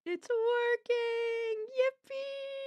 It's working! Yippee!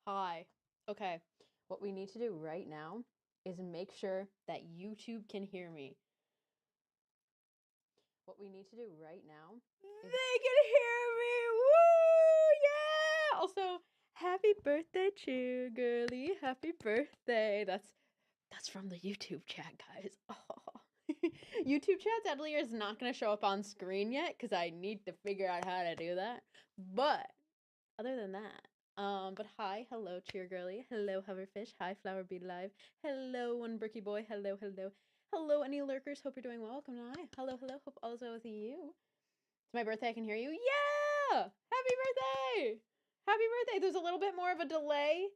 Hi. Okay, what we need to do right now is make sure that YouTube can hear me. What we need to do right now is they can hear me. Woo! Yeah! Also, Happy birthday, cheer girly. Happy birthday. That's from the YouTube chat, guys. Oh. YouTube chat sadly is not going to show up on screen yet because I need to figure out how to do that. But other than that, but hi, hello, cheer girly. Hello, hoverfish. Hi, flower be alive. Hello, one bricky boy. Hello, hello. Hello, any lurkers. Hope you're doing well. Welcome to hi. Hello, hello. Hope all is well with you. It's my birthday. I can hear you. Yeah! Happy birthday! Happy birthday. There's a little bit more of a delay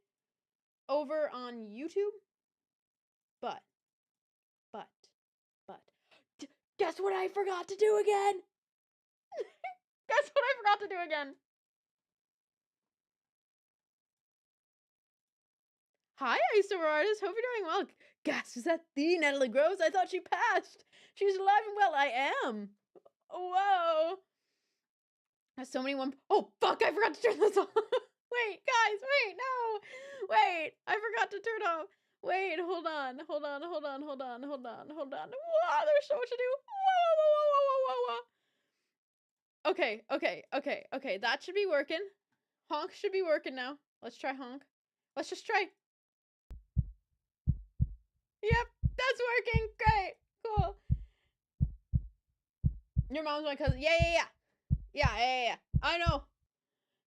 over on YouTube. But, guess what I forgot to do again? Guess what I forgot to do again? Hi, Iso Artist. Hope you're doing well. Guess, is that the Natalie Groves? I thought she passed. She's alive and well. I am. Whoa. There's so many one. Oh, fuck. I forgot to turn this off. Wait, guys. Wait, no. Wait. I forgot to turn off. Wait, hold on. Hold on. Hold on. Hold on. Hold on. Hold on. Wow, there's so much to do. Whoa. Okay. Okay. Okay. Okay. That should be working. Honk should be working now. Let's try honk. Let's just try. Yep, that's working. Great. Cool. Your mom's my cousin. Yeah. I know.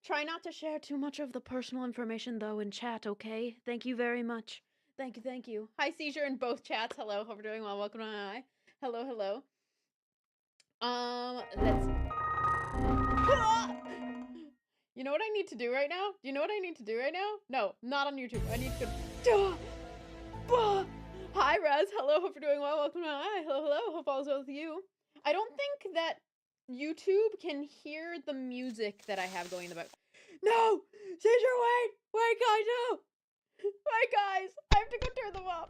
Try not to share too much of the personal information, though, in chat, okay? Thank you very much. Thank you. Hi, Seizure in both chats. Hello. Hope you're doing well. Welcome to hi. Hello. Let's see. You know what I need to do right now? Do you know what I need to do right now? No, not on YouTube. I need to go. Hi, Raz. Hello. Hope you're doing well. Welcome to hi. Hello. Hope all is well with you. I don't think that YouTube can hear the music that I have going in the back. No! Caesar, wait, guys, no! Wait, guys! I have to go turn them off.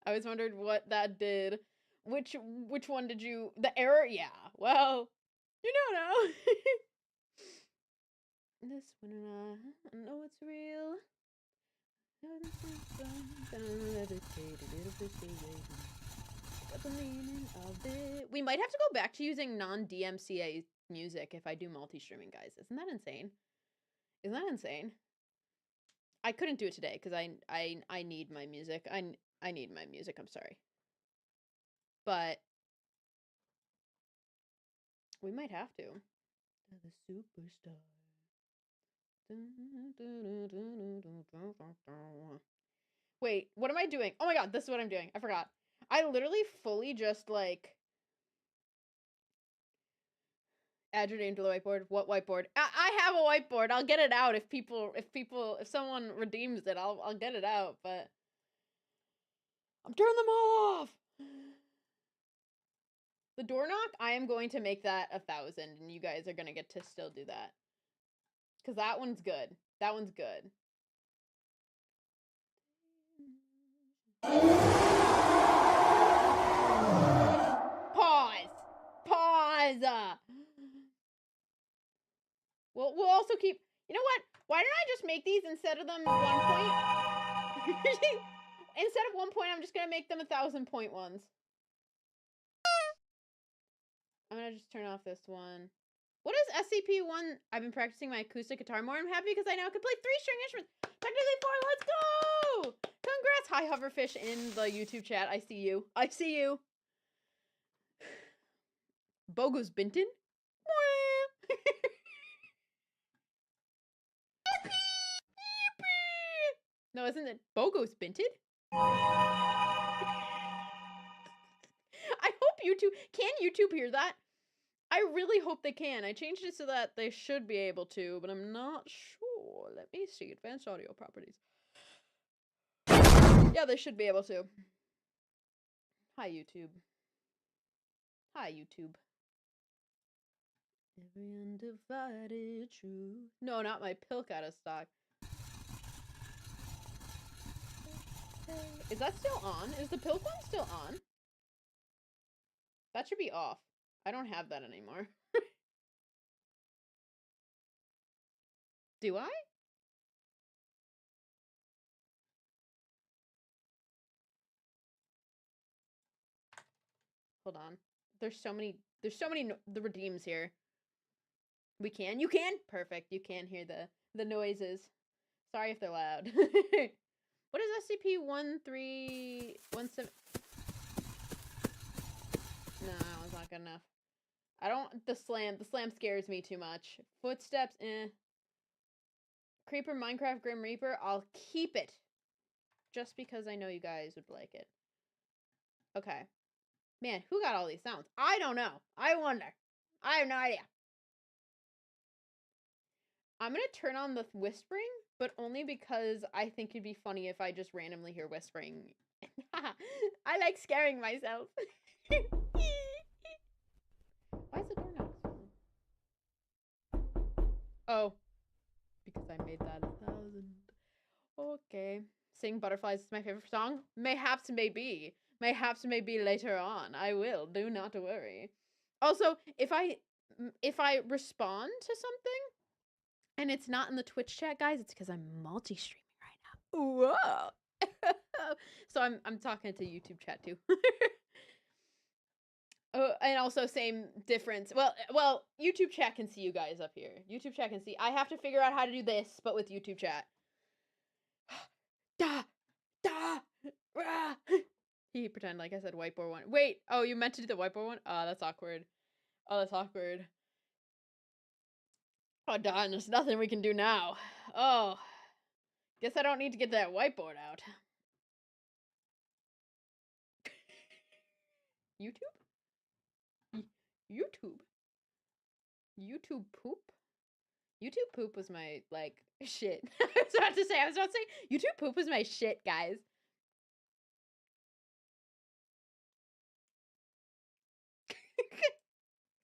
I always wondered what that did. Which one did you... The error? Yeah. Well, you don't know. This one, I know it's real. We might have to go back to using non-DMCA music if I do multi-streaming, guys. Isn't that insane? Isn't that insane? I couldn't do it today because I need my music. I need my music. I'm sorry, but we might have to. The superstar. Wait, what am I doing? Oh my god, this is what I'm doing. I forgot. I literally fully just like add your name to the whiteboard. What whiteboard? I have a whiteboard. I'll get it out if someone redeems it. I'll get it out. But I'm turning them all off. The door knock. I am going to make that 1,000, and you guys are gonna get to still do that. Cause that one's good. That one's good. Pause. We'll also keep. You know what? Why don't I just make these instead of them 1 point? Instead of 1 point, I'm just gonna make them 1,000-point ones. I'm gonna just turn off this one. What is SCP-1? I've been practicing my acoustic guitar more. I'm happy because I now can play 3-string instruments. Technically 4. Let's go! Congrats. Hi, Hoverfish in the YouTube chat. I see you. Bogus Binton? No, isn't it Bogus Binted? I hope YouTube... Can YouTube hear that? I really hope they can. I changed it so that they should be able to, but I'm not sure. Let me see. Advanced audio properties. Yeah, they should be able to. Hi, YouTube. Every undivided truth. No, not my pilk out of stock. Is that still on? Is the pilk one still on? That should be off. I don't have that anymore. Do I? Hold on. There's so many the redeems here. We can? You can? Perfect. You can hear the noises. Sorry if they're loud. What is SCP-1317? No, it's not good enough. I don't the slam scares me too much. Footsteps, Creeper, Minecraft, Grim Reaper, I'll keep it. Just because I know you guys would like it. Okay. Man, who got all these sounds? I don't know. I wonder. I have no idea. I'm gonna turn on the whispering, but only because I think it'd be funny if I just randomly hear whispering. I like scaring myself. Why is the door not open? Oh, because I made that 1,000. Okay. Sing Butterflies is my favorite song? Mayhaps maybe. Mayhaps maybe later on. I will. Do not worry. Also, if I respond to something and it's not in the Twitch chat, guys, it's because I'm multi-streaming right now. Whoa. So I'm talking to YouTube chat too. Oh, and also same difference. Well, YouTube chat can see you guys up here. YouTube chat can see. I have to figure out how to do this, but with YouTube chat. Da, da, rah. He pretend like I said whiteboard one. Wait, oh, you meant to do the whiteboard one? Oh, that's awkward. Oh, that's awkward. Oh, darn, there's nothing we can do now. Oh, guess I don't need to get that whiteboard out. YouTube? YouTube? YouTube poop? YouTube poop was my, like, shit. I was about to say, YouTube poop was my shit, guys.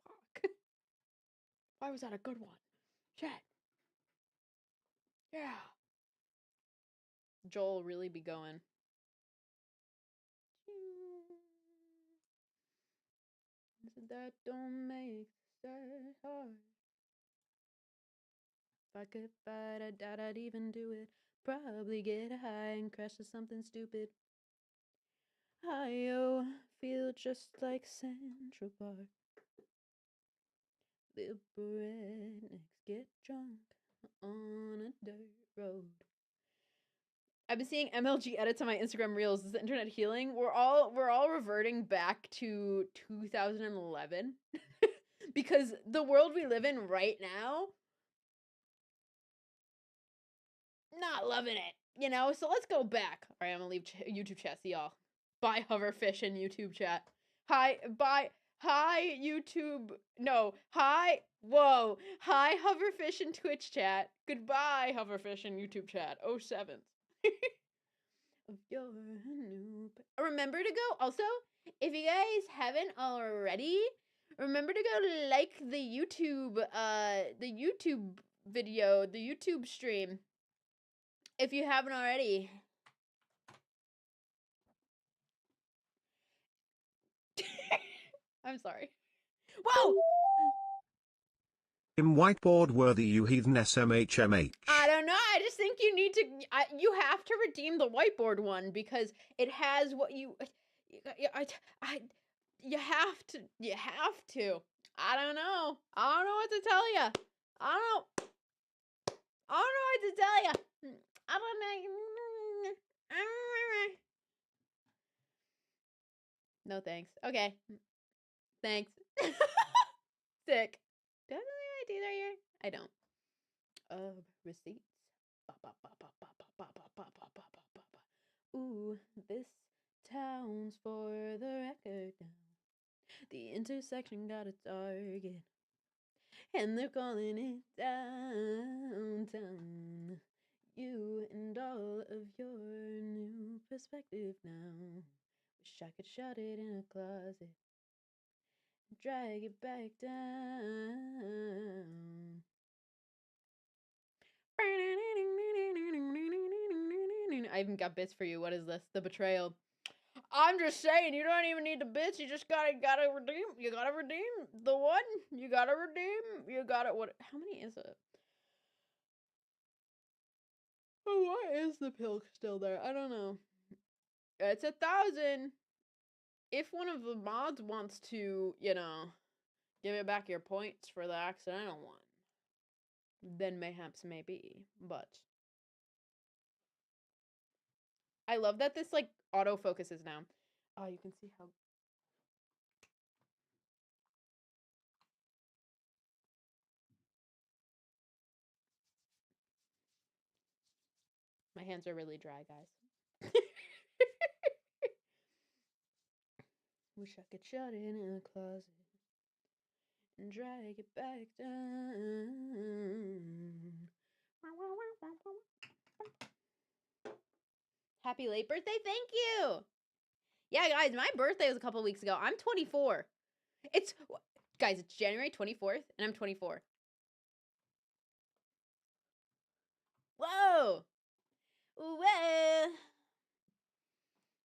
Fuck. Why was that a good one? Shit. Yeah. Joel really be going. That don't make it hard. If I could fight, I doubt I'd even do it. Probably get high and crash to something stupid. I feel just like Central Park. Little rednecks get drunk on a dirt road. I've been seeing MLG edits on my Instagram Reels. Is the internet healing? We're all reverting back to 2011 because the world we live in right now, not loving it, you know? So let's go back. All right, I'm gonna leave YouTube chat. See y'all. Bye, Hoverfish and YouTube chat. Hi, bye. Hi, YouTube. No, hi. Whoa. Hi, Hoverfish and Twitch chat. Goodbye, Hoverfish and YouTube chat. 07th. Of your new. Remember to go. Also, if you guys haven't already, remember to go like the YouTube video, the YouTube stream. If you haven't already. I'm sorry. Whoa! Whiteboard worthy, you heathen SMHMH. I don't know. I just think you need to. You have to redeem the whiteboard one because it has what you. You have to. You have to. I don't know. I don't know what to tell you. I don't know. I don't know what to tell you. I don't know. No thanks. Okay. Thanks. Sick. Do I have any ideas right here? I don't. Receipts. Ooh, this town's for the record now. The intersection got a target, and they're calling it downtown. You and all of your new perspective now. Wish I could shut it in a closet, drag it back down. I even got bits for you. What is this? The betrayal. I'm just saying, you don't even need the bits. You just gotta redeem. You gotta redeem the one. You gotta redeem. You gotta what? How many is it? Oh, why is the pill still there? I don't know. It's 1,000. if one of the mods wants to, you know, give it back your points for the accidental one, then mayhaps maybe. But I love that this like auto focuses now. Oh, you can see how my hands are really dry, guys. Wish I could shut it in a closet and drag it back down. Happy late birthday, thank you! Yeah, guys, my birthday was a couple weeks ago. I'm 24. Guys, it's January 24th, and I'm 24. Whoa! Whoa!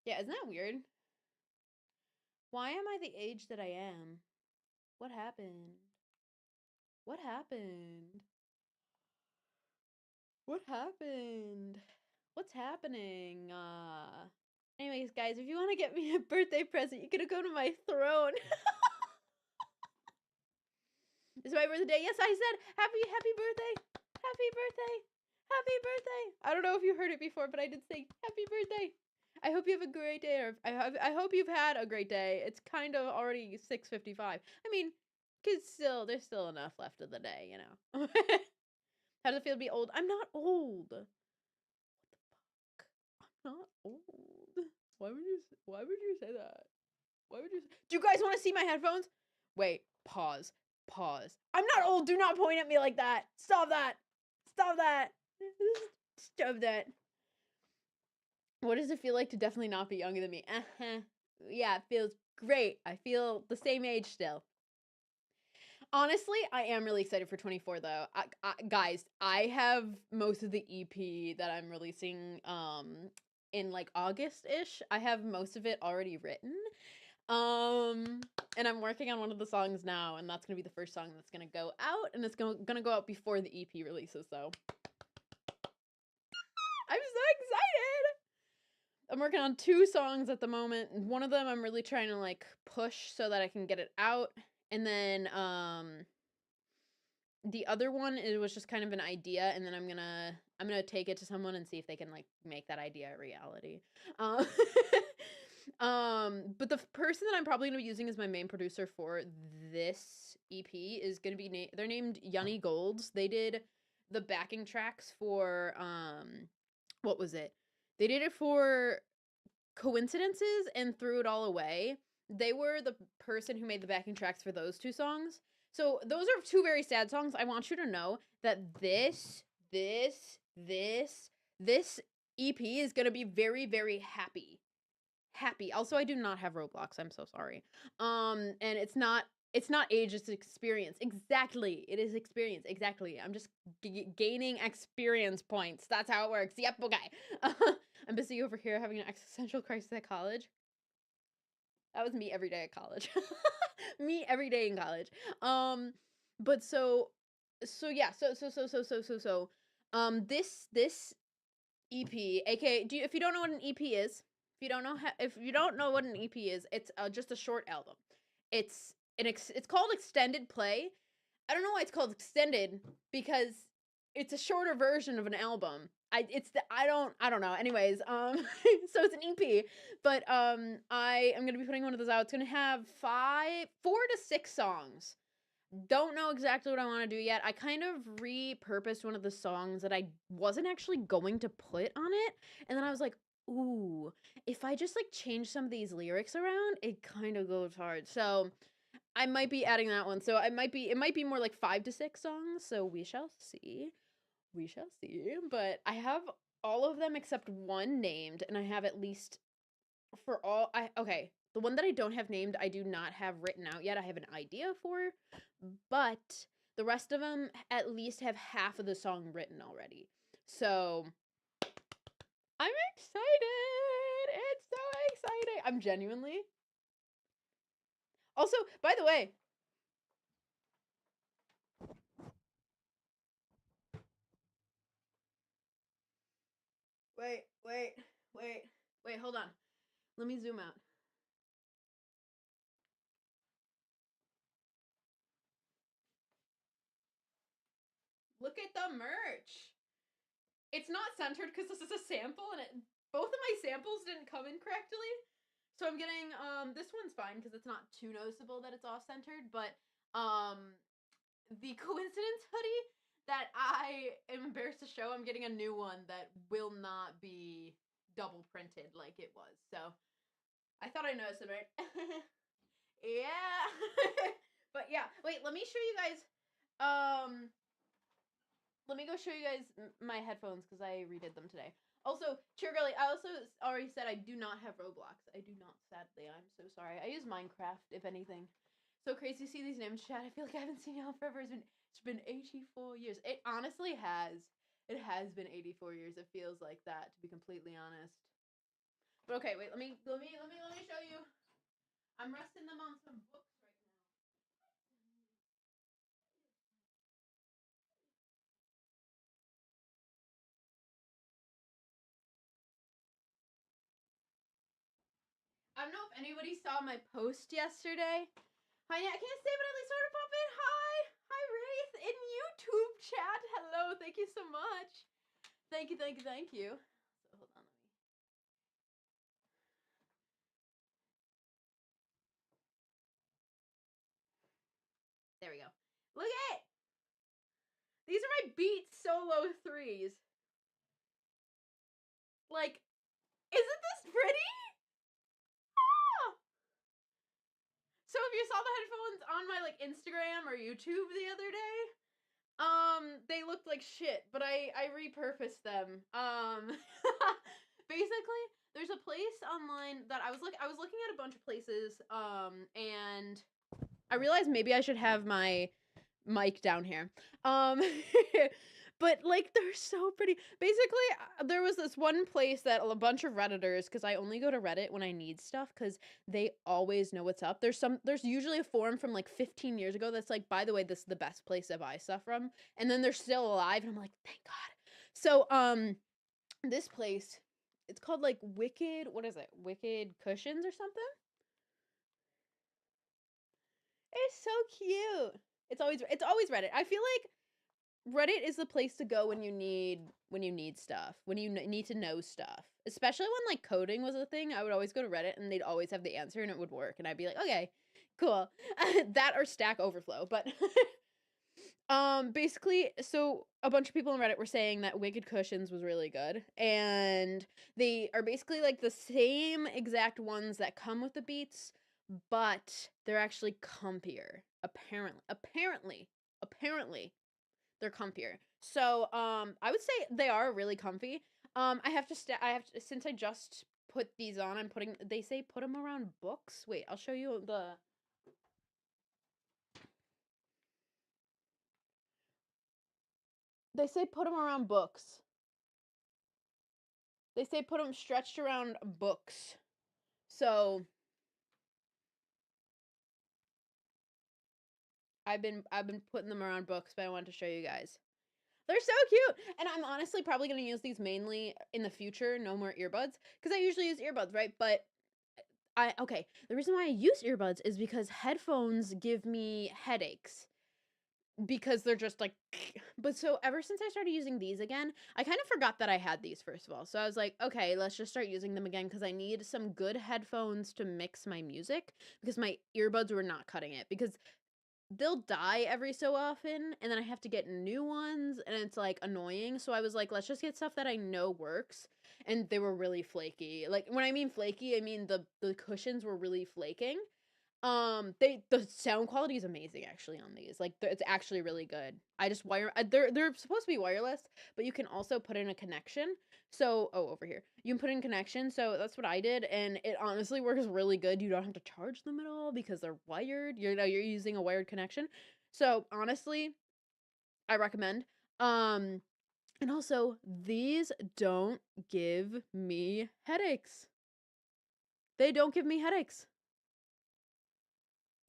Yeah, isn't that weird? Why am I the age that I am? What happened? What happened? What happened? What's happening? Anyways, guys, if you want to get me a birthday present, you gotta go to my throne. It's my birthday. Yes, I said happy birthday. Happy birthday. Happy birthday. I don't know if you heard it before, but I did say happy birthday. I hope you have a great day, or I hope you've had a great day. It's kind of already 6:55. I mean, cause there's still enough left of the day, you know. How does it feel to be old? I'm not old. What the fuck? I'm not old. Why would you say that? Why would you? Do you guys want to see my headphones? Wait. Pause. I'm not old. Do not point at me like that. Stop that. Stop that. Stop that. What does it feel like to definitely not be younger than me? Yeah, it feels great. I feel the same age still. Honestly, I am really excited for 24 though. Guys, I have most of the EP that I'm releasing in like August-ish. I have most of it already written. And I'm working on one of the songs now, and that's gonna be the first song that's gonna go out, and it's gonna go out before the EP releases, so I'm so excited! I'm working on 2 songs at the moment. One of them I'm really trying to like push so that I can get it out, and then the other one, it was just kind of an idea, and then I'm gonna take it to someone and see if they can like make that idea a reality. Um, but the person that I'm probably gonna be using as my main producer for this EP is gonna be they're named Yunny Golds. They did the backing tracks for what was it? They did it for Coincidences and Threw It All Away. They were the person who made the backing tracks for those 2 songs. So those are 2 very sad songs. I want you to know that this EP is gonna be very, very happy. Happy. Also, I do not have Roblox. I'm so sorry. And it's not age, it's experience. Exactly. It is experience. Exactly. I'm just gaining experience points. That's how it works. Yep, okay. I'm busy over here having an existential crisis at college. That was me every day at college. Me every day in college. But yeah, this EP, aka if you don't know what an EP is, if you don't know what an EP is, it's just a short album. It's it's called extended play. I don't know why it's called extended, because it's a shorter version of an album. I don't know. Anyways, so it's an EP, but I am gonna be putting one of those out. It's gonna have 4 to 6 songs. Don't know exactly what I want to do yet. I kind of repurposed one of the songs that I wasn't actually going to put on it, and then I was like, ooh, if I just like change some of these lyrics around, it kind of goes hard. So I might be adding that one. So it might be more like 5 to 6 songs. So we shall see. We shall see. But I have all of them except one named, and I have at least for all okay, the one that I don't have named, I do not have written out yet. I have an idea for, but the rest of them at least have half of the song written already. So I'm excited. It's so exciting. I'm genuinely. Also, by the way, wait, hold on. Let me zoom out. Look at the merch. It's not centered because this is a sample, and both of my samples didn't come in correctly. So I'm getting this one's fine because it's not too noticeable that it's off centered, but the coincidence hoodie that I am embarrassed to show, I'm getting a new one that will not be double printed like it was. So I thought I noticed it, right? Yeah. But yeah, wait, let me show you guys. Let me go show you guys my headphones because I redid them today. Also, Cheer Girly, I also already said I do not have Roblox. I do not, sadly. I'm so sorry. I use Minecraft, if anything. So crazy to see these names, chat. I feel like I haven't seen y'all forever. It's been 84 years. It honestly has. It has been 84 years. It feels like that, to be completely honest. But okay, wait. Let me show you. I'm resting them on some books right now. I don't know if anybody saw my post yesterday. Hi, I can't say, but at least I want to pop in. Hi, hi, Wraith in YouTube chat. Hello, thank you so much. Thank you. So hold on, let me. There we go. Look at it. These are my Beat Solo 3s. Like, isn't this pretty? Ah! So if you saw the headphones on my like Instagram or YouTube the other day, they looked like shit, but I repurposed them. Basically, there's a place online that I was looking at a bunch of places, and I realized maybe I should have my mic down here. But like they're so pretty. Basically, there was this one place that a bunch of Redditors, because I only go to Reddit when I need stuff, because they always know what's up. There's usually a forum from like 15 years ago that's like, by the way, this is the best place to buy stuff from, and then they're still alive, and I'm like, thank God. So this place, it's called like Wicked. What is it? Wicked Cushions or something. It's so cute. It's always Reddit. I feel like Reddit is the place to go when you need stuff, when you need to know stuff. Especially when like coding was a thing, I would always go to Reddit and they'd always have the answer and it would work and I'd be like, "Okay, cool." That or Stack Overflow, but basically, so a bunch of people on Reddit were saying that Wicked Cushions was really good, and they are basically like the same exact ones that come with the Beats, but they're actually comfier. Apparently, they're comfier. So, I would say they are really comfy. Since I just put these on, they say put them around books. Wait, I'll show you they say put them around books. They say put them stretched around books. So I've been putting them around books, but I wanted to show you guys. They're so cute. And I'm honestly probably going to use these mainly in the future, no more earbuds, because I usually use earbuds, right? But the reason why I use earbuds is because headphones give me headaches because they're just like but so ever since I started using these again, I kind of forgot that I had these first of all. So I was like, okay, let's just start using them again because I need some good headphones to mix my music because my earbuds were not cutting it because they'll die every so often and then I have to get new ones and it's like annoying. So I was like, let's just get stuff that I know works. And they were really flaky. Like when I mean flaky, I mean the cushions were really flaking. The sound quality is amazing actually on these. Like it's actually really good. I just they're supposed to be wireless, but you can also put in a connection. So, over here. You can put in connection. So that's what I did and it honestly works really good. You don't have to charge them at all because they're wired. You're using a wired connection. So, honestly, I recommend. And also these don't give me headaches. They don't give me headaches.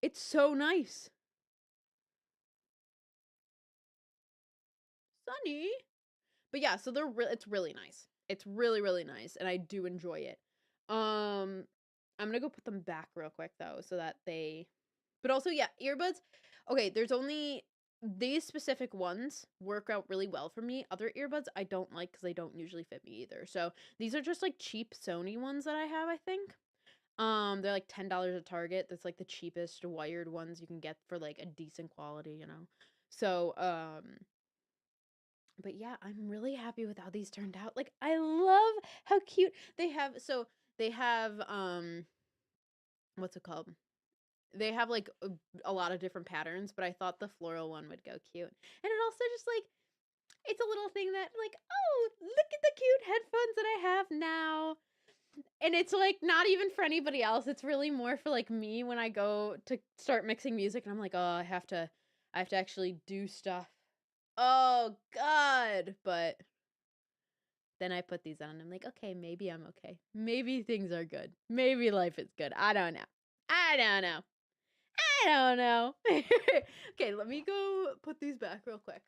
It's so nice. Sunny. But yeah, so it's really nice. It's really nice and I do enjoy it. I'm going to go put them back real quick though so that they but also yeah, earbuds. Okay, there's only these specific ones work out really well for me. Other earbuds I don't like because they don't usually fit me either. So these are just like cheap Sony ones that I have, I think. They're like $10 at Target. That's like the cheapest wired ones you can get for like a decent quality, you know. So, but yeah, I'm really happy with how these turned out. Like I love how cute they have. So they have what's it called? They have like a lot of different patterns, but I thought the floral one would go cute. And it also just like it's a little thing that like, oh, look at the cute headphones that I have now. And it's like not even for anybody else. It's really more for like me when I go to start mixing music and I'm like, "Oh, I have to actually do stuff." Oh god. But then I put these on and I'm like, "Okay, maybe I'm okay. Maybe things are good. Maybe life is good. I don't know. I don't know. I don't know." Okay, let me go put these back real quick.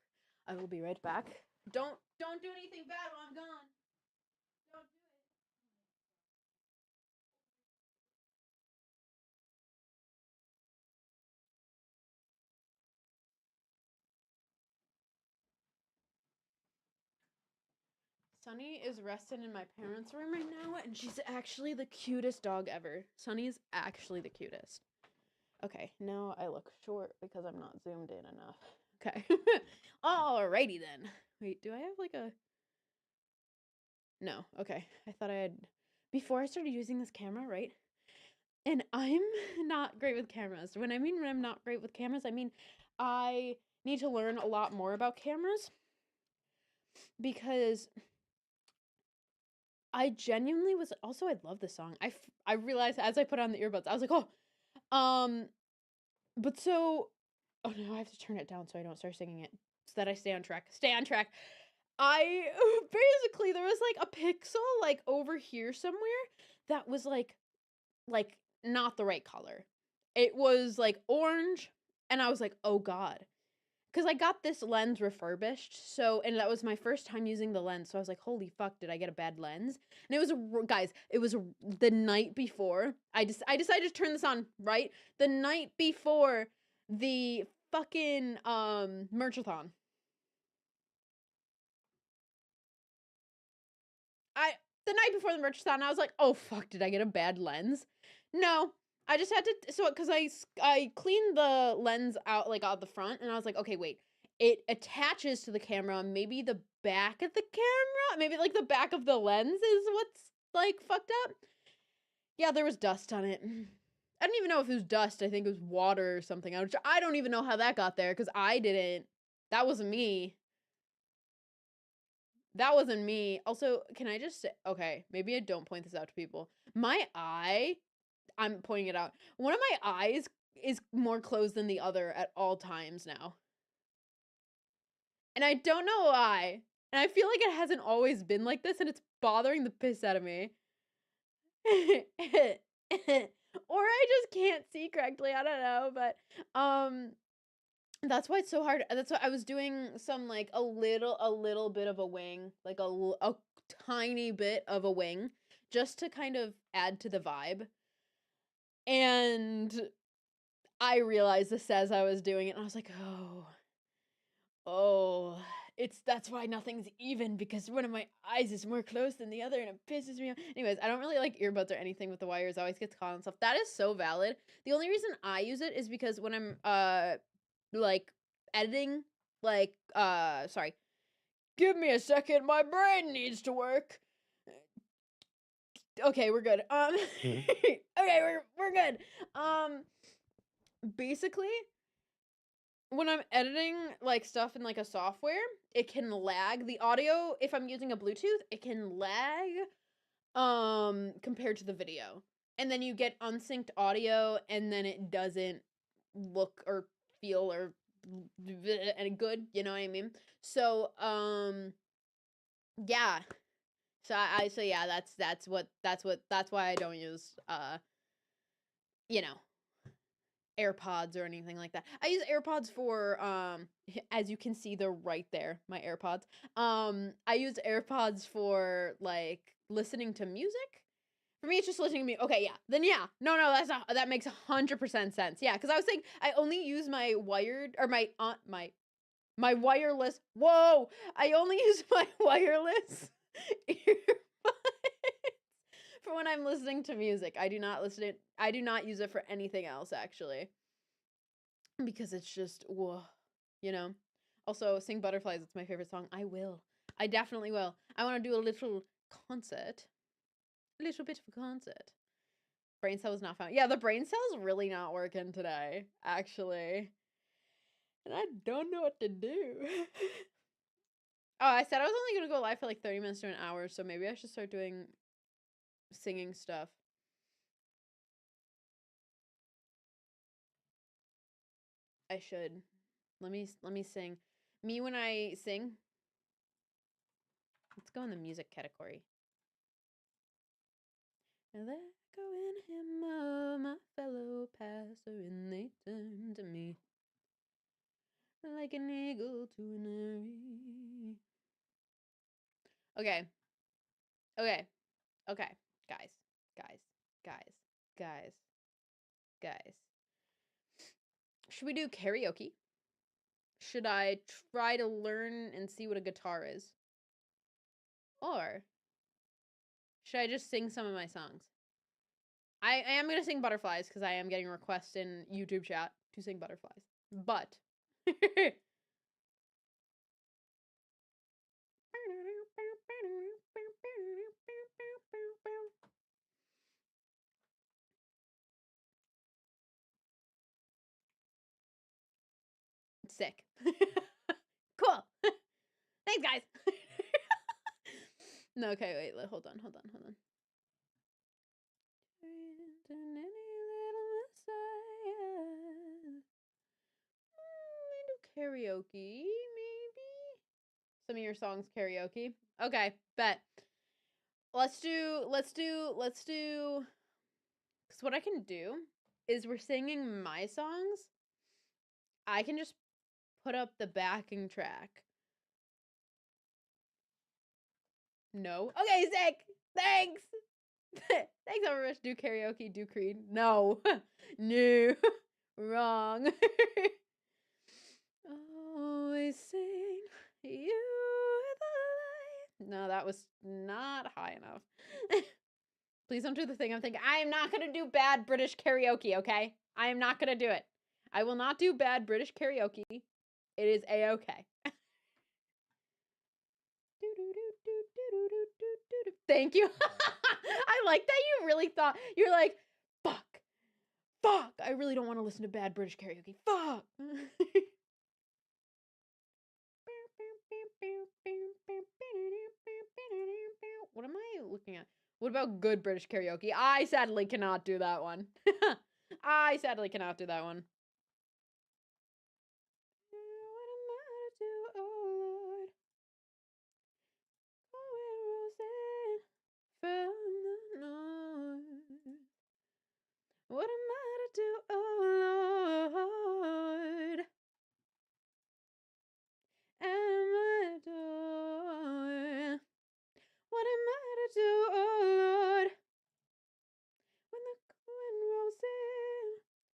I will be right back. Don't do anything bad while I'm gone. Don't do it. Sunny is resting in my parents' room right now, and she's actually the cutest dog ever. Sunny is actually the cutest. Okay, now I look short because I'm not zoomed in enough. Okay. Alrighty then. Wait, do I have like a... No, okay. I thought I had... Before I started using this camera, right? And I'm not great with cameras. When I'm not great with cameras, I mean I need to learn a lot more about cameras because I genuinely was also I love this song. I realized as I put on the earbuds, I was like, "Oh, um but so oh no, I have to turn it down so I don't start singing it so that I stay on track. Stay on track." I basically there was like a pixel like over here somewhere that was like not the right color. It was like orange and I was like, "Oh god." Cuz I got this lens refurbished. So and that was my first time using the lens. So I was like, "Holy fuck, did I get a bad lens?" And it was guys, it was the night before. I decided to turn this on, right? The night before the fucking merchathon. I the night before the merchathon, I was like, "Oh fuck, did I get a bad lens?" No, I just had to because I cleaned the lens out like out the front, and I was like, "Okay, wait, it attaches to the camera. Maybe the back of the camera, maybe like the back of the lens is what's like fucked up." Yeah, there was dust on it. I don't even know if it was dust. I think it was water or something. I don't even know how that got there because I didn't. That wasn't me. That wasn't me. Also, can I just say, okay, maybe I don't point this out to people. My eye, I'm pointing it out. One of my eyes is more closed than the other at all times now. And I don't know why. And I feel like it hasn't always been like this and it's bothering the piss out of me. Or I just can't see correctly. I don't know, but that's why it's so hard. That's why I was doing some like a little bit of a wing, like a tiny bit of a wing, just to kind of add to the vibe. And I realized this as I was doing it, and I was like, oh, it's that's why nothing's even because one of my eyes is more closed than the other, and it pisses me off. Anyways, I don't really like earbuds or anything with the wires. I always get caught on stuff. That is so valid. The only reason I use it is because when I'm like editing sorry, give me a second, my brain needs to work. Okay, we're good. Okay, we're good. Basically when I'm editing like stuff in like a software, it can lag the audio. If I'm using a Bluetooth, it can lag compared to the video. And then you get unsynced audio and then it doesn't look or feel or any good, you know what I mean? So yeah. So so yeah, that's why I don't use you know, AirPods or anything like that. I use AirPods for as you can see they're right there, my AirPods. I use AirPods for like listening to music. For me it's just listening to me. Okay, yeah. Then yeah. No, that's not that makes 100% sense. Yeah, cuz I was saying I only use my wired or my My wireless. Whoa! I only use my wireless earbuds for when I'm listening to music. I do not use it for anything else, actually. Because it's just, whoa, you know? Also, Sing Butterflies, it's my favorite song. I will. I definitely will. I want to do a little concert. A little bit of a concert. Brain cell was not found. Yeah, the brain cell's really not working today, actually. And I don't know what to do. Oh, I said I was only going to go live for like 30 minutes to an hour, so maybe I should start doing singing stuff. I should. Let me sing. Me when I sing. Let's go in the music category. And there go in him, my fellow passer, and they turn to me like an eagle to an eyrie. Okay. Okay. Okay. Guys. Guys. Guys. Guys. Guys. Should we do karaoke? Should I try to learn and see what a guitar is? Or should I just sing some of my songs? I am going to sing Butterflies because I am getting requests in YouTube chat to sing Butterflies. But sick. Cool. Thanks, guys. No, okay, wait. Hold on. Karaoke, maybe? Some of your songs karaoke. Okay, bet. Let's do, because what I can do is we're singing my songs. I can just put up the backing track. No. Okay, sick. Thanks. Thanks, everyone. Do karaoke, do Creed. No. No. Wrong. Always sing you the light. No, that was not high enough. Please don't do the thing I'm thinking. I am not going to do bad British karaoke, okay? I am not going to do it. I will not do bad British karaoke. It is a-okay. Thank you. I like that you really thought. You're like, fuck. I really don't want to listen to bad British karaoke. Fuck. What am I looking at? What about good British karaoke? I sadly cannot do that one. I sadly cannot do that one. What am I to do, oh Lord? Going rosy from the north. What am I to do, oh Lord? Am I adored? What am I to do, oh Lord? When the wind rolls in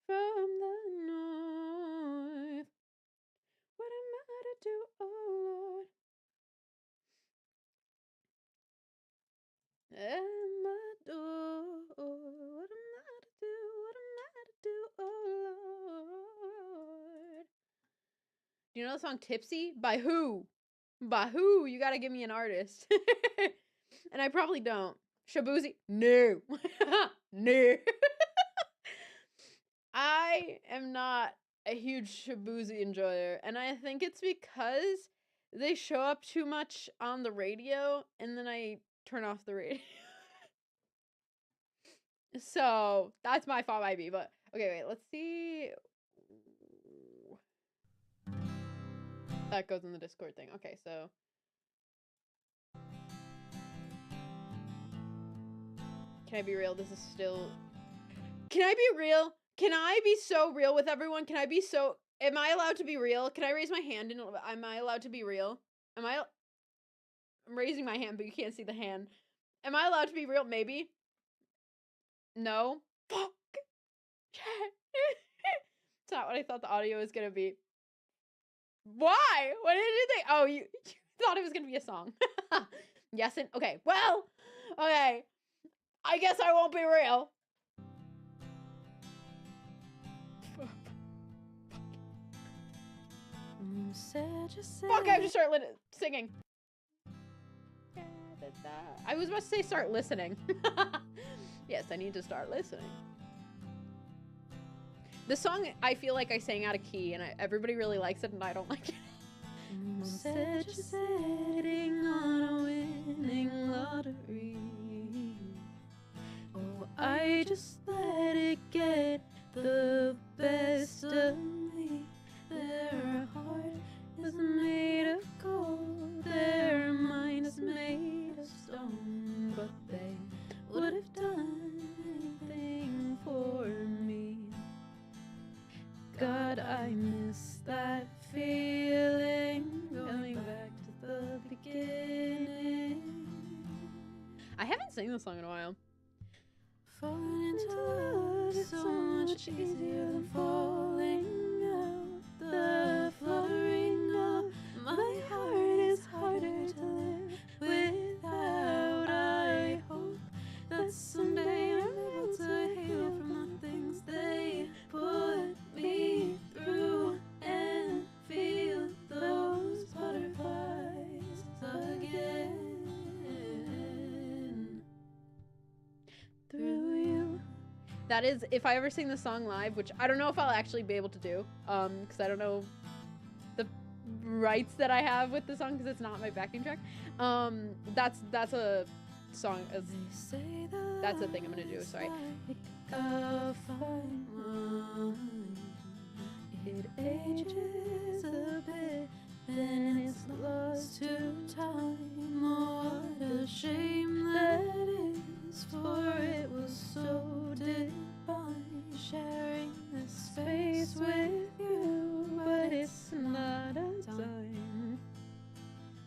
from the north. What am I to do, oh Lord? Am I adored? What am I to do? What am I to do, oh Lord? Do you know the song Tipsy? By who? By who? You gotta give me an artist. And I probably don't. Shabuzi? No. No. I am not a huge Shabuzi enjoyer, and I think it's because they show up too much on the radio, and then I turn off the radio. So that's my fault, might be. But okay, wait. Let's see. That goes in the Discord thing. Okay, so. Can I be real? This is still. Can I be real? Can I be so real with everyone? Can I be so. Am I allowed to be real? Can I raise my hand? Am I allowed to be real? I'm raising my hand, but you can't see the hand. Am I allowed to be real? Maybe. No. Fuck. It's not what I thought the audio was gonna be. Why? What did you think? Oh, you thought it was gonna be a song. Yes, and okay. Well, okay. I guess I won't be real. Fuck, I have to start singing. I was about to say start listening. Yes, I need to start listening. The song, I feel like I sang out of key, and everybody really likes it, and I don't like it. Said you're sitting on a winning lottery. Oh, I just let it get the best of me. Their heart is made of gold, their mind is made of stone, but they would have done anything for me. God, I miss that feeling, going back to the beginning. I haven't sang this song in a while. Falling into love is so much easier than falling out. The fluttering of my heart is harder to live without. I hope that someday I'm able to heal from the things they put me through and feel those butterflies again. Through you. That is, if I ever sing the song live, which I don't know if I'll actually be able to do, because I don't know the rights that I have with the song, because it's not my backing track. That's a song. That's a thing I'm gonna do. Sorry. It ages a bit, then it's lost to time. Oh, what a shame that is, for it was so divine, sharing this space with you, but it's not a time.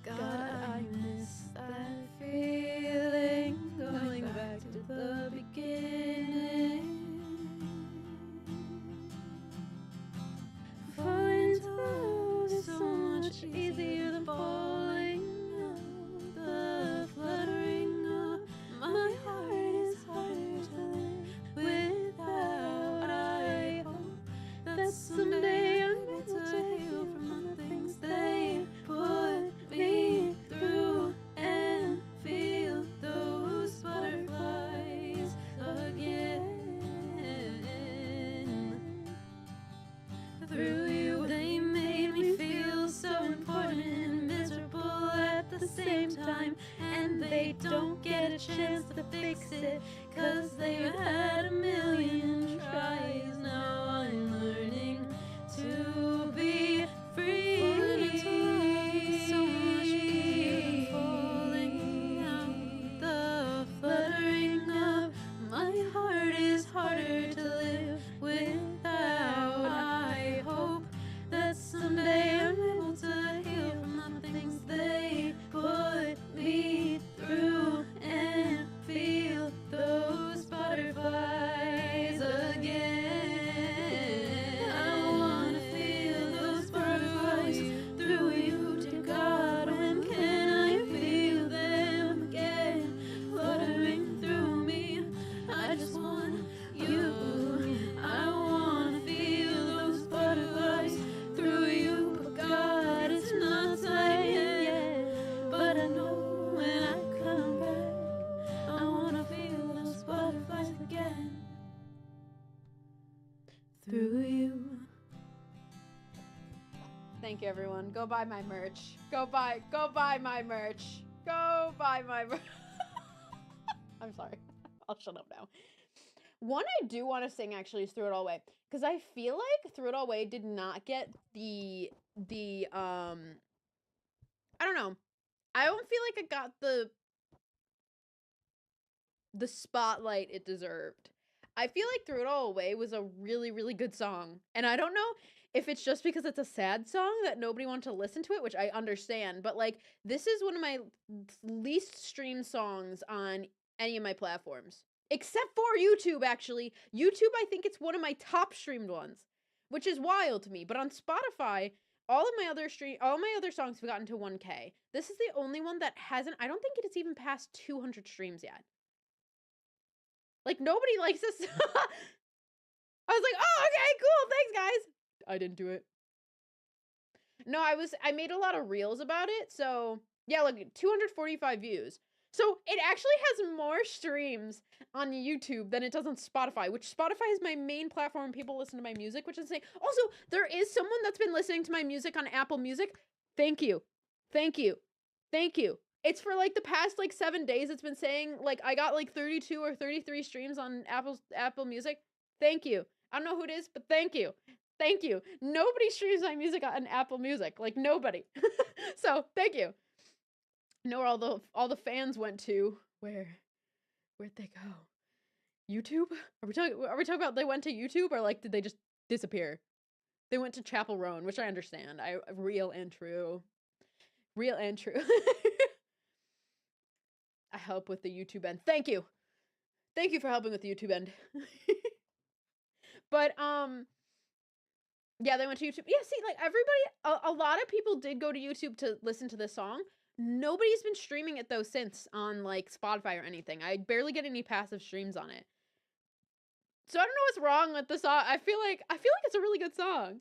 God, I miss that feeling, going back to the beginning. Falling into love is so much easier than falling out. The fluttering of my heart is harder to live without. I hope that someday I'm able to heal from the things they put me through and feel those butterflies again. Through you, they made me feel so important and miserable at the same time, and they don't get a chance to fix it, 'cause they've had a million tries. Now I'm learning to be free. So much easier falling out. The fluttering of my heart is harder to live without. I hope that someday I'm able to heal from the things they put me through and feel those butterflies again. I wanna feel those butterflies through you, dear God. When can I feel them again, fluttering through me? I just want you. I wanna feel those butterflies through you, but God, it's not time yet. But I know when I come back, I wanna feel those butterflies again. Through you. Thank you, everyone. Go buy my merch. Go buy my merch. Go buy my merch. I'm sorry. I'll shut up now. One I do want to sing actually is Threw It All Away, because I feel like Threw It All Away did not get the I don't know. I don't feel like it got the spotlight it deserved. I feel like Threw It All Away was a really, really good song. And I don't know if it's just because it's a sad song that nobody wanted to listen to it, which I understand, but like this is one of my least streamed songs on any of my platforms. Except for YouTube, actually. YouTube, I think it's one of my top streamed ones, which is wild to me. But on Spotify, all my other songs have gotten to 1K. This is the only one that hasn't. I don't think it has even passed 200 streams yet. Like, nobody likes this. I was like, oh, okay, cool, thanks, guys. I didn't do it. No, I made a lot of reels about it, so yeah, like 245 views. So it actually has more streams on YouTube than it does on Spotify, which Spotify is my main platform when people listen to my music, which is insane. Also, there is someone that's been listening to my music on Apple Music. Thank you. Thank you. Thank you. It's for like the past like 7 days. It's been saying like I got like 32 or 33 streams on Apple Music. Thank you. I don't know who it is, but thank you. Thank you. Nobody streams my music on Apple Music. Like, nobody. So, thank you. Know where all the fans went to. Where'd they go? YouTube? Are we talking about they went to YouTube, or like did they just disappear? They went to Chapel Roan, which I understand. Real and true. Real and true. I help with the YouTube end. Thank you. Thank you for helping with the YouTube end. But yeah, they went to YouTube. Yeah, see, like everybody, a lot of people did go to YouTube to listen to this song. Nobody's been streaming it though since on like Spotify or anything. I barely get any passive streams on it. So I don't know what's wrong with the song. I feel like it's a really good song.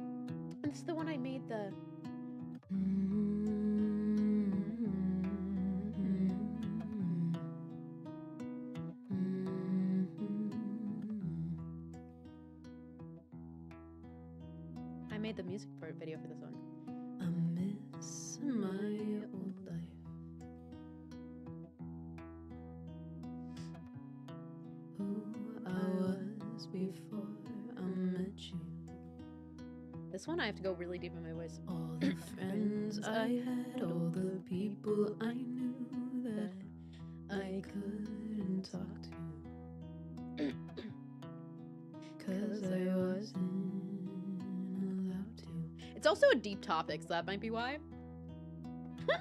And it's the one I made the I made the music video for this one. I miss my old life. Who I was before I met you. This one I have to go really deep in my voice. All the friends I had, all the people I knew that I couldn't talk to. 'Cause I wasn't allowed to. It's also a deep topic, so that might be why.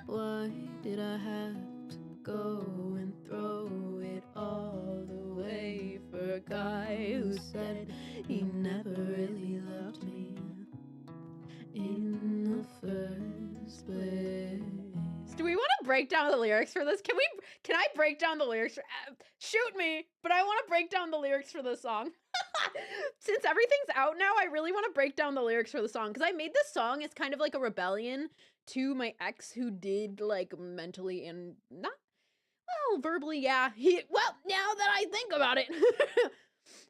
Why did I have to go and throw it all away for a guy who said he never really loved me in the first place? Do we want to break down the lyrics for this? Can I break down the lyrics? Shoot me, but I want to break down the lyrics for this song. Since everything's out now, I really want to break down the lyrics for the song, because I made this song as kind of like a rebellion to my ex, who did like mentally and not, well, verbally, yeah. Well, now that I think about it,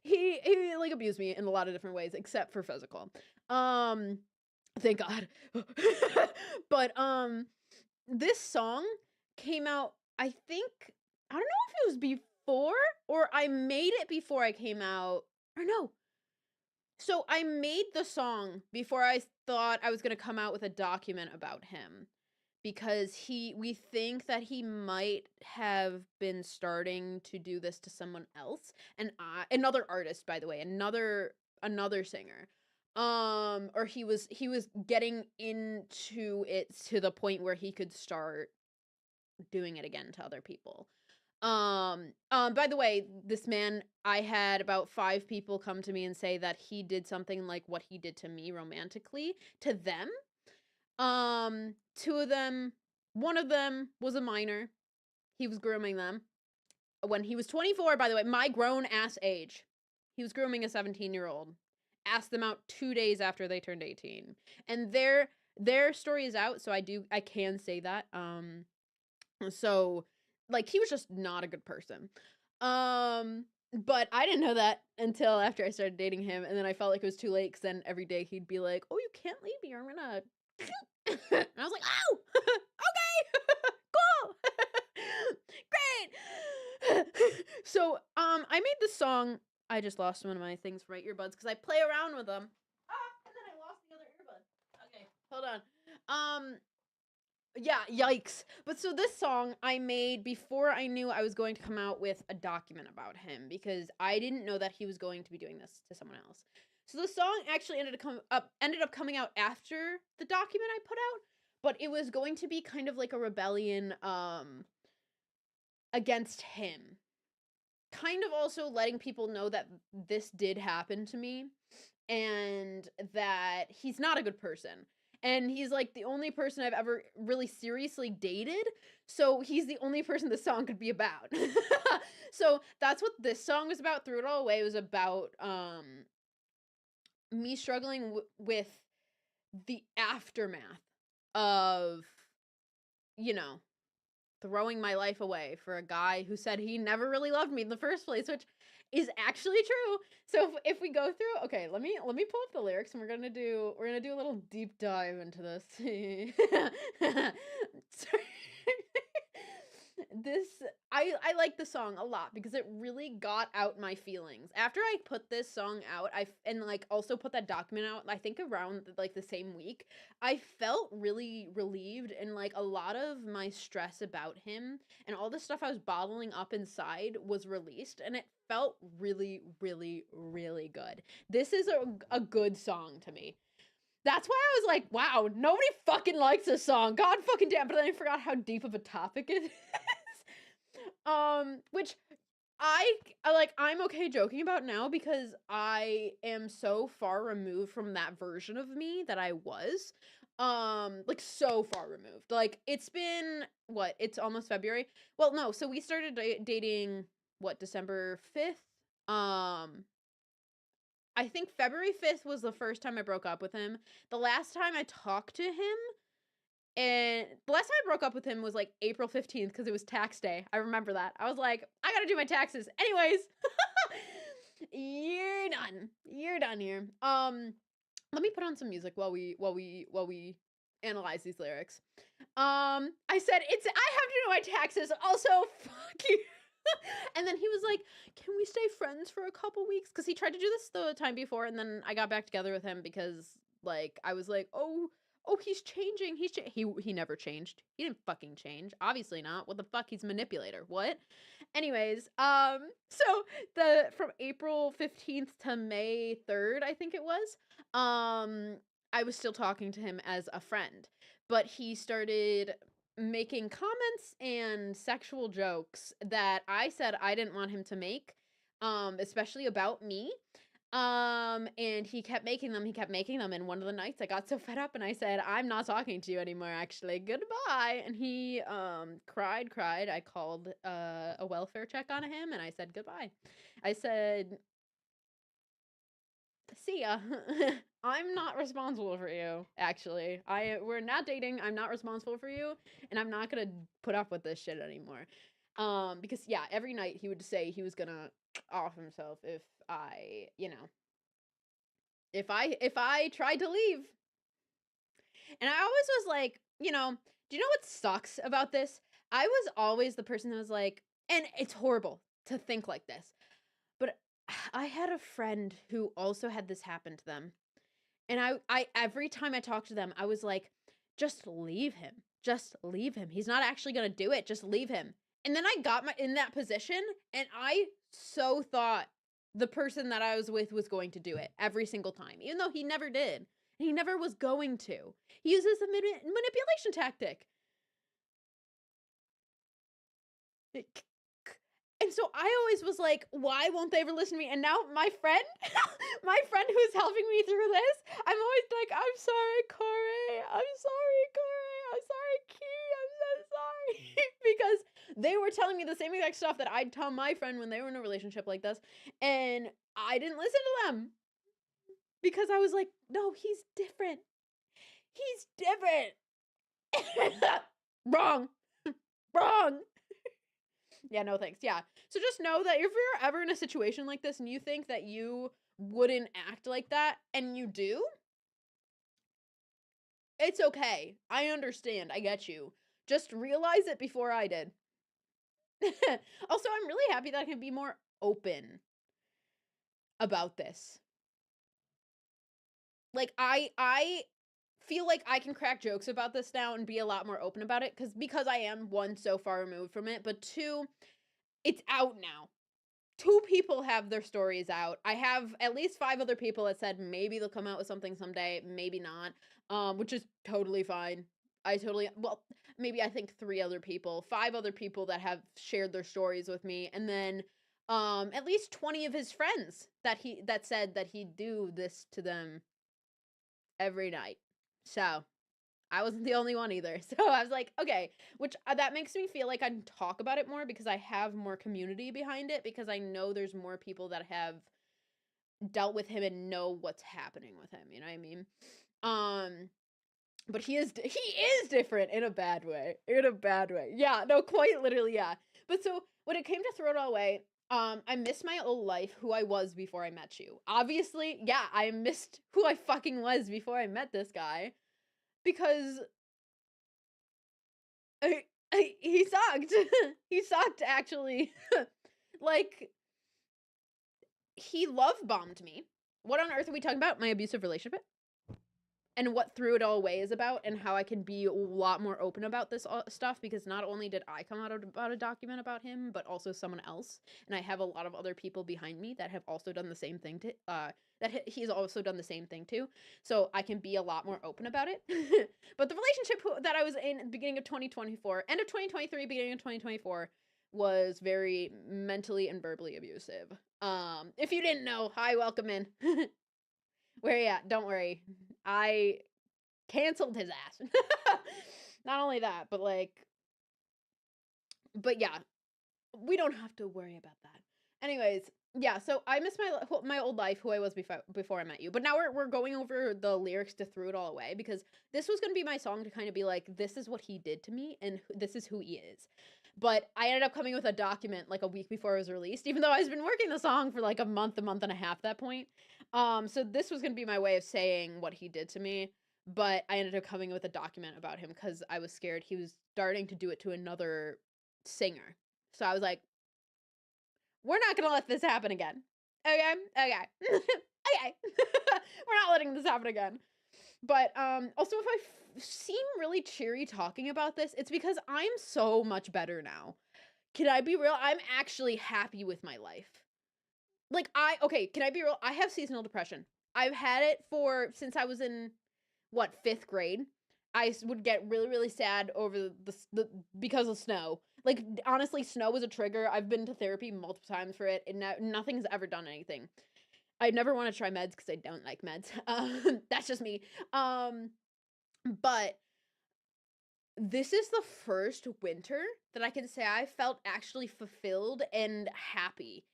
he like abused me in a lot of different ways, except for physical. Thank God. But this song came out, I think, I don't know if it was before or I made it before I came out, or no. So I made the song before I thought I was going to come out with a document about him, because we think that he might have been starting to do this to someone else, and another artist, by the way, another singer. Or he was getting into it to the point where he could start doing it again to other people. By the way, this man, I had about 5 people come to me and say that he did something like what he did to me romantically to them. 2 of them, one of them was a minor. He was grooming them when he was 24, by the way, my grown ass age. He was grooming a 17-year-old. Asked them out 2 days after they turned 18. And their story is out, so I can say that. So like, he was just not a good person. But I didn't know that until after I started dating him, and then I felt like it was too late, because then every day he'd be like, "Oh, you can't leave me, or I'm gonna..." And I was like, "Oh, okay, cool, great." So, I made this song. I just lost one of my things for my earbuds, because I play around with them. And then I lost the other earbud. Okay, hold on. Yeah, yikes. But so this song I made before I knew I was going to come out with a document about him, because I didn't know that he was going to be doing this to someone else. So the song actually ended up coming out after the document I put out, but it was going to be kind of like a rebellion against him. Kind of also letting people know that this did happen to me. and that he's not a good person. And he's like the only person I've ever really seriously dated. So he's the only person the song could be about. So that's what this song was about. Threw It All Away was about me struggling with the aftermath of, you know, throwing my life away for a guy who said he never really loved me in the first place, which is actually true. So if we go through, okay, let me pull up the lyrics and we're gonna do a little deep dive into this. Sorry. This I like the song a lot because it really got out my feelings. After I put this song out, and like also put that document out, I think around like the same week, I felt really relieved, and like a lot of my stress about him and all the stuff I was bottling up inside was released, and it felt really really really good. This is a good song to me. That's why I was like, wow, nobody fucking likes this song. God fucking damn. But then I forgot how deep of a topic it is. Which I'm okay joking about now because I am so far removed from that version of me that I was. Like so far removed. Like it's been what? It's almost February. Well, no. So we started dating what, December 5th? I think February 5th was the first time I broke up with him. The last time I talked to him, and the last time I broke up with him was like April 15th because it was tax day. I remember that. I was like, I gotta do my taxes. Anyways, you're done. You're done here. Let me put on some music while we analyze these lyrics. I said I have to do my taxes. Also, fuck you. And then he was like, "Can we stay friends for a couple weeks?" Because he tried to do this the time before, and then I got back together with him because, like, I was like, "Oh, he's changing. He never changed. He didn't fucking change. Obviously not. What the fuck? He's a manipulator. What?" Anyways, so the from April 15th to May 3rd, I think it was, I was still talking to him as a friend, but he started making comments and sexual jokes that I said I didn't want him to make, especially about me. And he kept making them, and one of the nights I got so fed up and I said, "I'm not talking to you anymore, actually. Goodbye." And he cried. I called a welfare check on him and I said goodbye. I said, "See ya." I'm not responsible for you, actually. We're not dating. I'm not responsible for you, and I'm not gonna put up with this shit anymore. Because yeah, every night he would say he was gonna off himself if I, if I tried to leave. And I always was like, do you know what sucks about this? I was always the person that was like, and it's horrible to think like this, but I had a friend who also had this happen to them. And I every time I talked to them, I was like, just leave him. Just leave him. He's not actually gonna do it. Just leave him. And then I got in that position, and I so thought the person that I was with was going to do it every single time, even though he never did. He never was going to. He uses a manipulation tactic. And so I always was like, why won't they ever listen to me? And now my friend, my friend who's helping me through this, I'm always like, "I'm sorry, Corey. I'm sorry, Corey. I'm sorry, Key. I'm so sorry." Because they were telling me the same exact stuff that I'd tell my friend when they were in a relationship like this. And I didn't listen to them because I was like, no, he's different. He's different. Wrong. Wrong. Yeah, no thanks. Yeah. So just know that if you're ever in a situation like this and you think that you wouldn't act like that and you do, it's okay. I understand. I get you. Just realize it before I did. Also, I'm really happy that I can be more open about this. Like I feel like I can crack jokes about this now and be a lot more open about it because I am, one, so far removed from it, but two, it's out now. Two people have their stories out. I have at least 5 other people that said maybe they'll come out with something someday, maybe not, which is totally fine. Well, maybe I think 3 other people, 5 other people that have shared their stories with me, and then at least 20 of his friends that said that he'd do this to them every night. So I wasn't the only one either. So I was like, okay, which that makes me feel like I can talk about it more because I have more community behind it, because I know there's more people that have dealt with him and know what's happening with him, you know what I mean? But he is different in a bad way. In a bad way. Yeah, no, quite literally, yeah. But so when it came to throw it all away, I missed my old life, who I was before I met you. Obviously, yeah, I missed who I fucking was before I met this guy, because he sucked. He sucked, actually. Like, he love bombed me. What on earth are we talking about? My abusive relationship? And what threw it all away is about, and how I can be a lot more open about this stuff, because not only did I come out about a document about him, but also someone else, and I have a lot of other people behind me that have also done the same thing to he's also done the same thing too, so I can be a lot more open about it. But the relationship that I was in at the beginning of 2024, end of 2023, beginning of 2024, was very mentally and verbally abusive. If you didn't know, hi, welcome in. Where you at? Don't worry. I canceled his ass. Not only that, but yeah, we don't have to worry about that. Anyways, yeah, so I miss my old life, who I was before I met you. But now we're going over the lyrics to Threw It All Away, because this was going to be my song to kind of be like, this is what he did to me and this is who he is. But I ended up coming with a document like a week before it was released, even though I've been working the song for like a month and a half at that point. So this was going to be my way of saying what he did to me, but I ended up coming with a document about him because I was scared he was starting to do it to another singer. So I was like, we're not gonna let this happen again. Okay? Okay. Okay. We're not letting this happen again. But also, if I seem really cheery talking about this, it's because I'm so much better now. Can I be real? I'm actually happy with my life. Like, can I be real? I have seasonal depression. I've had it since I was in, what, 5th grade. I would get really, really sad over the because of snow. Like, honestly, snow was a trigger. I've been to therapy multiple times for it, and nothing's ever done anything. I never want to try meds because I don't like meds. That's just me. But this is the first winter that I can say I felt actually fulfilled and happy.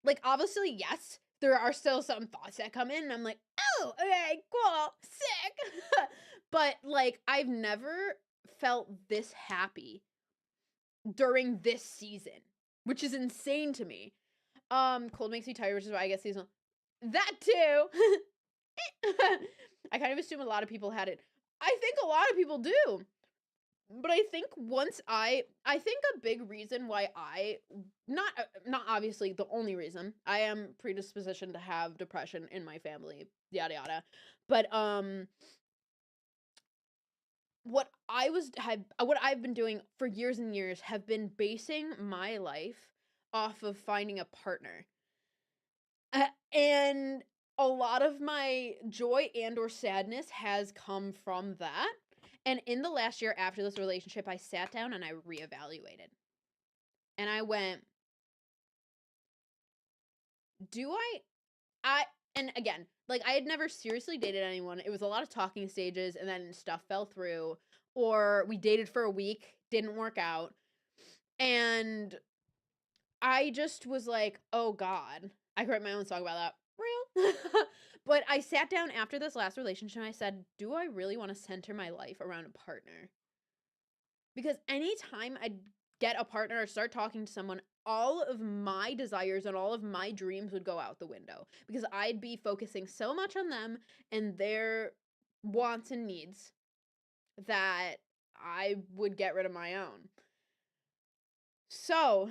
Like, obviously, yes, there are still some thoughts that come in, and I'm like, oh, okay, cool, sick. But, like, I've never felt this happy during this season, which is insane to me. Cold makes me tired, which is why I guess seasonal. That too. I kind of assume a lot of people had it. I think a lot of people do. But I think I think a big reason why not obviously the only reason, I am predispositioned to have depression in my family, yada yada. But what I've been doing for years and years have been basing my life off of finding a partner. And a lot of my joy and or sadness has come from that. And in the last year after this relationship, I sat down and I reevaluated. And I went, do and again, like, I had never seriously dated anyone. It was a lot of talking stages, and then stuff fell through, or we dated for a week, didn't work out. And I just was like, oh God. I could write my own song about that. Real. But I sat down after this last relationship and I said, do I really want to center my life around a partner? Because anytime I get a partner or start talking to someone, all of my desires and all of my dreams would go out the window, because I'd be focusing so much on them and their wants and needs that I would get rid of my own. So,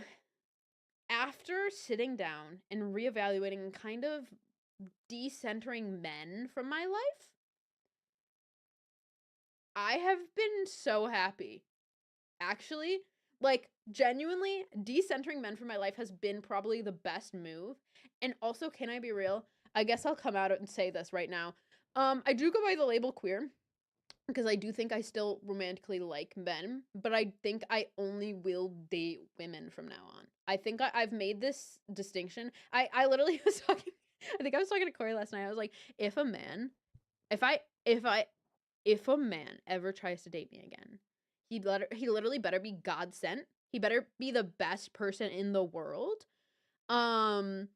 after sitting down and reevaluating and kind of decentering men from my life, I have been so happy. Actually, like, genuinely, decentering men from my life has been probably the best move. And also, can I be real? I guess I'll come out and say this right now. I do go by the label queer. because I do think I still romantically like men, but I think I only will date women from now on. I think I've made this distinction. I literally was talking. I think I was talking to Corey last night. I was like, if a man, if I if a man ever tries to date me again, he literally better be God sent. He better be the best person in the world. Um,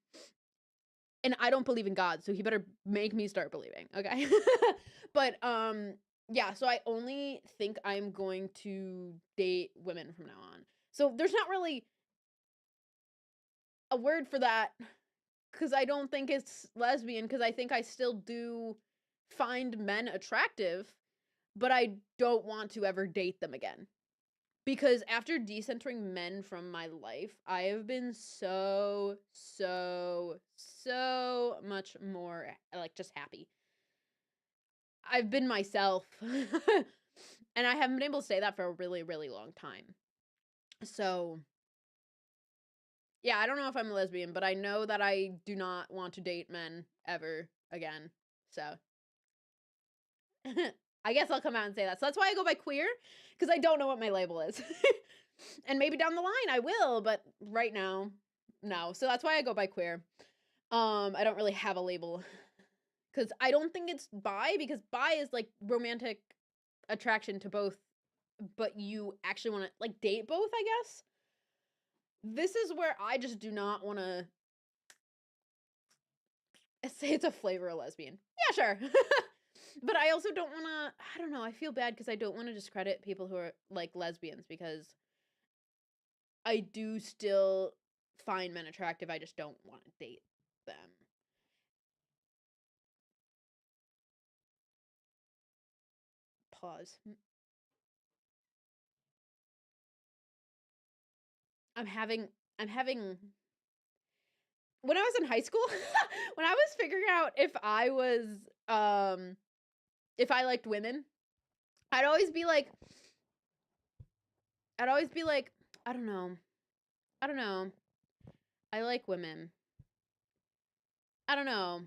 and I don't believe in God, so he better make me start believing, okay? But yeah, so I only think I'm going to date women from now on. So there's not really a word for that cuz I don't think it's lesbian cuz I think I still do find men attractive, but I don't want to ever date them again. Because after decentering men from my life, I have been so much more like just happy. I've been myself. And I haven't been able to say that for a really, really long time. So, yeah, I don't know if I'm a lesbian, but I know that I do not want to date men ever again. So, I guess I'll come out and say that. So that's why I go by queer, because I don't know what my label is. And maybe down the line I will, but right now, no. So that's why I go by queer. I don't really have a label because I don't think it's bi because bi is like romantic attraction to both, but you actually want to like date both, I guess. This is where I just do not want to say it's a flavor of lesbian. Yeah, sure. But I also don't want to, I don't know, I feel bad because I don't want to discredit people who are like lesbians because I do still find men attractive. I just don't want to date them. Pause. I'm having I'm having when I was in high school, when I was figuring out if I liked women, I'd always be like I'd always be like, I don't know. I don't know. I like women. I don't know.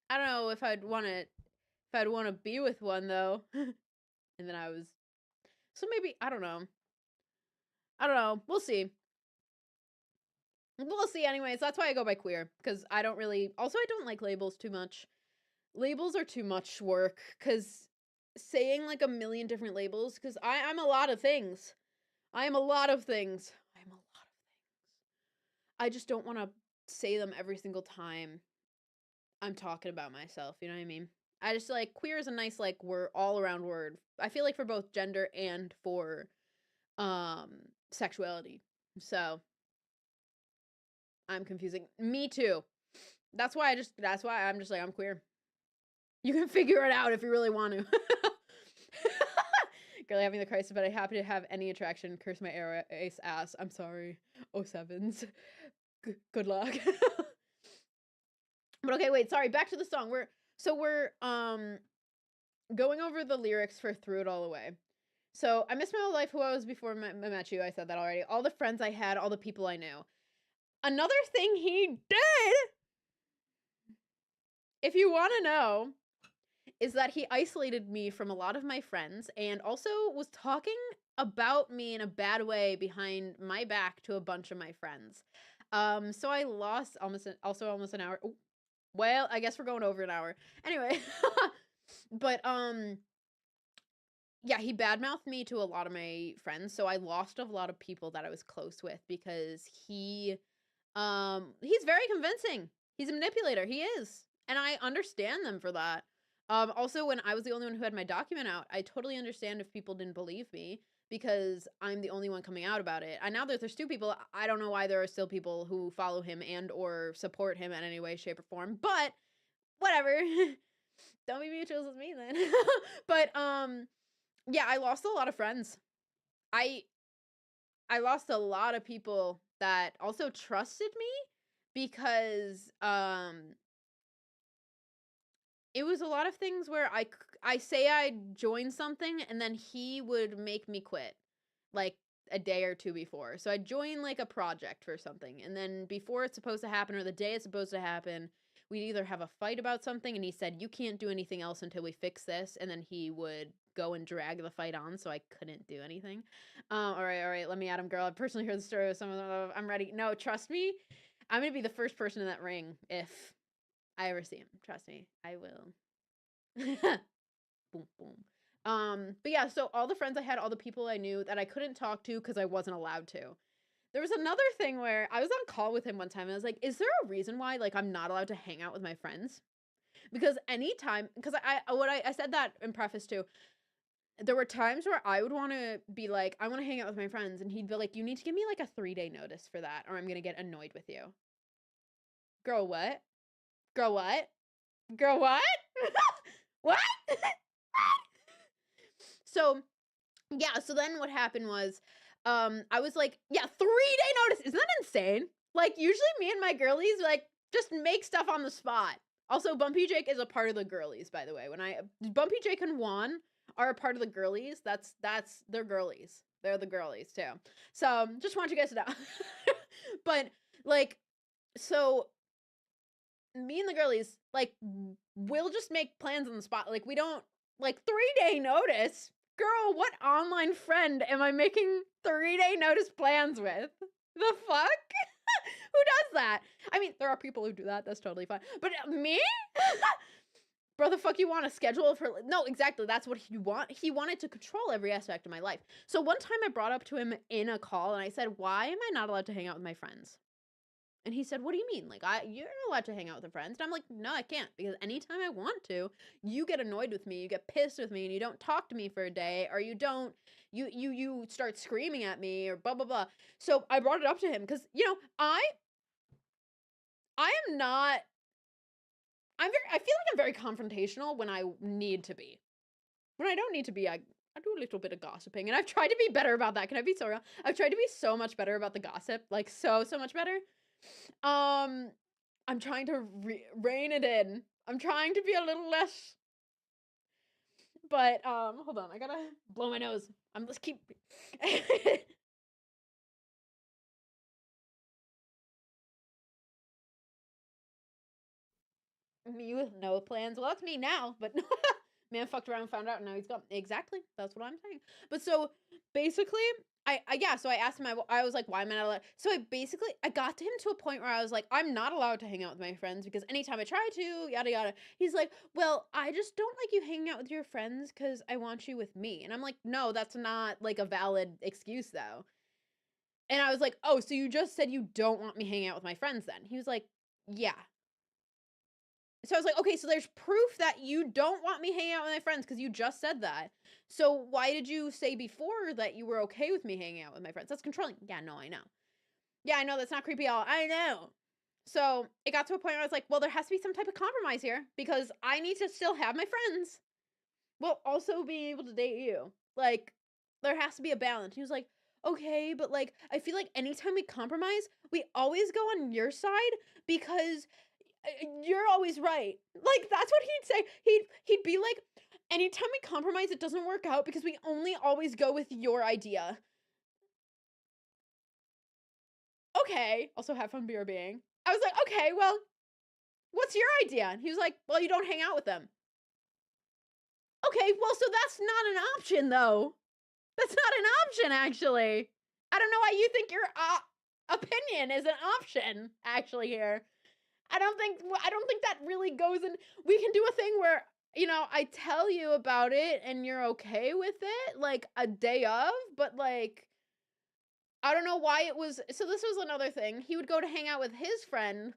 I don't know if I'd want to be with one though. And then I was so maybe I don't know. I don't know. We'll see. We'll see anyways. That's why I go by queer cuz I don't really also I don't like labels too much. Labels are too much work cuz saying like a million different labels cuz I'm a lot of things. I am a lot of things. I am a lot of things. I just don't want to say them every single time I'm talking about myself, you know what I mean? I just like queer is a nice like word all around word. I feel like for both gender and for um sexuality. So, I'm confusing. Me too. That's why I'm just like I'm queer. You can figure it out if you really want to. Girl having the crisis, but I happy to have any attraction. Curse my ace ass. I'm sorry. Oh sevens. Good luck. But okay, wait, sorry, back to the song. We're going over the lyrics for Threw It All Away. So I miss my old life, who I was before I met you. I said that already. All the friends I had, all the people I knew. Another thing he did, if you want to know, is that he isolated me from a lot of my friends and also was talking about me in a bad way behind my back to a bunch of my friends. So I lost almost an hour. Ooh, well, I guess we're going over an hour. Anyway, but yeah, he badmouthed me to a lot of my friends, so I lost a lot of people that I was close with because he's very convincing. He's a manipulator. He is. And I understand them for that. Also when I was the only one who had my document out, I totally understand if people didn't believe me because I'm the only one coming out about it. And now that there's two people, I don't know why there are still people who follow him and or support him in any way, shape, or form. But whatever. Don't be mutuals with me then. But yeah, I lost a lot of friends. I I lost a lot of people that also trusted me because it was a lot of things where I say I'd join something and then he would make me quit like a day or two before. So I'd join like a project for something and then before it's supposed to happen or the day it's supposed to happen, we'd either have a fight about something and he said, you can't do anything else until we fix this. And then he would go and drag the fight on. So I couldn't do anything. All right. Let me at him, girl. I've personally heard the story of some of them. I'm ready. No, trust me. I'm going to be the first person in that ring if I ever see him. Trust me. I will. Boom, boom. But yeah, so all the friends I had, all the people I knew that I couldn't talk to because I wasn't allowed to. There was another thing where I was on call with him one time and I was like, is there a reason why like I'm not allowed to hang out with my friends? Because anytime, because I said that in preface too, there were times where I would want to be like, I want to hang out with my friends, and he'd be like, you need to give me like a 3-day notice for that, or I'm gonna get annoyed with you. Girl, what? Girl, what? Girl, what? What? So yeah, so then what happened was, I was like, yeah, 3-day notice. Isn't that insane? Like, usually me and my girlies, like, just make stuff on the spot. Also, Bumpy Jake is a part of the girlies, by the way. Bumpy Jake and Juan are a part of the girlies. They're girlies. They're the girlies, too. So, just want you guys to know. But, like, so, me and the girlies, like, we'll just make plans on the spot. Like, we don't, like, 3-day notice. Girl, what online friend am I making 3-day notice plans with? The fuck? Who does that? I mean, there are people who do that. That's totally fine. But me? Bro, the fuck you want a schedule for? No, exactly. That's what he want. He wanted to control every aspect of my life. So one time I brought up to him in a call and I said, why am I not allowed to hang out with my friends? And he said, what do you mean? Like, you're allowed to hang out with your friends. And I'm like, no, I can't. Because anytime I want to, you get annoyed with me, you get pissed with me, and you don't talk to me for a day, or you don't, you start screaming at me, or blah, blah, blah. So I brought it up to him because, you know, I am not, I feel like I'm very confrontational when I need to be. When I don't need to be, I do a little bit of gossiping. And I've tried to be better about that. Can I be so real? I've tried to be so much better about the gossip. Like, so much better. I'm trying to rein it in. I'm trying to be a little less. But hold on, I gotta blow my nose. Let's keep. Me with no plans. Well, that's me now, but man fucked around, found out, and now he's gone. Exactly, that's what I'm saying. But so basically, so I asked him. I was like, why am I not allowed? So I got to him to a point where I was like, I'm not allowed to hang out with my friends because anytime I try to, yada yada. He's like, well, I just don't like you hanging out with your friends because I want you with me. And I'm like, no, that's not like a valid excuse though. And I was like, oh, so you just said you don't want me hanging out with my friends then? He was like, yeah. So I was like, okay, so there's proof that you don't want me hanging out with my friends because you just said that. So why did you say before that you were okay with me hanging out with my friends? That's controlling. Yeah, no, I know. Yeah, I know that's not creepy at all. I know. So it got to a point where I was like, well, there has to be some type of compromise here because I need to still have my friends while also being able to date you. Like, there has to be a balance. He was like, okay, but like, I feel like anytime we compromise, we always go on your side because you're always right. Like, that's what he'd say. He'd be like, anytime we compromise, it doesn't work out because we only always go with your idea. Okay. Also, have fun BRBing. I was like, okay, well, what's your idea? And he was like, well, you don't hang out with them. Okay, well, so that's not an option, though. That's not an option, actually. I don't know why you think your opinion is an option, actually, here. I don't think that really goes in. We can do a thing where, you know, I tell you about it and you're okay with it, like a day of, but like, I don't know why it was. So this was another thing. He would go to hang out with his friend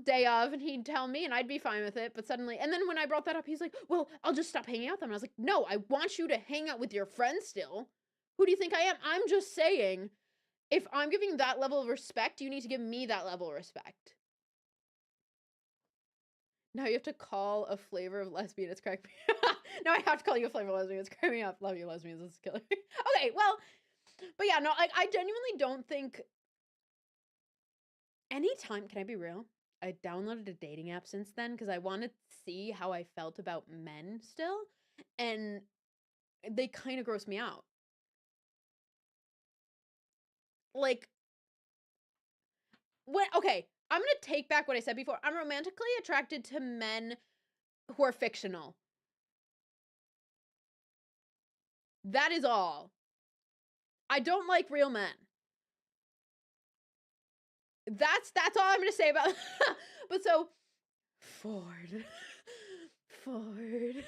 day of, and he'd tell me and I'd be fine with it, but suddenly, and then when I brought that up, he's like, well, I'll just stop hanging out with them. And I was like, no, I want you to hang out with your friends still. Who do you think I am? I'm just saying, if I'm giving that level of respect, you need to give me that level of respect. Now you have to call a flavor of lesbian. It's correct. Now I have to call you a flavor of lesbian. It's cracking me up. Love you, lesbians. This is killing me. Okay, well, but yeah, no, like, I genuinely don't think anytime, can I be real? I downloaded a dating app since then because I wanted to see how I felt about men still, and they kind of gross me out. Like, okay, I'm going to take back what I said before. I'm romantically attracted to men who are fictional. That is all. I don't like real men. That's all I'm going to say about But so Ford. Ford.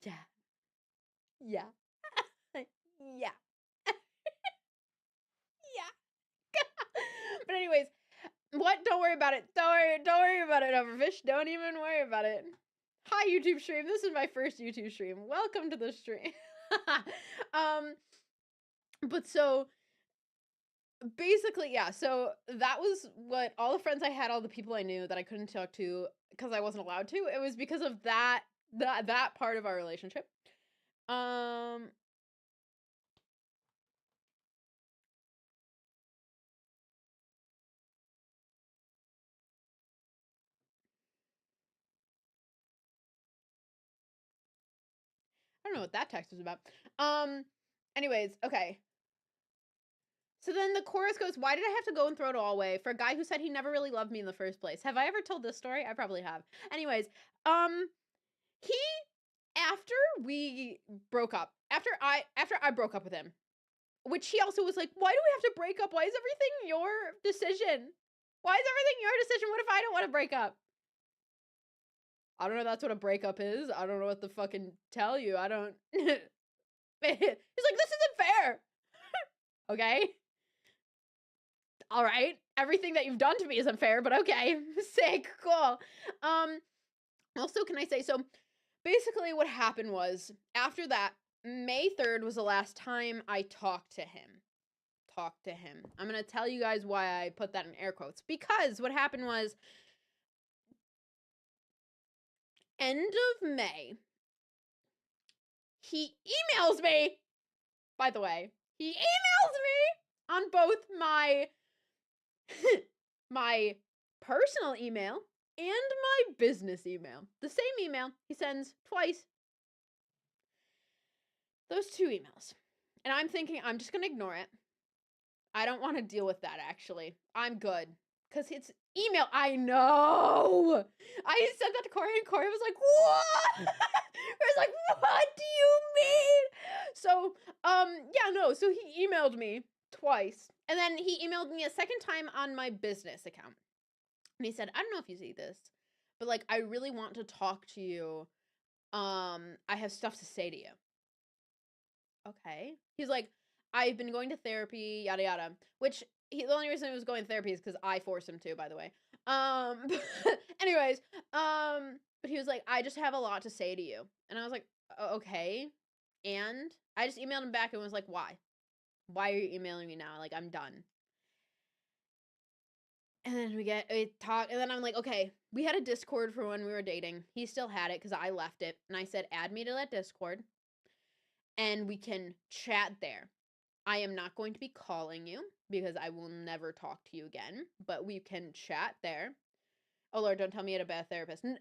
Yeah. Yeah. Yeah. Yeah. But anyways, what? Don't worry about it. Don't worry about it, Overfish. Don't even worry about it. Hi, YouTube stream. This is my first YouTube stream. Welcome to the stream. But so basically, yeah, so that was what all the friends I had, all the people I knew that I couldn't talk to because I wasn't allowed to. It was because of that part of our relationship. Um I don't know what that text was about. Anyways, okay. So then the chorus goes, why did I have to go and throw it all away for a guy who said he never really loved me in the first place? Have I ever told this story? I probably have. Anyways, he after we broke up, after I broke up with him, which he also was like, why do we have to break up? Why is everything your decision? Why is everything your decision? What if I don't want to break up? I don't know, that's what a breakup is. I don't know what to fucking tell you. I don't He's like, this isn't fair. Okay? All right. Everything that you've done to me isn't fair, but okay. Sick. Cool. Also, can I say, so basically what happened was after that, May 3rd was the last time I talked to him. I'm going to tell you guys why I put that in air quotes. Because what happened was end of May, he emails me. By the way, he emails me on both my my personal email and my business email. The same email he sends twice. Those two emails. And I'm thinking, I'm just going to ignore it. I don't want to deal with that, actually. I'm good. Because it's email. I know. I said that to Corey, and Corey was like, what? I was like, what do you mean? So, yeah, no. So he emailed me twice. And then he emailed me a second time on my business account. And he said, I don't know if you see this, but like, I really want to talk to you. I have stuff to say to you. Okay. He's like, I've been going to therapy, yada yada. Which the only reason he was going to therapy is because I forced him to, by the way. Anyways, but he was like, I just have a lot to say to you. And I was like, okay. And I just emailed him back and was like, why? Why are you emailing me now? Like, I'm done. And then we talk, and then I'm like, okay, we had a Discord for when we were dating. He still had it because I left it. And I said, add me to that Discord and we can chat there. I am not going to be calling you because I will never talk to you again, but we can chat there. Oh Lord, don't tell me you had a bad therapist. Well,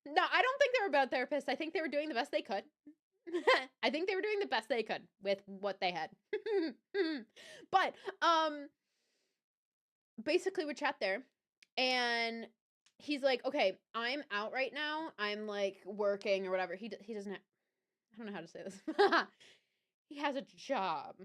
no, I don't think they were a bad therapist. I think they were doing the best they could. I think they were doing the best they could with what they had. But, basically we chat there and he's like, okay, I'm out right now. I'm like working or whatever. He doesn't have, I don't know how to say this. He has a job.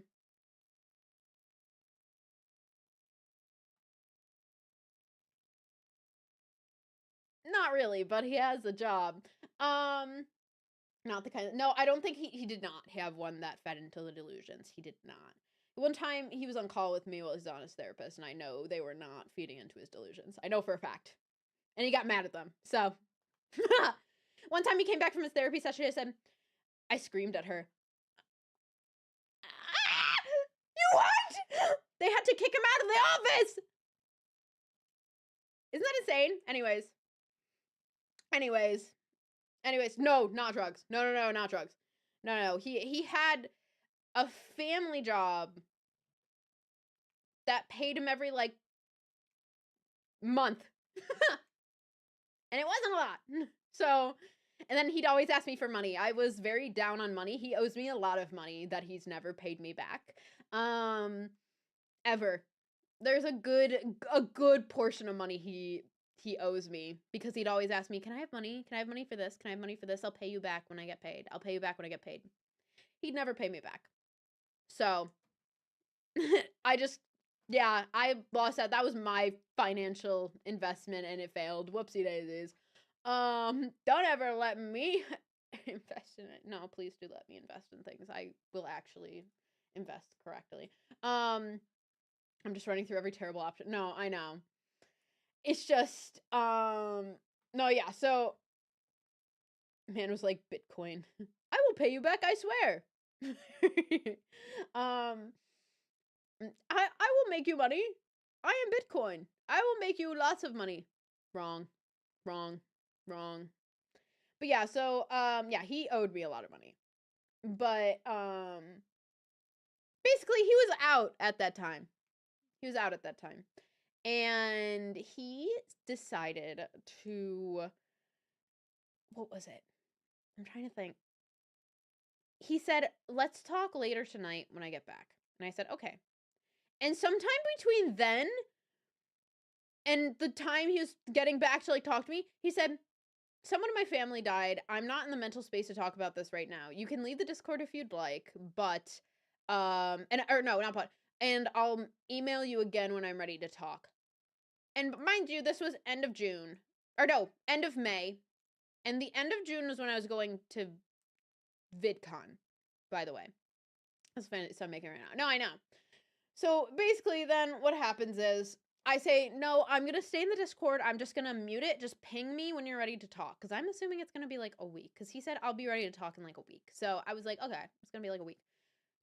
Not really, but he has a job. Not the kind of, no, I don't think he did not have one that fed into the delusions. He did not. One time he was on call with me while he's on his therapist, and I know they were not feeding into his delusions. I know for a fact. And he got mad at them. So, one time he came back from his therapy session, I said, I screamed at her. Ah! You what? They had to kick him out of the office! Isn't that insane? Anyways, no, not drugs. No, not drugs. No. He had a family job that paid him every like month. And it wasn't a lot. So, and then he'd always ask me for money. I was very down on money. He owes me a lot of money that he's never paid me back. Ever. there's a good portion of money he owes me because he'd always ask me, "Can I have money? Can I have money for this? Can I have money for this? I'll pay you back when I get paid. I'll pay you back when I get paid." He'd never pay me back. So, I just yeah, I lost that. That was my financial investment and it failed. Whoopsie daisies. Don't ever let me invest in it. No, please do let me invest in things. I will actually invest correctly. I'm just running through every terrible option. No, I know. It's just no, yeah. So man was like Bitcoin. I will pay you back, I swear. um I will make you money. I am Bitcoin. I will make you lots of money. Wrong. Wrong. Wrong. But yeah, so yeah, he owed me a lot of money. But basically he was out at that time. He was out at that time. And he decided to what was it? I'm trying to think. He said, "Let's talk later tonight when I get back." And I said, "Okay." And sometime between then and the time he was getting back to like talk to me, he said, "Someone in my family died. I'm not in the mental space to talk about this right now. You can leave the Discord if you'd like, but and or no, not but and I'll email you again when I'm ready to talk." And mind you, this was end of June. Or no, end of May. And the end of June was when I was going to VidCon, by the way. That's funny, so I'm making it right now. No, I know. So basically, then what happens is I say, "No, I'm going to stay in the Discord. I'm just going to mute it. Just ping me when you're ready to talk." Because I'm assuming it's going to be like a week. Because he said, "I'll be ready to talk in like a week." So I was like, okay, it's going to be like a week.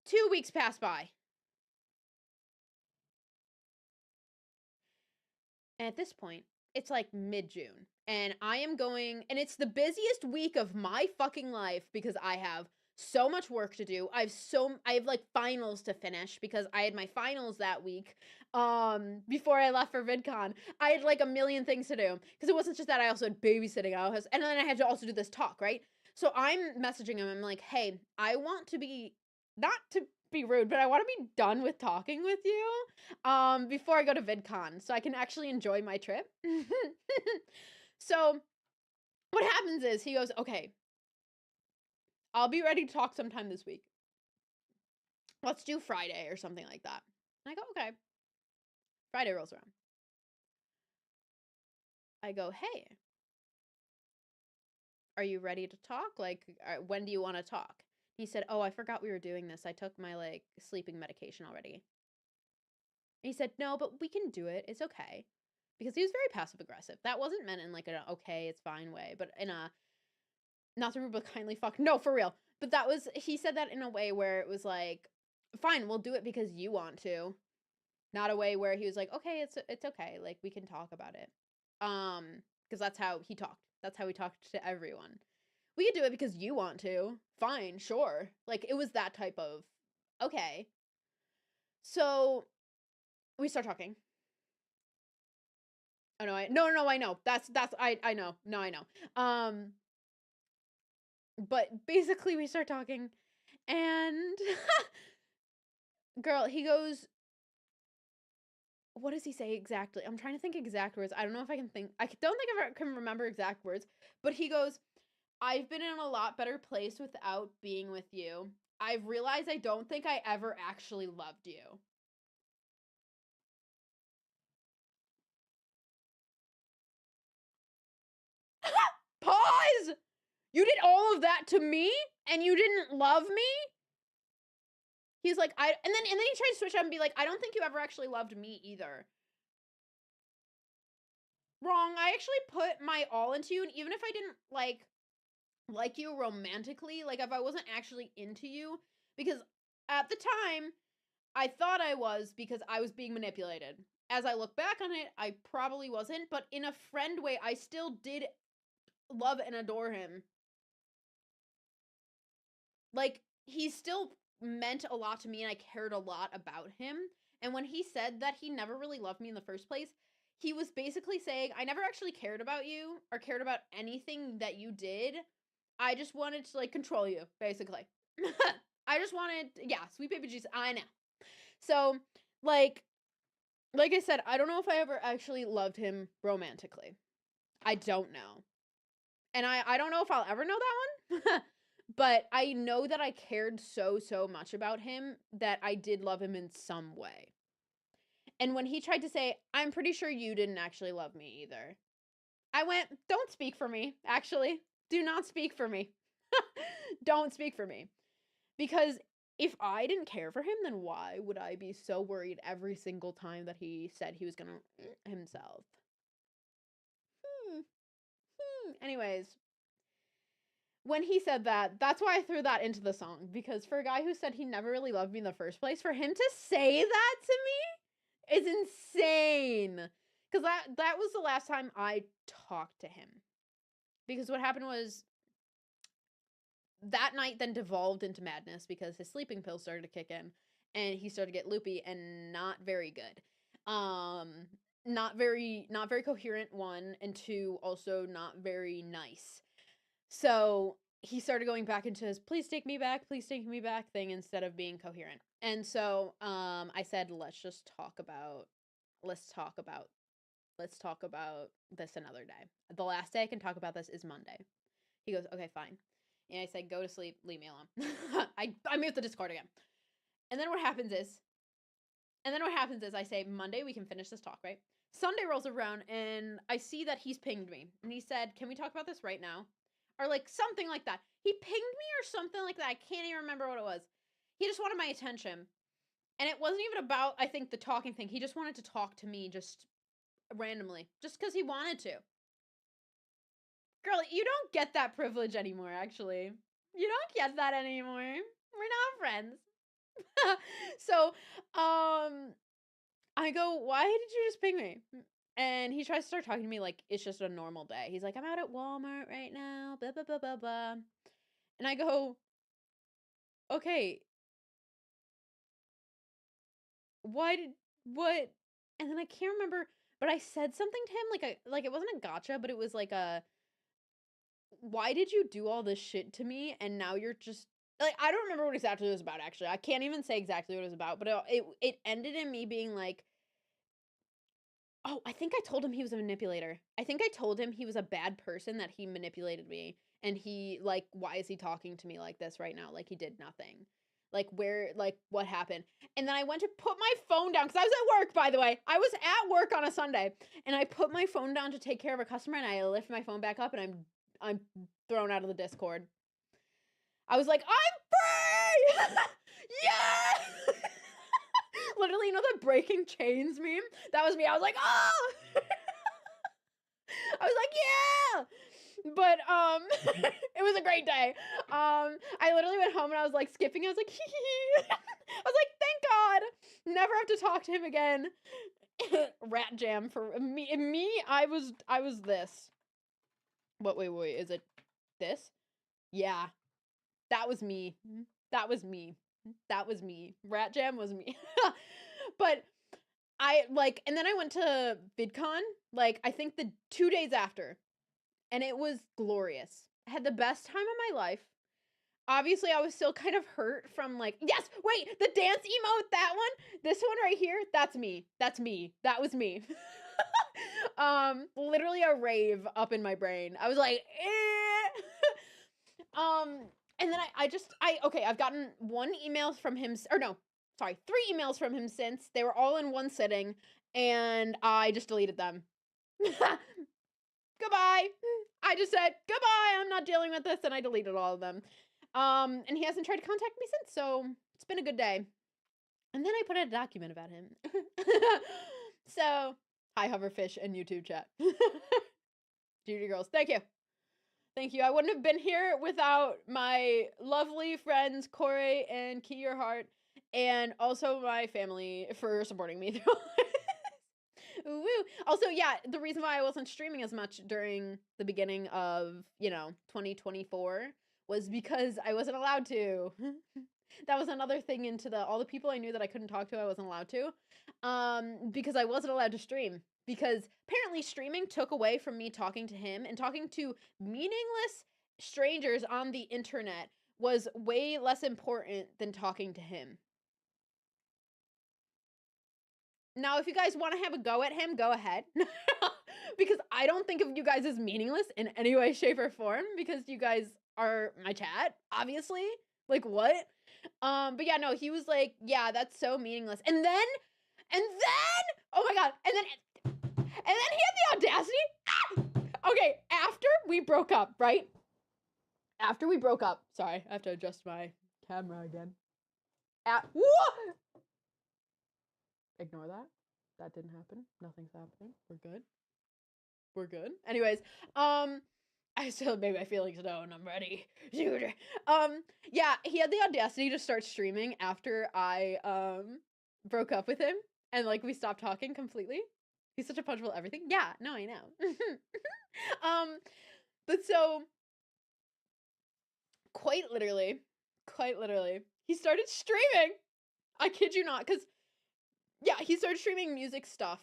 2 weeks pass by. And at this point, it's like mid-June. And I am going, and it's the busiest week of my fucking life because I have so much work to do. I have like finals to finish because I had my finals that week before I left for VidCon. I had like a million things to do because it wasn't just that, I also had babysitting hours and then I had to also do this talk, right? So I'm messaging him. I'm like, "Hey, I want to be not to be rude, but I want to be done with talking with you before I go to VidCon so I can actually enjoy my trip." So what happens is he goes, "Okay, I'll be ready to talk sometime this week. Let's do Friday or something like that." And I go, "Okay." Friday rolls around. I go, "Hey, are you ready to talk? Like, when do you want to talk?" He said, "Oh, I forgot we were doing this. I took my like sleeping medication already." And he said, "No, but we can do it. It's okay." Because he was very passive aggressive. That wasn't meant in like an okay, it's fine way, but in a not to rude but kindly fuck. No, for real. But that was he said that in a way where it was like, "Fine, we'll do it because you want to." Not a way where he was like, "Okay, it's okay. Like we can talk about it." Because that's how he talked. That's how he talked to everyone. "We could do it because you want to. Fine, sure." Like it was that type of okay. So we start talking. Oh no, no, I know. That's I know. No, I know. But basically we start talking and girl, he goes, what does he say exactly? I'm trying to think exact words. I don't know if I can think. I don't think I can remember exact words. But he goes, "I've been in a lot better place without being with you. I've realized I don't think I ever actually loved you." Pause! You did all of that to me and you didn't love me? He's like, and then he tried to switch up and be like, "I don't think you ever actually loved me either." Wrong. I actually put my all into you, and even if I didn't like you romantically, like if I wasn't actually into you, because at the time I thought I was because I was being manipulated. As I look back on it, I probably wasn't, but in a friend way, I still did love and adore him. Like he still meant a lot to me and I cared a lot about him. And when he said that he never really loved me in the first place, he was basically saying, "I never actually cared about you or cared about anything that you did. I just wanted to like control you, basically." I just wanted, yeah, sweet baby Jesus. I know. So, like, like I said, I don't know if I ever actually loved him romantically. I don't know. And I don't know if I'll ever know that one. But I know that I cared so much about him that I did love him in some way. And when he tried to say, "I'm pretty sure you didn't actually love me either," I went, "Don't speak for me, actually. Do not speak for me. Don't speak for me." Because if I didn't care for him, then why would I be so worried every single time that he said he was gonna himself? Hmm. Anyways, when he said that, that's why I threw that into the song. Because for a guy who said he never really loved me in the first place, for him to say that to me is insane. Because that was the last time I talked to him. Because what happened was that night then devolved into madness because his sleeping pills started to kick in and he started to get loopy and not very good. Not very coherent, one, and two, also not very nice. So he started going back into his please take me back thing instead of being coherent. And so I said, let's talk about this another day. The last day I can talk about this is Monday. He goes, "Okay, fine." And I said, "Go to sleep, leave me alone." I mute the Discord again. And then what happens is I say, "Monday we can finish this talk, right?" Sunday rolls around and I see that he's pinged me. And he said, "Can we talk about this right now?" Or like something like that. He pinged me or something like that. I can't even remember what it was. He just wanted my attention. And it wasn't even about, I think, the talking thing. He just wanted to talk to me just randomly. Just because he wanted to. Girl, you don't get that privilege anymore, actually. You don't get that anymore. We're not friends. So, I go, "Why did you just ping me?" And he tries to start talking to me like it's just a normal day. He's like, "I'm out at Walmart right now, blah, blah, blah, blah, blah." And I go, "Okay, what?" And then I can't remember, but I said something to him like it wasn't a gotcha, but it was like a, "Why did you do all this shit to me and now you're just," like, I don't remember what exactly it was about, actually. I can't even say exactly what it was about, but it ended in me being like, oh, I think I told him he was a manipulator. I think I told him he was a bad person, that he manipulated me, and he, like, why is he talking to me like this right now? Like, he did nothing. Like, what happened? And then I went to put my phone down, because I was at work, by the way. I was at work on a Sunday, and I put my phone down to take care of a customer, and I lift my phone back up, and I'm thrown out of the Discord. I was like, "I'm free!" Yeah! Literally, you know the breaking chains meme? That was me. I was like, "Oh!" I was like, "Yeah!" But it was a great day. I literally went home and I was like skipping. I was like, "Hee hee." I was like, "Thank God, never have to talk to him again." Rat jam for me. I was this. What? Wait. Is it this? Yeah, that was me. That was me. That was me. Rat jam was me. But I like, and then I went to VidCon, like, I think the 2 days after, and it was glorious. I had the best time of my life. Obviously, I was still kind of hurt from, like, yes, wait, the dance emote, that one, this one right here, that's me. That's me. That was me. Literally a rave up in my brain. I was like, eh. Um, and then okay, I've gotten one email from him, or no, sorry, 3 emails from him since. They were all in one sitting, and I just deleted them. Goodbye. I just said, "Goodbye, I'm not dealing with this," and I deleted all of them. And he hasn't tried to contact me since, so it's been a good day. And then I put out a document about him. So, hi, Hoverfish and YouTube chat. Judy girls, thank you. Thank you. I wouldn't have been here without my lovely friends, Corey and Key Your Heart, and also my family for supporting me through all this. Woo. Also, yeah, the reason why I wasn't streaming as much during the beginning of, 2024 was because I wasn't allowed to. That was another thing into all the people I knew that I couldn't talk to, I wasn't allowed to. Because I wasn't allowed to stream. Because apparently streaming took away from me talking to him, and talking to meaningless strangers on the internet was way less important than talking to him. Now, if you guys want to have a go at him, go ahead. Because I don't think of you guys as meaningless in any way, shape, or form because you guys are my chat, obviously. Like, what? But yeah, no, he was like, yeah, that's so meaningless. And then, oh my god, and then he had the audacity. Okay, after we broke up, right? After we broke up, sorry, I have to adjust my camera again. Ignore that. That didn't happen. Nothing's happening. We're good. We're good. Anyways, I still made my feelings known. I'm ready. Yeah, he had the audacity to start streaming after I broke up with him and like we stopped talking completely. He's such a punchable everything. Yeah, no, I know. But so quite literally, he started streaming. I kid you not, because yeah, he started streaming music stuff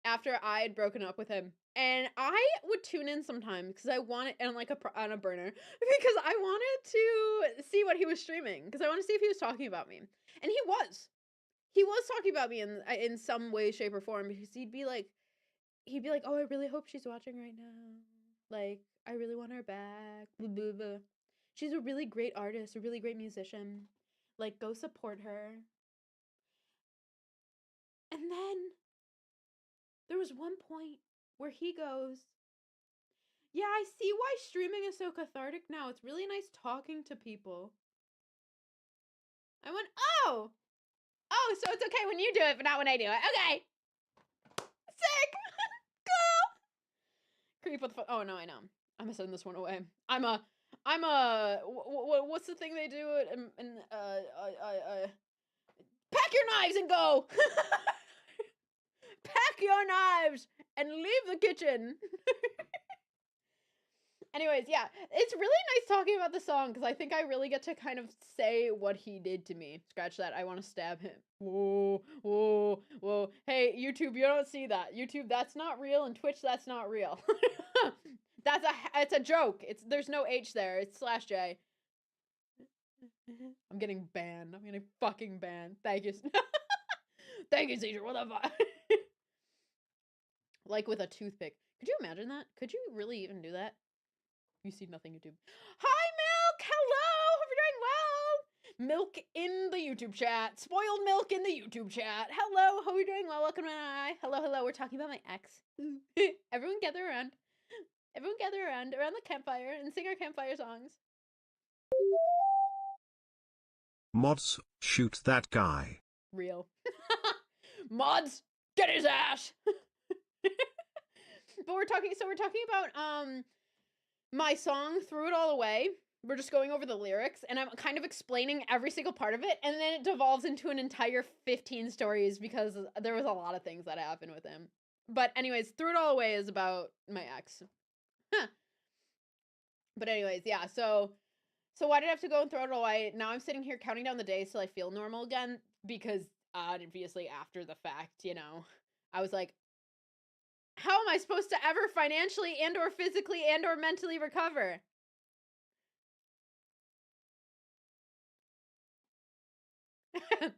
after I had broken up with him. And I would tune in sometimes because I wanted, and like on a burner, because I wanted to see what he was streaming because I want to see if he was talking about me. And he was talking about me in some way, shape, or form because he'd be like, oh, I really hope she's watching right now. Like, I really want her back. Blah, blah, blah. She's a really great artist, a really great musician. Like, go support her. And then there was one point where he goes, yeah, I see why streaming is so cathartic now. It's really nice talking to people. I went, oh, so it's okay when you do it, but not when I do it. Okay. Sick. Cool. Creep with the oh, no, I know. I'm gonna send this one away. What's the thing they do in pack your knives and go. Pack your knives and leave the kitchen. Anyways, yeah, it's really nice talking about the song because I think I really get to kind of say what he did to me. Scratch that. I want to stab him. Whoa, whoa, whoa. Hey, YouTube, you don't see that. YouTube, that's not real, and Twitch, that's not real. It's a joke. There's no H there. It's /J. I'm getting banned. I'm getting fucking banned. Thank you. Thank you, Caesar. What the fuck? Like with a toothpick. Could you imagine that? Could you really even do that? You see nothing, YouTube. Hi, Milk! Hello! Hope you're doing well! Milk in the YouTube chat. Spoiled Milk in the YouTube chat. Hello! Hope you're doing well. Welcome to my... Hello, hello. We're talking about my ex. Everyone gather around. Everyone gather around the campfire and sing our campfire songs. Mods, shoot that guy. Real. Mods, get his ass! But we're talking about my song Threw It All Away. We're just going over the lyrics and I'm kind of explaining every single part of it, and then it devolves into an entire 15 stories because there was a lot of things that happened with him. But anyways, Threw It All Away is about my ex. Huh. But anyways, yeah, so why did I have to go and throw it away? Now I'm sitting here counting down the days till I feel normal again because obviously after the fact, you know, I was like, how am I supposed to ever financially and or physically and or mentally recover?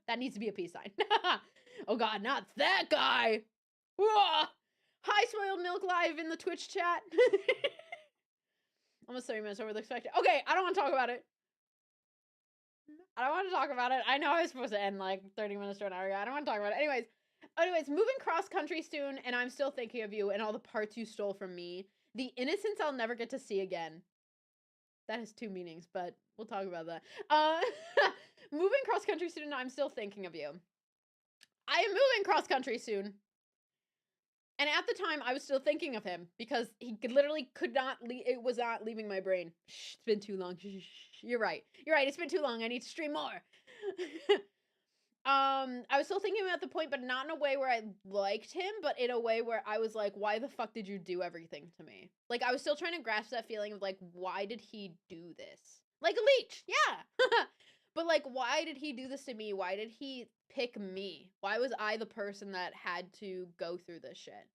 That needs to be a peace sign. Oh god, not that guy. Whoa. Hi, Spoiled Milk Live in the Twitch chat. Almost 30 minutes over the expected. Okay, I don't want to talk about it. I don't want to talk about it. I know I was supposed to end like 30 minutes to an hour ago. I don't want to talk about it. Anyways, moving cross country soon, and I'm still thinking of you and all the parts you stole from me. The innocence I'll never get to see again. That has two meanings, but we'll talk about that. Moving cross country soon, and I'm still thinking of you. I am moving cross country soon. And at the time, I was still thinking of him because he literally could not it was not leaving my brain. Shh, it's been too long. You're right. It's been too long. I need to stream more. I was still thinking about the point, but not in a way where I liked him, but in a way where I was like, why the fuck did you do everything to me? Like, I was still trying to grasp that feeling of like, why did he do this? Like a leech, yeah. But like, why did he do this to me? Why did he pick me? Why was I the person that had to go through this shit?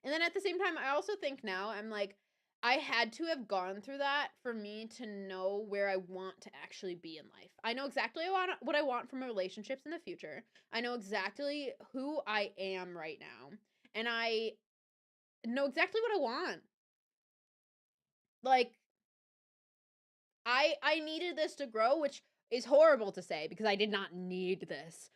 And then at the same time, I also think now, I'm like, I had to have gone through that for me to know where I want to actually be in life. I know exactly what I want from relationships in the future. I know exactly who I am right now. And I know exactly what I want. Like, I needed this to grow, which is horrible to say because I did not need this.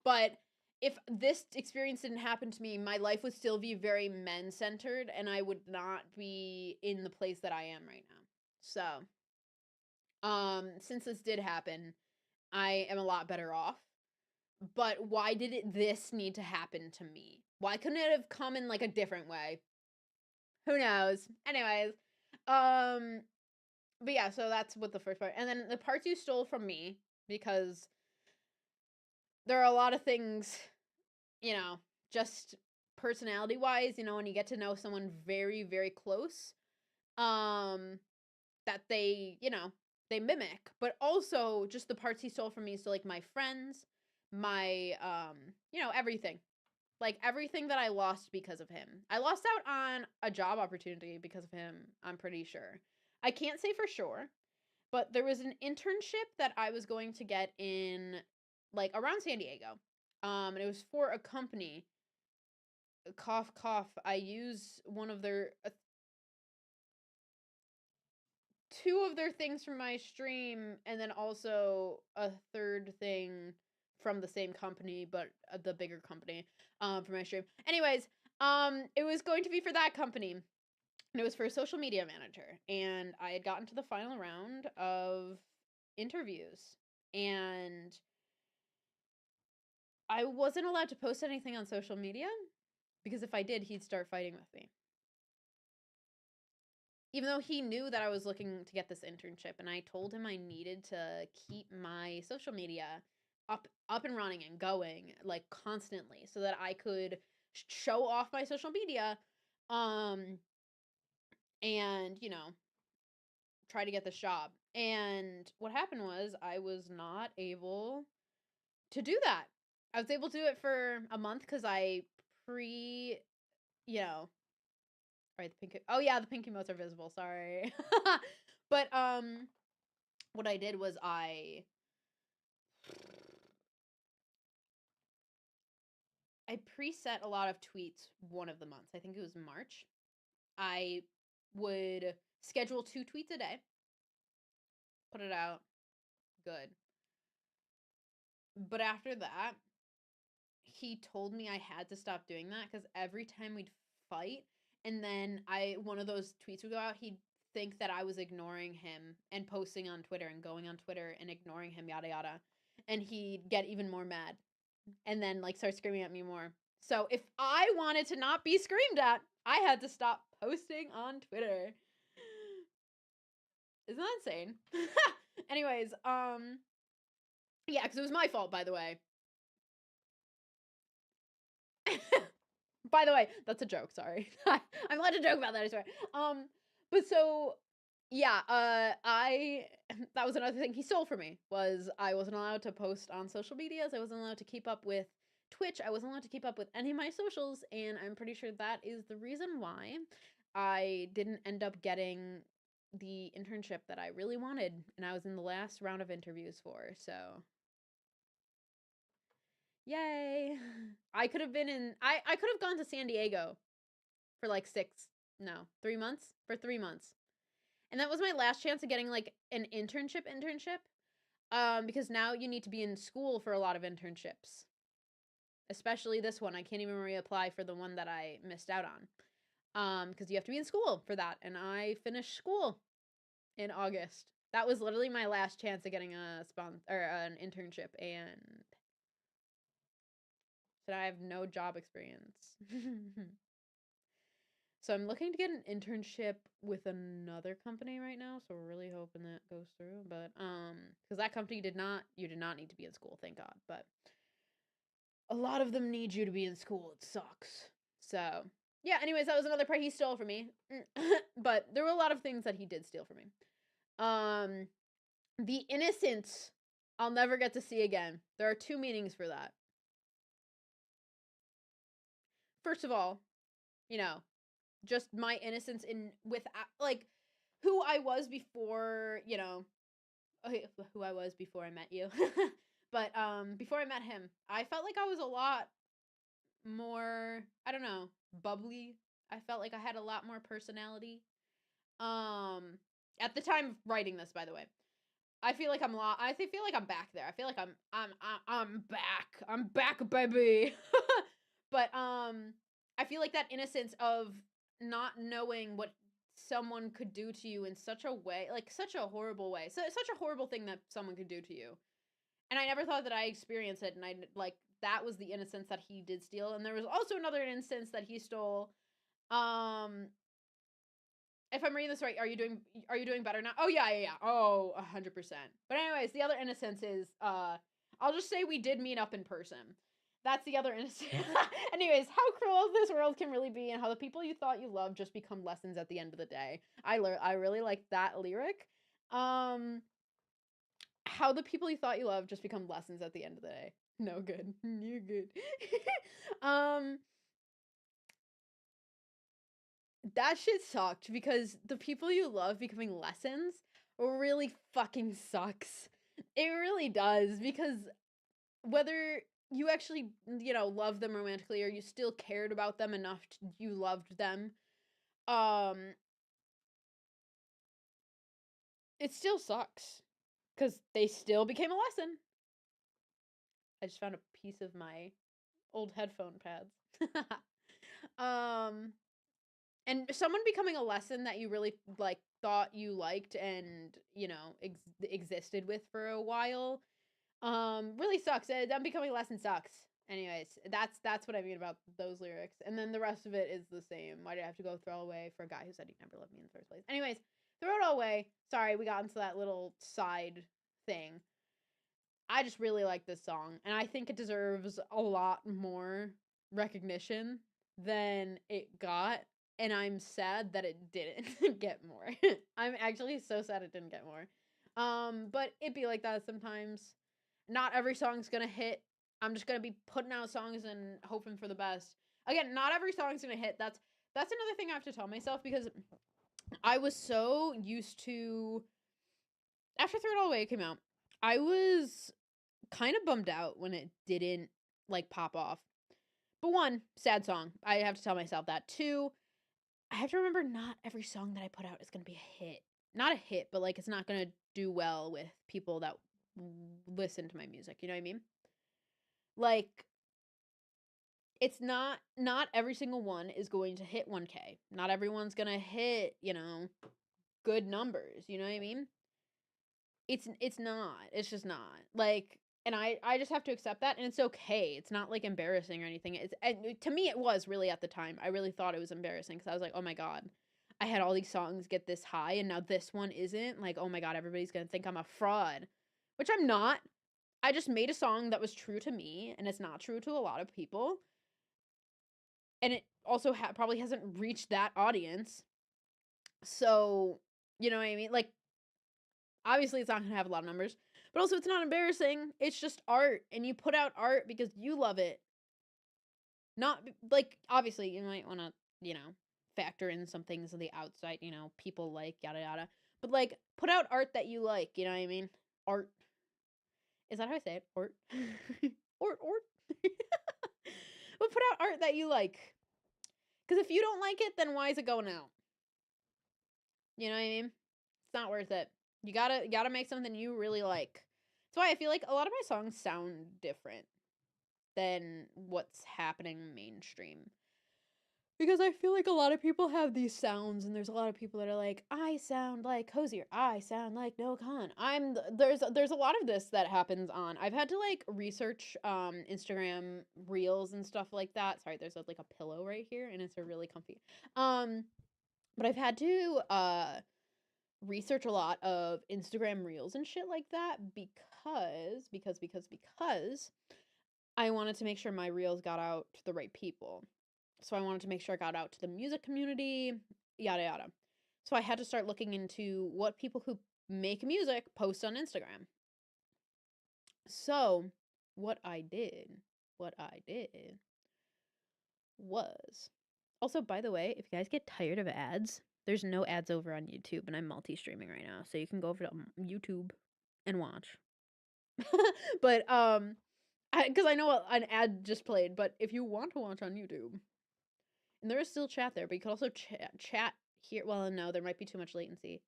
But if this experience didn't happen to me, my life would still be very men-centered and I would not be in the place that I am right now. So, since this did happen, I am a lot better off. But why did this need to happen to me? Why couldn't it have come in like a different way? Who knows? Anyways, um but yeah, so that's what the first part. And then the parts you stole from me, because there are a lot of things, you know, just personality wise, when you get to know someone very, very close, that they mimic, but also just the parts he stole from me. So like my friends, my everything. Like everything that I lost because of him. I lost out on a job opportunity because of him, I'm pretty sure. I can't say for sure, but there was an internship that I was going to get in like around San Diego. And it was for a company. Cough cough. I use one of their two of their things from my stream and then also a third thing from the same company but the bigger company for my stream. Anyways, it was going to be for that company. And it was for a social media manager. And I had gotten to the final round of interviews. And I wasn't allowed to post anything on social media because if I did, he'd start fighting with me. Even though he knew that I was looking to get this internship, and I told him I needed to keep my social media up and running and going like constantly so that I could show off my social media and try to get this job. And what happened was I was not able to do that. I was able to do it for a month because I pre, right, the pink. Oh yeah, the pink emotes are visible. Sorry, but what I did was I preset a lot of tweets one of the months. I think it was March. I would schedule 2 tweets a day, put it out, good. But after that, he told me I had to stop doing that because every time we'd fight and then one of those tweets would go out, he'd think that I was ignoring him and posting on Twitter and going on Twitter and ignoring him, yada yada. And he'd get even more mad and then like start screaming at me more. So if I wanted to not be screamed at, I had to stop posting on Twitter. Isn't that insane? Anyways, yeah, because it was my fault, by the way. By the way, that's a joke. Sorry, I'm allowed to joke about that. I swear. But so yeah, I that was another thing he stole from me was I wasn't allowed to post on social medias. I wasn't allowed to keep up with Twitch. I wasn't allowed to keep up with any of my socials, and I'm pretty sure that is the reason why I didn't end up getting the internship that I really wanted, and I was in the last round of interviews for. So yay. I could have been in I could have gone to San Diego for like 3 months, for 3 months. And that was my last chance of getting like an internship because now you need to be in school for a lot of internships. Especially this one. I can't even reapply for the one that I missed out on. Because you have to be in school for that, and I finished school in August. That was literally my last chance of getting an internship, and so I have no job experience. So I'm looking to get an internship with another company right now, so we're really hoping that goes through. But because that company you did not need to be in school, thank God. But a lot of them need you to be in school. It sucks. So yeah. Anyways, that was another part he stole from me. But there were a lot of things that he did steal from me. The innocence I'll never get to see again. There are 2 meanings for that. First of all, just my innocence in with like who I was before, you know, okay, who I was before I met you. But before I met him, I felt like I was a lot more, I don't know, bubbly. I felt like I had a lot more personality. Um at the time of writing this, by the way. I feel like I feel like I'm back there. I feel like I'm back. I'm back, baby. But I feel like that innocence of not knowing what someone could do to you in such a way, like such a horrible way. So such a horrible thing that someone could do to you. And I never thought that I experienced it, and I like that was the innocence that he did steal. And there was also another instance that he stole. Um if I'm reading this right, are you doing better now? Oh yeah. Oh, 100%. But anyways, the other innocence is I'll just say we did meet up in person. That's the other innocence. Anyways, how cruel this world can really be, and how the people you thought you loved just become lessons at the end of the day. I really like that lyric. Um how the people you thought you loved just become lessons at the end of the day. No good. You're good. um that shit sucked because the people you love becoming lessons really fucking sucks. It really does, because whether you actually, you know, love them romantically or you still cared about them enough you loved them, um it still sucks cuz they still became a lesson. I just found a piece of my old headphone pads. um and someone becoming a lesson that you really like thought you liked and, you know, existed with for a while really sucks. Them becoming a lesson sucks. Anyways, that's what I mean about those lyrics. And then the rest of it is the same. Why did I have to go throw away for a guy who said he never loved me in the first place? Anyways, throw it all away. Sorry, we got into that little side thing. I just really like this song, and I think it deserves a lot more recognition than it got, and I'm sad that it didn't get more. I'm actually so sad it didn't get more. But it be like that sometimes. Not every song's gonna hit. I'm just gonna be putting out songs and hoping for the best. Again, not every song's gonna hit. That's another thing I have to tell myself, because I was so used to, after Throw It All Away came out, I was kind of bummed out when it didn't like pop off. But one, sad song. I have to tell myself that. Two, I have to remember not every song that I put out is going to be a hit. Not a hit, but like it's not going to do well with people that listen to my music. You know what I mean? Like it's not every single one is going to hit 1K. Not everyone's going to hit, you know, good numbers, you know what I mean? It's not. It's just not. Like, and I just have to accept that, and it's okay. It's not like embarrassing or anything. It's, and to me it was really at the time. I really thought it was embarrassing cuz I was like, "Oh my god. I had all these songs get this high and now this one isn't." Like, "Oh my god, everybody's going to think I'm a fraud." Which I'm not. I just made a song that was true to me, and it's not true to a lot of people. And it also probably hasn't reached that audience. So, you know what I mean? Like, obviously it's not going to have a lot of numbers, but also it's not embarrassing. It's just art, and you put out art because you love it. Not like, obviously you might want to, you know, factor in some things on the outside, you know, people like yada yada. But like, put out art that you like, you know what I mean? Art. Is that how I say it? Art. Art. But put out art that you like. Cuz if you don't like it, then why is it going out? You know what I mean? It's not worth it. You gotta make something you really like. That's why I feel like a lot of my songs sound different than what's happening mainstream. Because I feel like a lot of people have these sounds, and there's a lot of people that are like, I sound like Hosier, I sound like No Con. There's a lot of this that happens on. I've had to like research Instagram reels and stuff like that. Sorry, there's like a pillow right here, and it's a really comfy. But I've had to research a lot of Instagram reels and shit like that because I wanted to make sure my reels got out to the right people. So I wanted to make sure it got out to the music community, yada yada. So I had to start looking into what people who make music post on Instagram. So what I did was Also, by the way, if you guys get tired of ads, there's no ads over on YouTube, and I'm multi-streaming right now, so you can go over to YouTube and watch. But because I know an ad just played, but if you want to watch on YouTube, and there is still chat there, but you can also chat here. Well, no, there might be too much latency.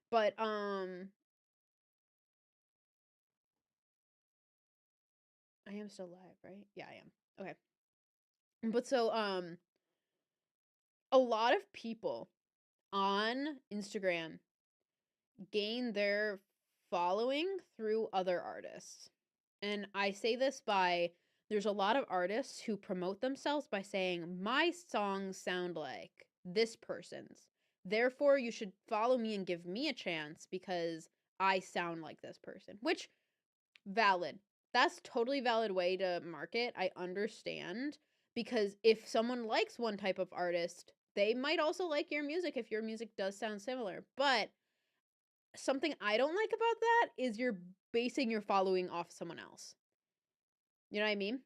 But I am still live, right? Yeah, I am. Okay. But so a lot of people on Instagram gain their following through other artists. And I say this by there's a lot of artists who promote themselves by saying, my songs sound like this person's. Therefore, you should follow me and give me a chance because I sound like this person. Which, valid. That's totally valid way to market. I understand. Because if someone likes one type of artist, they might also like your music if your music does sound similar. But something I don't like about that is you're basing your following off someone else. You know what I mean?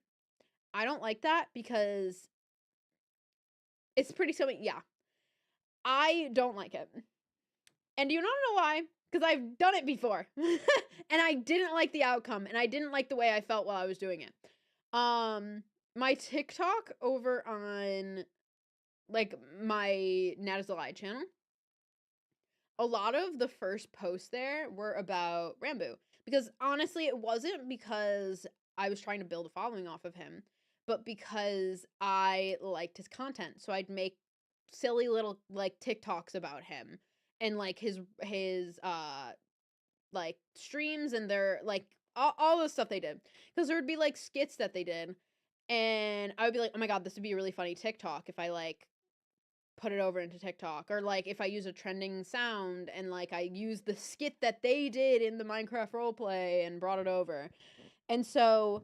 I don't like that because it's pretty so yeah. I don't like it. And do you not know why? Because I've done it before. And I didn't like the outcome and I didn't like the way I felt while I was doing it. My TikTok over on like my Nat is a Lie channel, a lot of the first posts there were about Rambo. Because honestly, it wasn't because I was trying to build a following off of him, but because I liked his content. So I'd make silly little like TikToks about him and like his like streams and their like all the stuff they did. Because there would be like skits that they did. And I would be like, oh my god, this would be a really funny TikTok if I like put it over into TikTok, or like if I use a trending sound and like I use the skit that they did in the Minecraft roleplay and brought it over. And so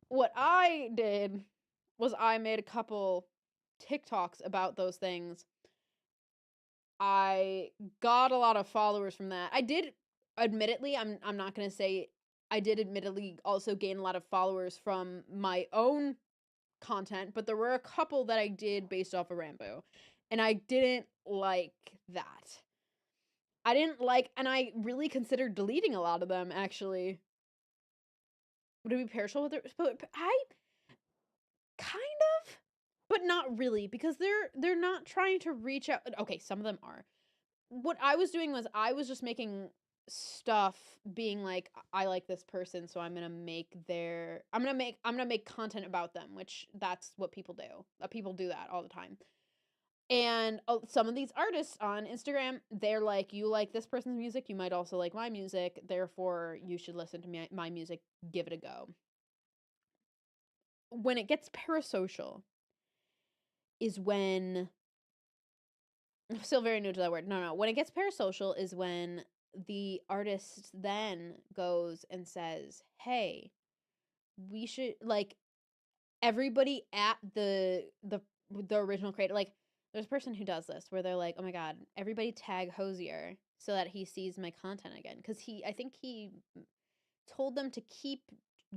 what I did was I made a couple TikToks about those things. I got a lot of followers from that. I did admittedly, I'm not going to say I did admittedly also gain a lot of followers from my own content, but there were a couple that I did based off of Rambo. And I didn't like that. I didn't like, and I really considered deleting a lot of them, actually. Would it be perishable with it? I kind of, but not really, because they're not trying to reach out. Okay, some of them are. What I was doing was I was just making stuff being like, I like this person, so I'm gonna make content about them, which that's what people do. People do that all the time. And some of these artists on Instagram, they're like, you like this person's music, you might also like my music, therefore you should listen to my music, give it a go. When it gets parasocial is when I'm still very new to that word. No. When it gets parasocial is when the artist then goes and says, "Hey, we should like everybody at the original creator, like there's a person who does this where they're like, "Oh my god, everybody tag Hosier so that he sees my content again." Cuz I think he told them to keep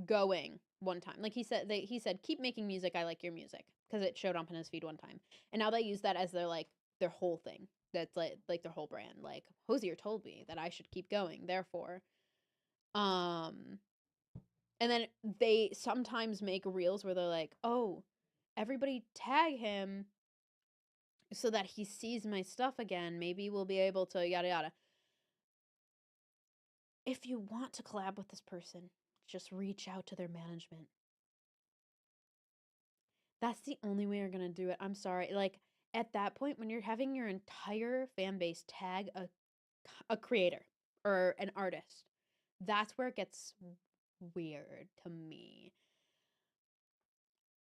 going one time. Like he said keep making music, I like your music, because it showed up on his feed one time. And now they use that as their whole thing. That's like their whole brand. Like Hosier told me that I should keep going. Therefore, um and then they sometimes make reels where they're like, "Oh, everybody tag him so that he sees my stuff again. Maybe we'll be able to yada yada." If you want to collab with this person, just reach out to their management. That's the only way you're going to do it. I'm sorry. Like at that point when you're having your entire fan base tag a creator or an artist, that's where it gets weird to me.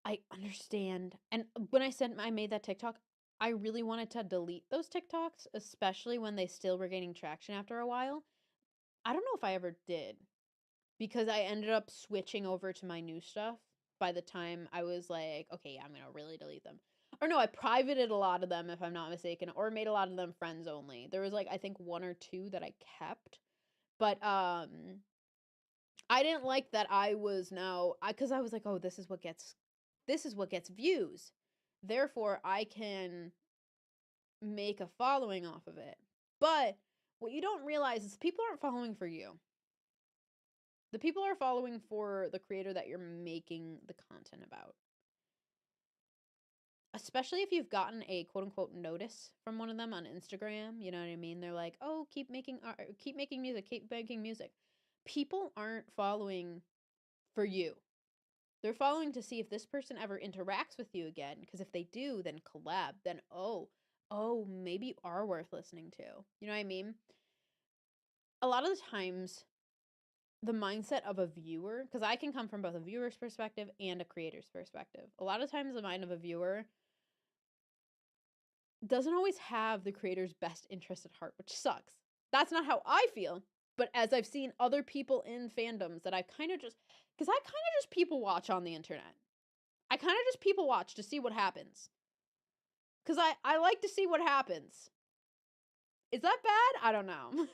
I understand. And when I made that TikTok, I really wanted to delete those TikToks, especially when they still were gaining traction after a while. I don't know if I ever did because I ended up switching over to my new stuff by the time I was like, okay, yeah, I'm going to really delete them. Or no, I privated a lot of them if I'm not mistaken, or made a lot of them friends only. There was like I think one or two that I kept. But I didn't like that I was now, because I was like, oh, this is what gets views. Therefore, I can make a following off of it. But what you don't realize is people aren't following for you. The people are following for the creator that you're making the content about. Especially if you've gotten a quote unquote notice from one of them on Instagram, you know what I mean? They're like, "Oh, keep making music, keep making music." People aren't following for you. They're following to see if this person ever interacts with you again, because if they do, then collab, then maybe you are worth listening to. You know what I mean? A lot of the times the mindset of a viewer, because I can come from both a viewer's perspective and a creator's perspective. A lot of times the mind of a viewer doesn't always have the creator's best interest at heart, which sucks. That's not how I feel. But as I've seen other people in fandoms that I kind of just, because I kind of just people watch on the internet. I kind of just people watch to see what happens. Because I like to see what happens. Is that bad? I don't know.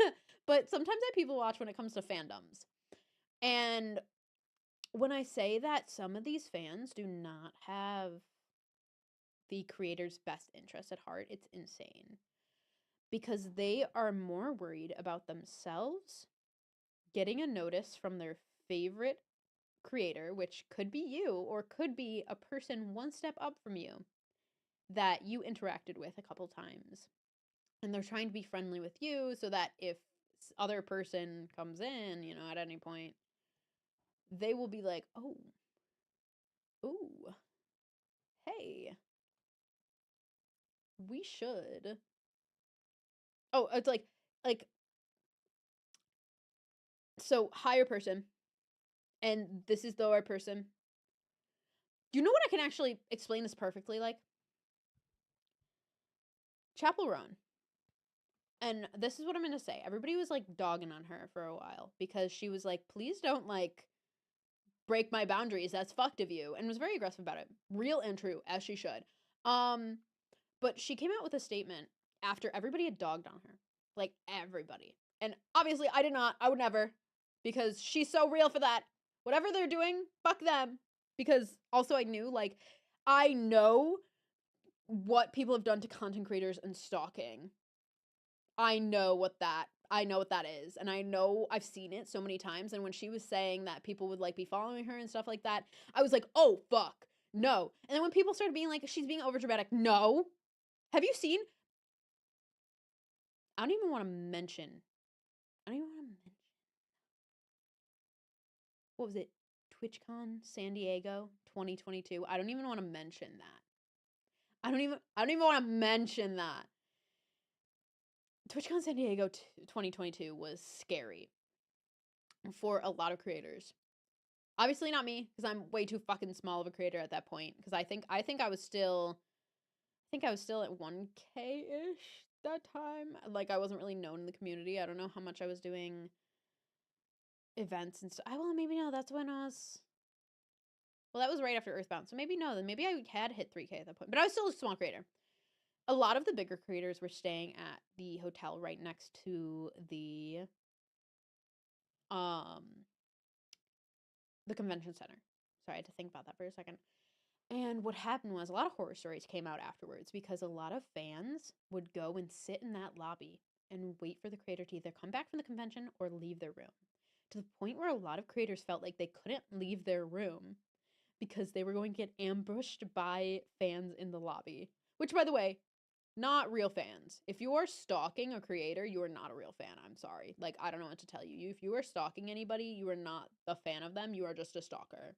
But sometimes I people watch when it comes to fandoms. And when I say that some of these fans do not have the creator's best interest at heart, it's insane. Because they are more worried about themselves getting a notice from their favorite creator, which could be you or could be a person one step up from you that you interacted with a couple times. And they're trying to be friendly with you so that if other person comes in, at any point, they will be like, "Oh, ooh, hey, we should." Oh, it's like so hire person, and this is the right person. You know what I can actually explain this perfectly like? Chapel Roan. And this is what I'm going to say. Everybody was like dogging on her for a while because she was like, "Please don't like break my boundaries. That's fucked of you." And was very aggressive about it. Real and true, as she should. But she came out with a statement after everybody had dogged on her. Like everybody. And obviously I did not. I would never, because she's so real for that. Whatever they're doing, fuck them. Because also I know what people have done to content creators and stalking. I know what that is, and I know I've seen it so many times. And when she was saying that people would like be following her and stuff like that, I was like, "Oh fuck, no!" And then when people started being like, "She's being overdramatic," no. Have you seen? I don't even want to mention. I don't even want to mention. What was it? TwitchCon San Diego 2022. I don't even want to mention that. I don't even want to mention that. TwitchCon San Diego 2022 was scary for a lot of creators. Obviously not me, because I'm way too fucking small of a creator at that point. Because I think I was still at 1K ish that time. Like I wasn't really known in the community. I don't know how much I was doing events and stuff. Well, maybe no. That's when I was. Well, that was right after Earthbound, so maybe no. Then maybe I had hit 3K at that point. But I was still a small creator. A lot of the bigger creators were staying at the hotel right next to um the convention center. Sorry, I had to think about that for a second. And what happened was a lot of horror stories came out afterwards because a lot of fans would go and sit in that lobby and wait for the creator to either come back from the convention or leave their room. To the point where a lot of creators felt like they couldn't leave their room because they were going to get ambushed by fans in the lobby. Which, by the way, not real fans. If you are stalking a creator, you are not a real fan. I'm sorry. Like, I don't know what to tell you. If you are stalking anybody, you are not a fan of them. You are just a stalker.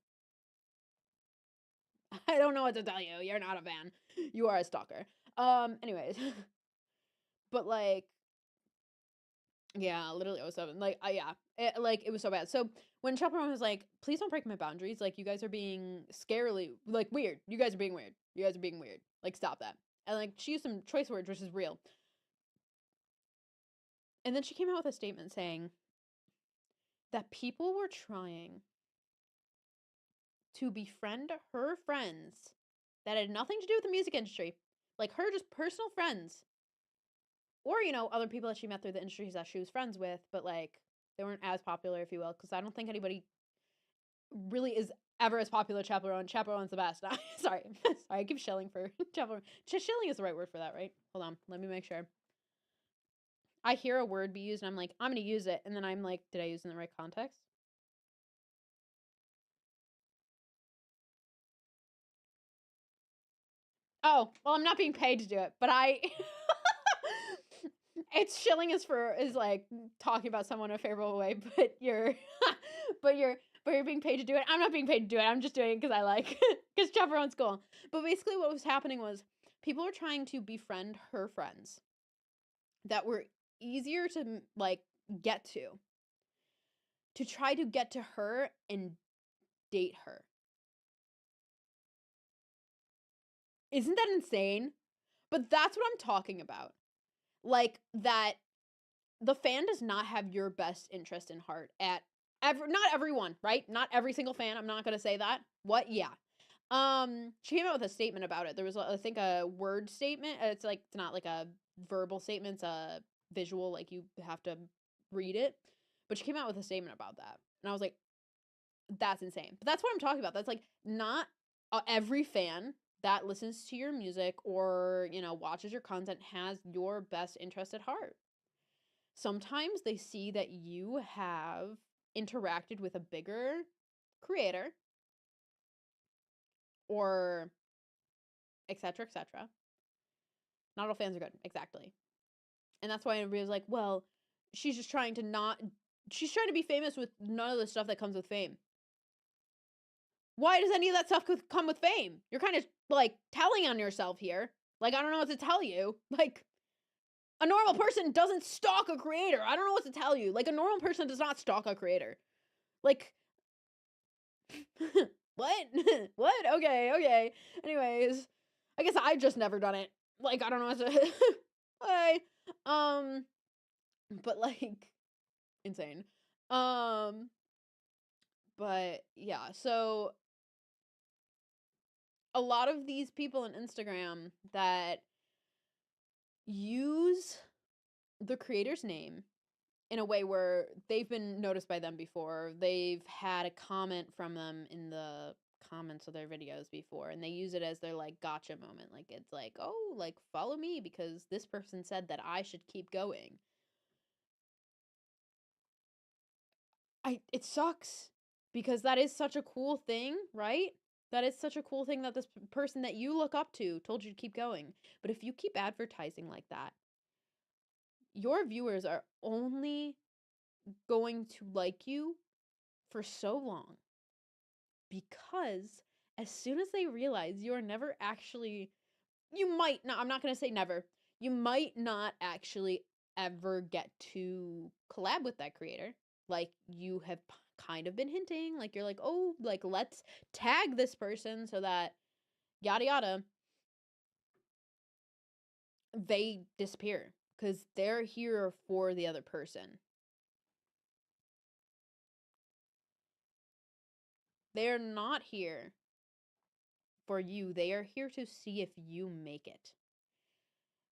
I don't know what to tell you. You're not a fan. You are a stalker. Anyways. But like, yeah, literally 07. Like, yeah. It was so bad. So when Chaperone was like, "Please don't break my boundaries. Like, you guys are being scarily, like, weird. You guys are being weird. You guys are being weird. Like, stop that." And like, she used some choice words, which is real. And then she came out with a statement saying that people were trying to befriend her friends that had nothing to do with the music industry, like her just personal friends, or other people that she met through the industries that she was friends with, but like They weren't as popular, if you will, because I don't think anybody really is ever as popular as Chaperone. Chaperone's the best. Sorry. Sorry, I keep shilling for Chaperone. Shilling is the right word for that, right? Hold on. Let me make sure. I hear a word be used and I'm like, I'm going to use it. And then I'm like, did I use it in the right context? Oh, well, I'm not being paid to do it, but it's shilling is like talking about someone in a favorable way, but but you're being paid to do it. I'm not being paid to do it. I'm just doing it because I like, because Chaperone's cool. But basically what was happening was people were trying to befriend her friends that were easier to like get to try to get to her and date her. Isn't that insane? But that's what I'm talking about. Like that the fan does not have your best interest in heart not everyone, right? Not every single fan. I'm not going to say that. What? Yeah. She came out with a statement about it. There was I think a word statement. It's like it's not like a verbal statement, it's a visual, like you have to read it. But she came out with a statement about that. And I was like, that's insane. But that's what I'm talking about. That's like not every fan that listens to your music or, watches your content has your best interest at heart. Sometimes they see that you have interacted with a bigger creator or etc etc. Not all fans are good, exactly. And that's why everybody was like, well, she's just trying to she's trying to be famous with none of the stuff that comes with fame. Why does any of that stuff come with fame? You're kind of like telling on yourself here. Like, I don't know what to tell you. Like, a normal person doesn't stalk a creator. I don't know what to tell you. Like, a normal person does not stalk a creator. Like, what? What? Okay. Anyways, I guess I've just never done it. Like, I don't know what to. Okay. But like, insane. But yeah, so a lot of these people on Instagram that use the creator's name in a way where they've been noticed by them before, they've had a comment from them in the comments of their videos before, and they use it as their like gotcha moment. Like, it's like, oh, like, follow me because this person said that I should keep going. It sucks because that is such a cool thing, right? That is such a cool thing that this person that you look up to told you to keep going. But if you keep advertising like that, your viewers are only going to like you for so long, because as soon as they realize you are never actually, I'm not going to say never, you might not actually ever get to collab with that creator. Like, you have kind of been hinting, like, you're like, oh, like, let's tag this person so that yada yada. They disappear because they're here for the other person. They're not here for you. They are here to see if you make it.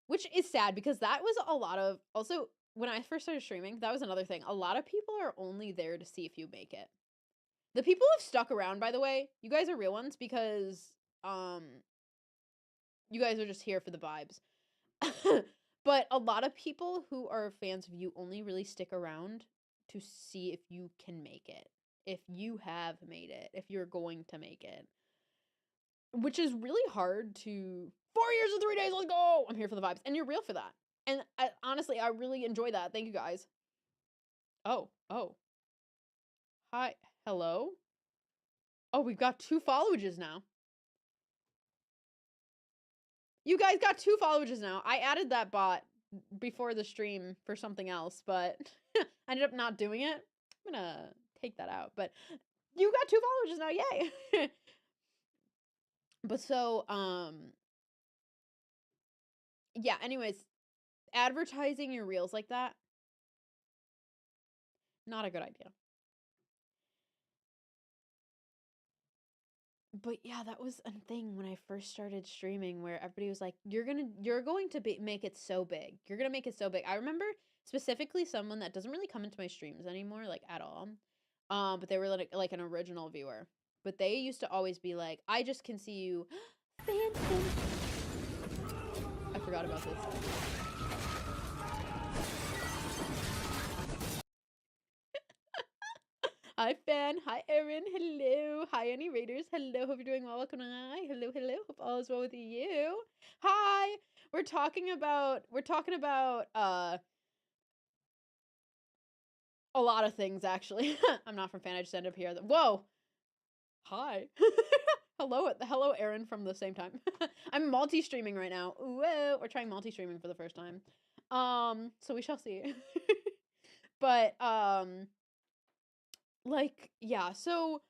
Which is sad because that was a lot of, also, when I first started streaming, that was another thing. A lot of people are only there to see if you make it. The people who have stuck around, by the way, you guys are real ones because, you guys are just here for the vibes. But a lot of people who are fans of you only really stick around to see if you can make it. If you have made it. If you're going to make it. Which is really hard to... 4 years and 3 days, let's go! I'm here for the vibes. And you're real for that. And honestly, I really enjoy that. Thank you, guys. Oh. Hi. Hello? Oh, we've got 2 followages now. You guys got 2 followages now. I added that bot before the stream for something else, but I ended up not doing it. I'm gonna take that out. But you got 2 followages now. Yay! But so, yeah, anyways, advertising your reels like that, not a good idea. but yeah, that was a thing when I first started streaming where everybody was like, you're going to make it so big. You're going to make it so big. I remember specifically someone that doesn't really come into my streams anymore, like at all. But they were like an original viewer. But they used to always be like, I just can see you. Phantom. I forgot about this. Hi, Fan. Hi, Erin. Hello. Hi, Any Raiders. Hello. Hope you're doing well. Welcome to hi. Hello, hello. Hope all is well with you. Hi. We're talking about a lot of things actually. I'm not from Fan. I just ended up here. Whoa. Hi. Hello, Erin from the same time. I'm multi-streaming right now. Whoa, we're trying multi-streaming for the first time. So we shall see. But like yeah, so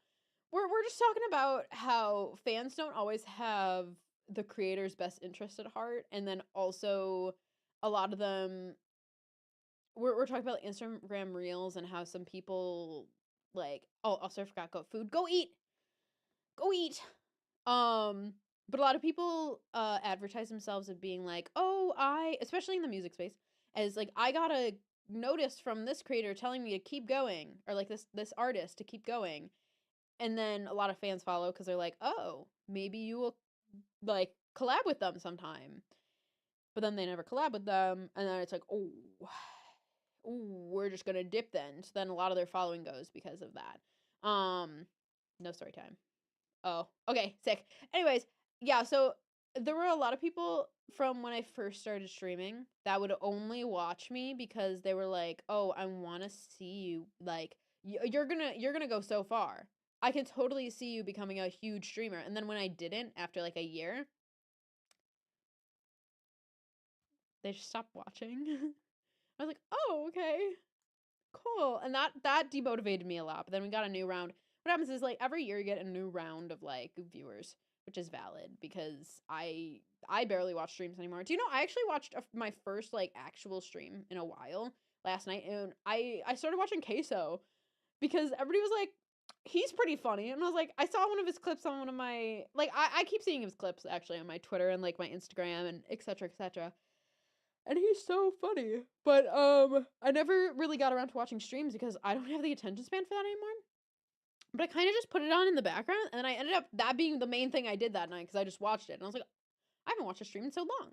we're just talking about how fans don't always have the creator's best interest at heart, and then also a lot of them we're talking about Instagram reels and how some people like also I forgot go eat. Go eat. Um, but a lot of people advertise themselves as being like, "Oh, especially in the music space, as like I got a notice from this creator telling me to keep going or like this artist to keep going." And then a lot of fans follow cuz they're like, "Oh, maybe you will like collab with them sometime." But then they never collab with them, and then it's like, "Oh, ooh, we're just going to dip then." So then a lot of their following goes because of that. No story time. Oh, okay, sick. Anyways, yeah, so there were a lot of people from when I first started streaming that would only watch me because they were like, "Oh, I want to see you like you're going to go so far. I can totally see you becoming a huge streamer." And then when I didn't after like a year, they just stopped watching. I was like, "Oh, okay. Cool." And that demotivated me a lot. But then we got a new round. What happens is like every year you get a new round of like viewers, which is valid because I barely watch streams anymore. Do you know I actually watched my first like actual stream in a while last night, and I started watching Queso because everybody was like, he's pretty funny, and I was like, I saw one of his clips on one of my like I keep seeing his clips actually on my Twitter and like my Instagram and etc etc, and he's so funny. But I never really got around to watching streams because I don't have the attention span for that anymore. But I kind of just put it on in the background, and I ended up that being the main thing I did that night because I just watched it, and I was like, I haven't watched a stream in so long.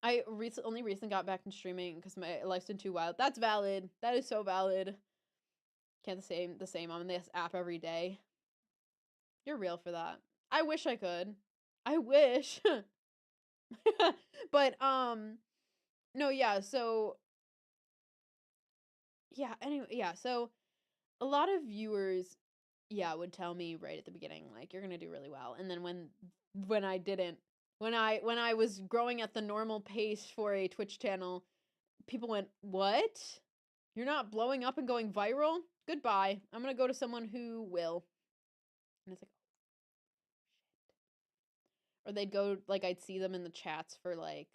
I only recently got back into streaming because my life's been too wild. That's valid. That is so valid. Can't the same. I'm in this app every day. You're real for that. I wish I could. I wish. But no, yeah. So yeah. Anyway, yeah. So a lot of viewers, yeah, would tell me right at the beginning, like, you're gonna do really well. And then when I didn't, when I was growing at the normal pace for a Twitch channel, people went, "What? You're not blowing up and going viral? Goodbye. I'm gonna go to someone who will." And it's like, or they'd go like I'd see them in the chats for like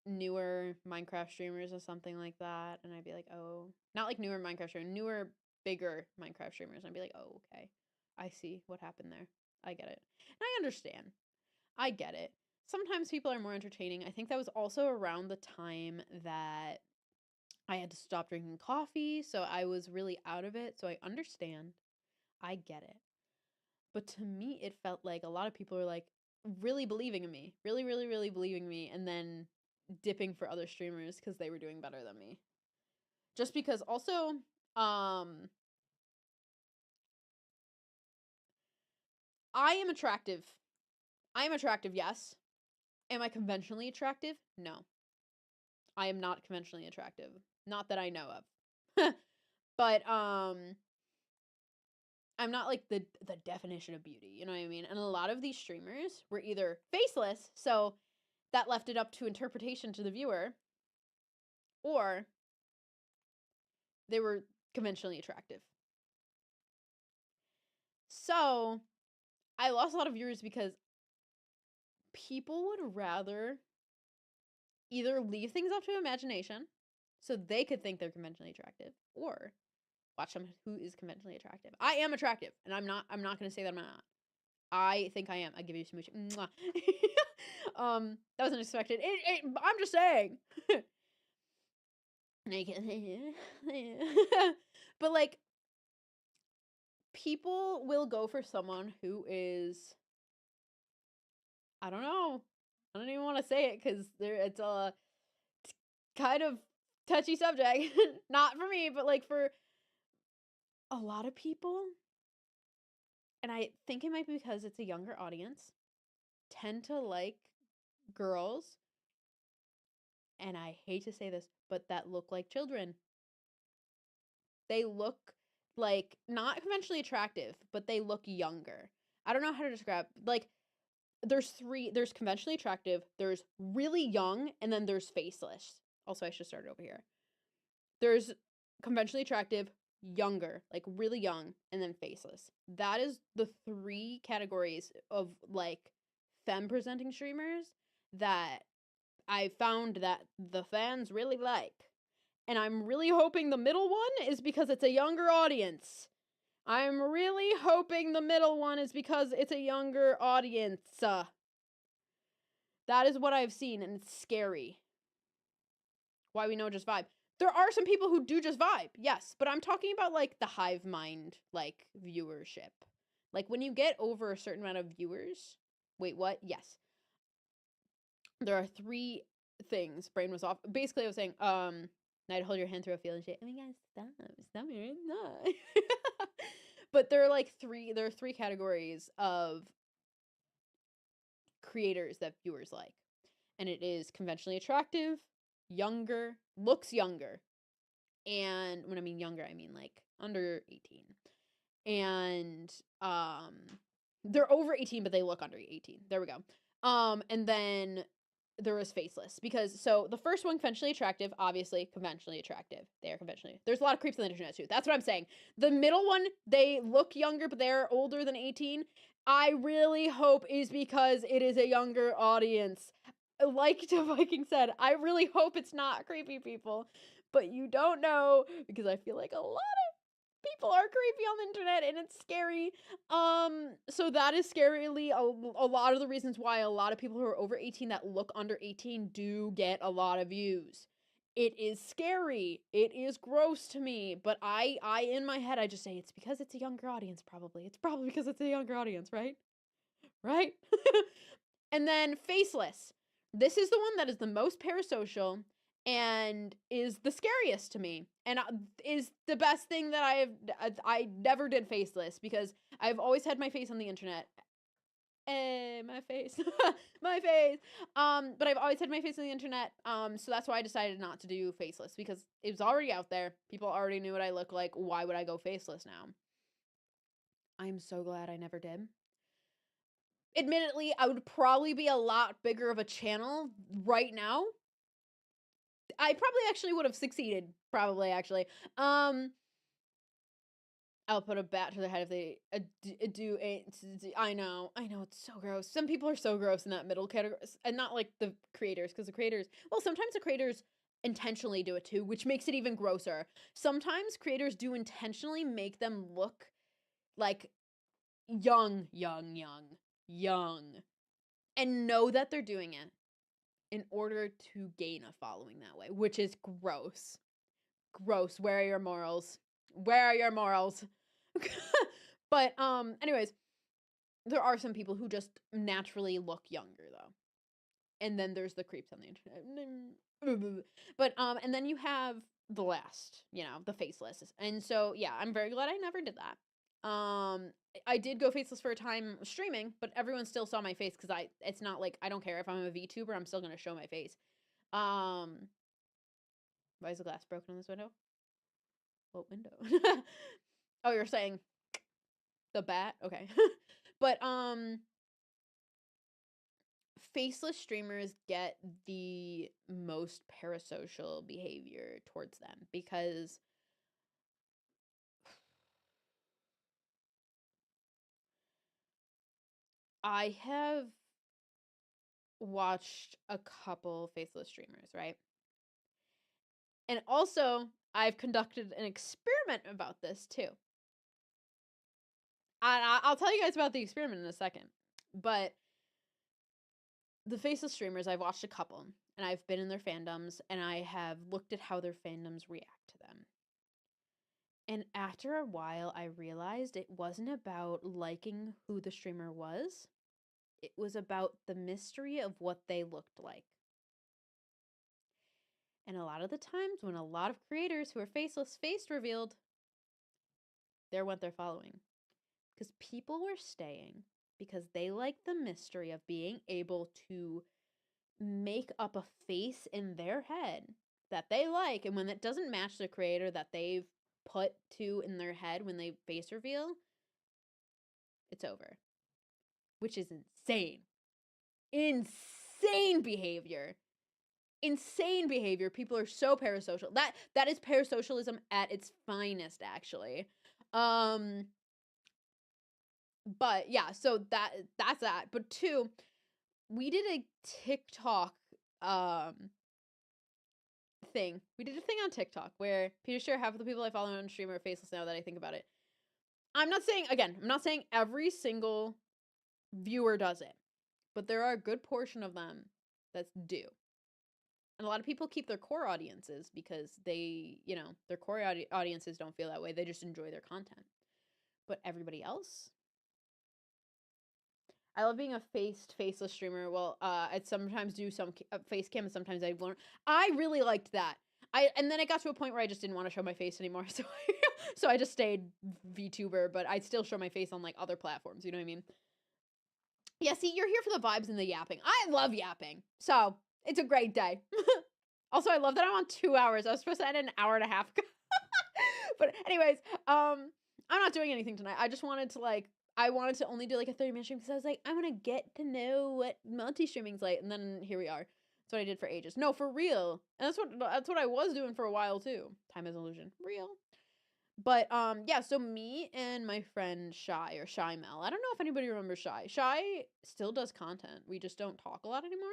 newer Minecraft streamers or something like that, and I'd be like, "Oh, not like newer Minecraft streamers, newer bigger Minecraft streamers." And I'd be like, "Oh, okay. I see what happened there. I get it." And I understand. I get it. Sometimes people are more entertaining. I think that was also around the time that I had to stop drinking coffee, so I was really out of it, so I understand. I get it. But to me, it felt like a lot of people were like really believing in me, really, really, really believing in me, and then dipping for other streamers because they were doing better than me. Just because also, I am attractive. I am attractive, yes. Am I conventionally attractive? No. I am not conventionally attractive. Not that I know of. But I'm not like the definition of beauty, you know what I mean? And a lot of these streamers were either faceless, so that left it up to interpretation to the viewer, or they were conventionally attractive. So, I lost a lot of viewers because people would rather either leave things up to imagination so they could think they're conventionally attractive, or watch someone who is conventionally attractive. I am attractive, and I'm not going to say that I'm not. I think I am. I give you a smooch. Mwah. That wasn't expected. I'm just saying. But like, people will go for someone who is, I don't know. I don't even want to say it because it's a kind of touchy subject. Not for me, but like for a lot of people. And I think it might be because it's a younger audience, tend to like girls, and I hate to say this, but that look like children. They look like not conventionally attractive, but they look younger. I don't know how to describe. Like, there's conventionally attractive, there's really young, and then there's faceless. Also, I should start over here. There's conventionally attractive, younger, like really young, and then faceless. That is the 3 categories of like femme presenting streamers that I found that the fans really like. And I'm really hoping the middle one is because it's a younger audience. I'm really hoping the middle one is because it's a younger audience. That is what I've seen, and it's scary. Why we know just vibe. There are some people who do just vibe, yes, but I'm talking about like the hive mind, like viewership. Like when you get over a certain amount of viewers. Wait, what? Yes. There are 3 things. Brain was off. Basically, I was saying, I'd hold your hand through a feeling shit. Oh my god, stop me right now. But there are 3 categories of creators that viewers like. And it is conventionally attractive, younger, looks younger. And when I mean younger, I mean like under 18. And they're over 18, but they look under 18. There we go. And then there was faceless, because so the first one, conventionally attractive, obviously conventionally attractive. They are conventionally. There's a lot of creeps on the internet too. That's what I'm saying. The middle one, they look younger, but they're older than 18. I really hope is because it is a younger audience. Like Viking said, I really hope it's not creepy people, but you don't know, because I feel like a lot people are creepy on the internet and it's scary. So that is scarily a lot of the reasons why a lot of people who are over 18 that look under 18 do get a lot of views. It is scary. It is gross to me, but I in my head I just say it's because it's a younger audience. Probably it's probably because it's a younger audience, right? And then faceless. This is the one that is the most parasocial and is the scariest to me, and is the best thing that I never did faceless because I've always had my face on the internet. My face. My face. But I've always had my face on the internet. So that's why I decided not to do faceless, because it was already out there. People already knew what I look like. Why would I go faceless now? I'm so glad I never did. Admittedly, I would probably be a lot bigger of a channel right now. I probably actually would have succeeded. Probably, actually. I'll put a bat to their head if they do. I know, it's so gross. Some people are so gross in that middle category, and not like the creators, because the creators. Well, sometimes the creators intentionally do it too, which makes it even grosser. Sometimes creators do intentionally make them look like young, and know that they're doing it in order to gain a following that way, which is gross. Gross. Where are your morals? Where are your morals? But anyways, there are some people who just naturally look younger though. And then there's the creeps on the internet. But and then you have the last, the faceless. And so yeah, I'm very glad I never did that. I did go faceless for a time streaming, but everyone still saw my face because it's not like I don't care if I'm a VTuber, I'm still gonna show my face. Why is the glass broken on this window? What window? Oh, you're saying the bat? Okay. But faceless streamers get the most parasocial behavior towards them because I have watched a couple faceless streamers, right? And also, I've conducted an experiment about this too. I'll tell you guys about the experiment in a second. But the faceless streamers, I've watched a couple, and I've been in their fandoms, and I have looked at how their fandoms react to them. And after a while, I realized it wasn't about liking who the streamer was. It was about the mystery of what they looked like. And a lot of the times when a lot of creators who are faceless face revealed, they're what they're following. Because people were staying because they liked the mystery of being able to make up a face in their head that they like. And when it doesn't match the creator that they've put to in their head when they face reveal, it's over. Which is insane. Insane behavior. Insane behavior. People are so parasocial. That is parasocialism at its finest, actually. But yeah, so that's that. But two, we did a TikTok thing. We did a thing on TikTok where pretty sure half of the people I follow on stream are faceless now that I think about it. I'm not saying every single viewer does it, but there are a good portion of them that do. And a lot of people keep their core audiences because they, their core audiences don't feel that way. They just enjoy their content. But everybody else, I love being a faceless streamer. Well, I sometimes do some face cam, and sometimes I won't. I really liked that. And then it got to a point where I just didn't want to show my face anymore, so I just stayed VTuber. But I'd still show my face on like other platforms. You know what I mean? Yeah. See, you're here for the vibes and the yapping. I love yapping, so it's a great day. Also, I love that I'm on 2 hours. I was supposed to end an hour and a half ago. But anyways, I'm not doing anything tonight. I just wanted to I wanted to only do like a 30-minute stream because I was like, I want to get to know what multi-streaming's like, and then here we are. That's what I did for ages. No, for real. And that's what I was doing for a while too. Time is an illusion. Real. But yeah, so me and my friend Shy or Shy Mel. I don't know if anybody remembers Shy. Shy still does content. We just don't talk a lot anymore.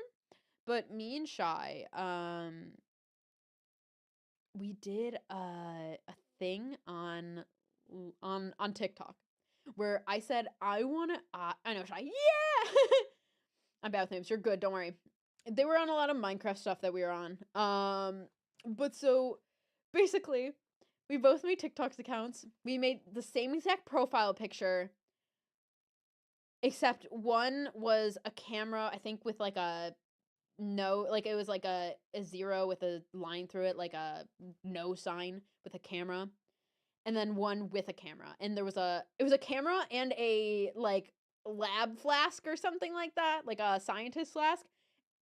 But me and Shy, we did a thing on TikTok where I said I want to. I know Shy. Yeah, I'm bad with names. You're good. Don't worry. They were on a lot of Minecraft stuff that we were on. But so basically, we both made TikTok's accounts. We made the same exact profile picture, except one was a camera. I think with like a no, like it was like a zero with a line through it, like a no sign with a camera, and then one with a camera. And it was a camera and a like lab flask or something like that, like a scientist flask,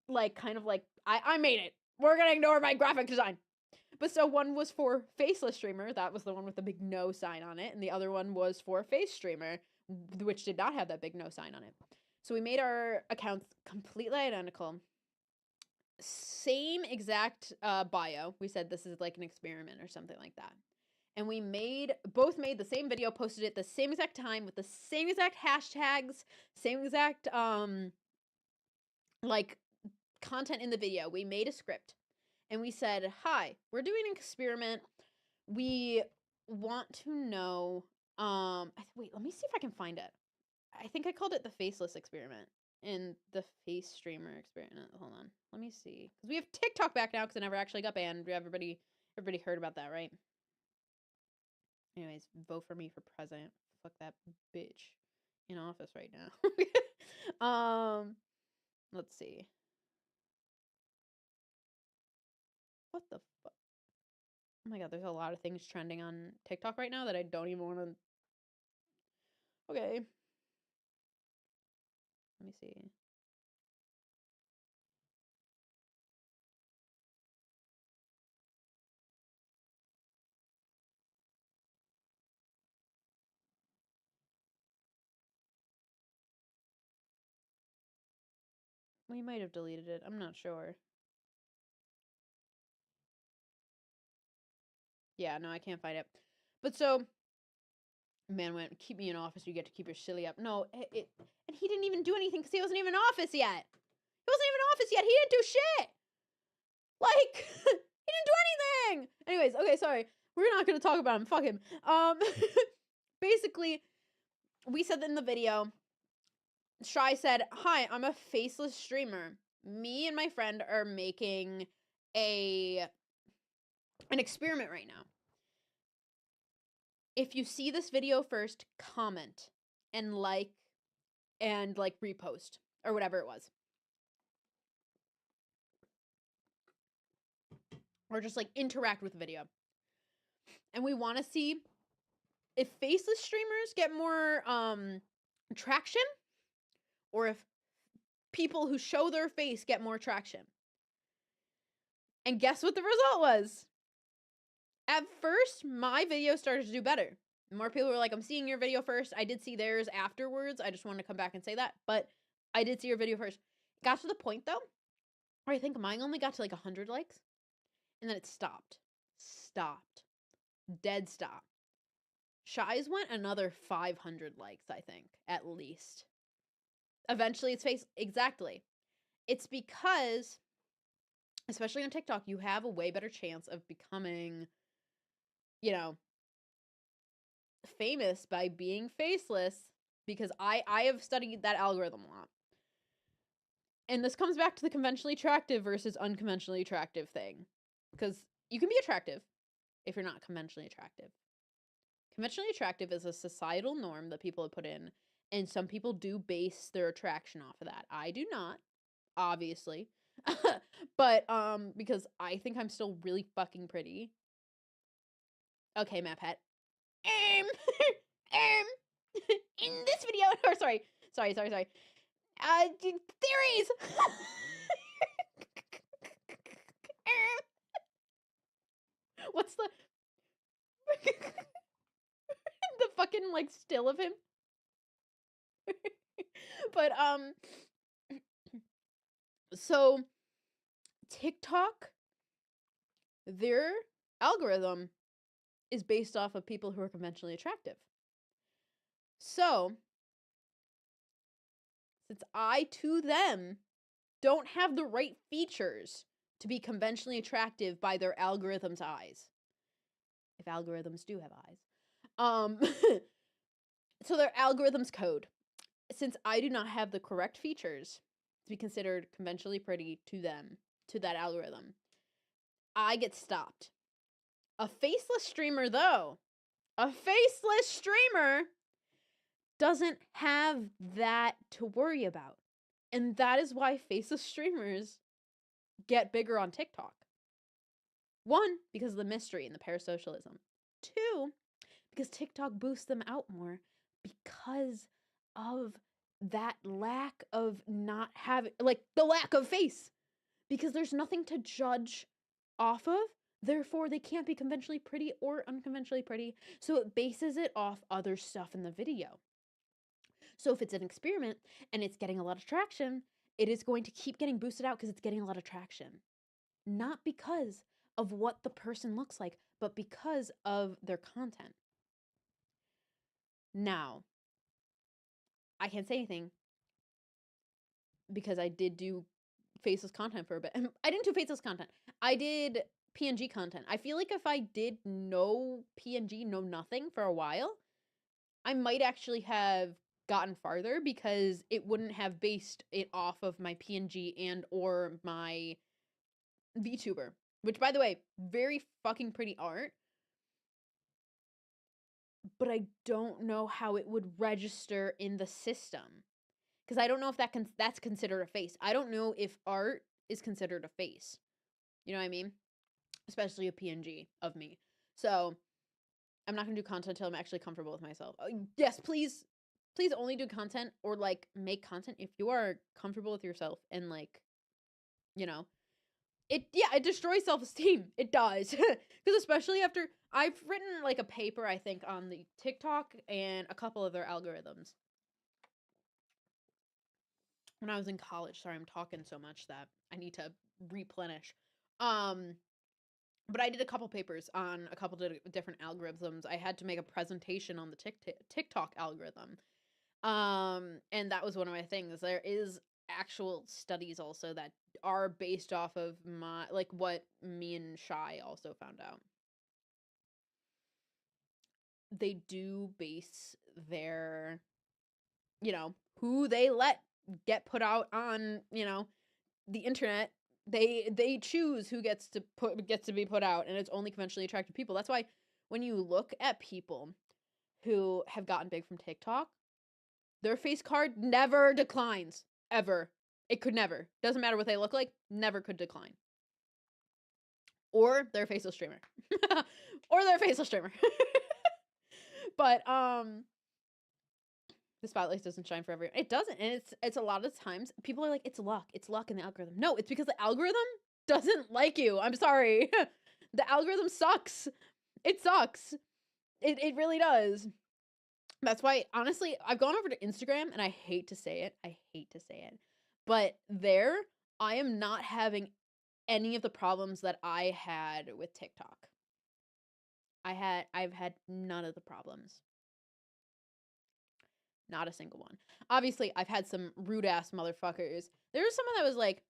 like kind of like I made it. We're gonna ignore my graphic design. But so one was for faceless streamer, that was the one with the big no sign on it, and the other one was for face streamer, which did not have that big no sign on it. So we made our accounts completely identical. Same exact bio. We said this is like an experiment or something like that. And we both made the same video, posted it the same exact time with the same exact hashtags, same exact like content in the video. We made a script and we said, "Hi, we're doing an experiment. We want to know wait, let me see if I can find it. I think I called it the faceless experiment and the face streamer experiment. Hold on. Let me see. Cuz we have TikTok back now cuz it never actually got banned. Everybody heard about that, right? Anyways, vote for me for president. Fuck that bitch in office right now. Let's see. What the fuck? Oh my god, there's a lot of things trending on TikTok right now that I don't even want to. Okay. Let me see. We might have deleted it. I'm not sure. Yeah, no, I can't find it. But so, man went, keep me in office. You get to keep your silly up. No, and he didn't even do anything because he wasn't even in office yet. He wasn't even in office yet. He didn't do shit. Like, he didn't do anything. Anyways, okay, sorry. We're not gonna talk about him. Fuck him. Basically, we said that in the video, Shy said, "Hi, I'm a faceless streamer. Me and my friend are making an experiment right now. If you see this video first, comment and like repost or whatever it was. Or just like interact with the video. And we want to see if faceless streamers get more traction or if people who show their face get more traction." And guess what the result was? At first, my video started to do better. More people were like, "I'm seeing your video first." I did see theirs afterwards. I just wanted to come back and say that. But I did see your video first. Got to the point, though, where I think mine only got to like 100 likes. And then it stopped. Stopped. Dead stop. Shy's went another 500 likes, I think, at least. Eventually, it's face. Exactly. It's because, especially on TikTok, you have a way better chance of becoming, famous by being faceless, because I have studied that algorithm a lot. And this comes back to the conventionally attractive versus unconventionally attractive thing. Because you can be attractive if you're not conventionally attractive. Conventionally attractive is a societal norm that people have put in, and some people do base their attraction off of that. I do not, obviously. But because I think I'm still really fucking pretty. Okay, Matt Pet. In this video, or sorry. Theories. What's the the fucking like still of him? But so TikTok, their algorithm is based off of people who are conventionally attractive. So, since I, to them, don't have the right features to be conventionally attractive by their algorithm's eyes, if algorithms do have eyes, so their algorithm's code, since I do not have the correct features to be considered conventionally pretty to them, to that algorithm, I get stopped. A faceless streamer, though, doesn't have that to worry about. And that is why faceless streamers get bigger on TikTok. 1, because of the mystery and the parasocialism. 2, because TikTok boosts them out more because of that lack of not having, like, the lack of face. Because there's nothing to judge off of. Therefore, they can't be conventionally pretty or unconventionally pretty. So it bases it off other stuff in the video. So if it's an experiment and it's getting a lot of traction, it is going to keep getting boosted out because it's getting a lot of traction. Not because of what the person looks like, but because of their content. Now, I can't say anything because I did do faceless content for a bit. I didn't do faceless content. I did PNG content. I feel like if I did no PNG, no nothing for a while, I might actually have gotten farther because it wouldn't have based it off of my PNG and or my VTuber. Which, by the way, very fucking pretty art. But I don't know how it would register in the system. Because I don't know if that's considered a face. I don't know if art is considered a face. You know what I mean? Especially a PNG of me. So, I'm not going to do content until I'm actually comfortable with myself. Yes, please only do content or, like, make content if you are comfortable with yourself and, like, it destroys self-esteem. It does. Because especially after I've written, like, a paper, I think, on the TikTok and a couple of their algorithms. When I was in college. Sorry, I'm talking so much that I need to replenish. But I did a couple papers on a couple of different algorithms. I had to make a presentation on the TikTok algorithm. And that was one of my things. There is actual studies also that are based off of my, like, what me and Shy also found out. They do base their who they let get put out on, the internet. They choose who gets to be put out, and it's only conventionally attractive people. That's why when you look at people who have gotten big from TikTok, their face card never declines, ever. It could never. Doesn't matter what they look like, never could decline. Or they're a faceless streamer. Or they're a faceless streamer. But the spotlight doesn't shine for everyone. It doesn't. And it's a lot of times people are like, it's luck in the algorithm. No, it's because the algorithm doesn't like you. I'm sorry. The algorithm sucks. It sucks. It really does. That's why, honestly, I've gone over to Instagram, and I hate to say it. But there, I am not having any of the problems that I had with TikTok. I've had none of the problems. Not a single one. Obviously, I've had some rude ass motherfuckers. There was someone that was like,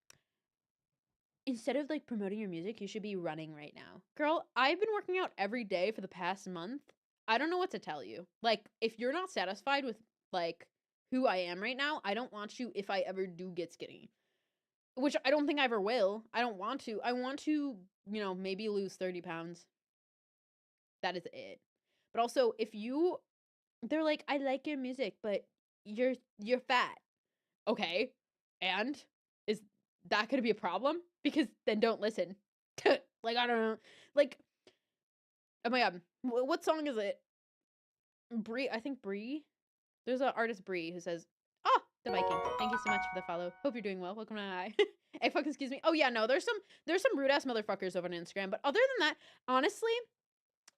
instead of like promoting your music, you should be running right now. Girl, I've been working out every day for the past month. I don't know what to tell you. Like, if you're not satisfied with like who I am right now, I don't want you if I ever do get skinny. Which I don't think I ever will. I don't want to. I want to, maybe lose 30 pounds. That is it. But also, they're like, I like your music, but you're fat. Okay. And is that going to be a problem? Because then don't listen. Like, I don't know. Like, oh my god. What song is it? Brie. I think Brie. There's an artist, Brie, who says, "Oh, the Viking. Thank you so much for the follow. Hope you're doing well. Welcome to my Hey, fuck, excuse me. Oh yeah, no, there's some rude ass motherfuckers over on Instagram. But other than that, honestly,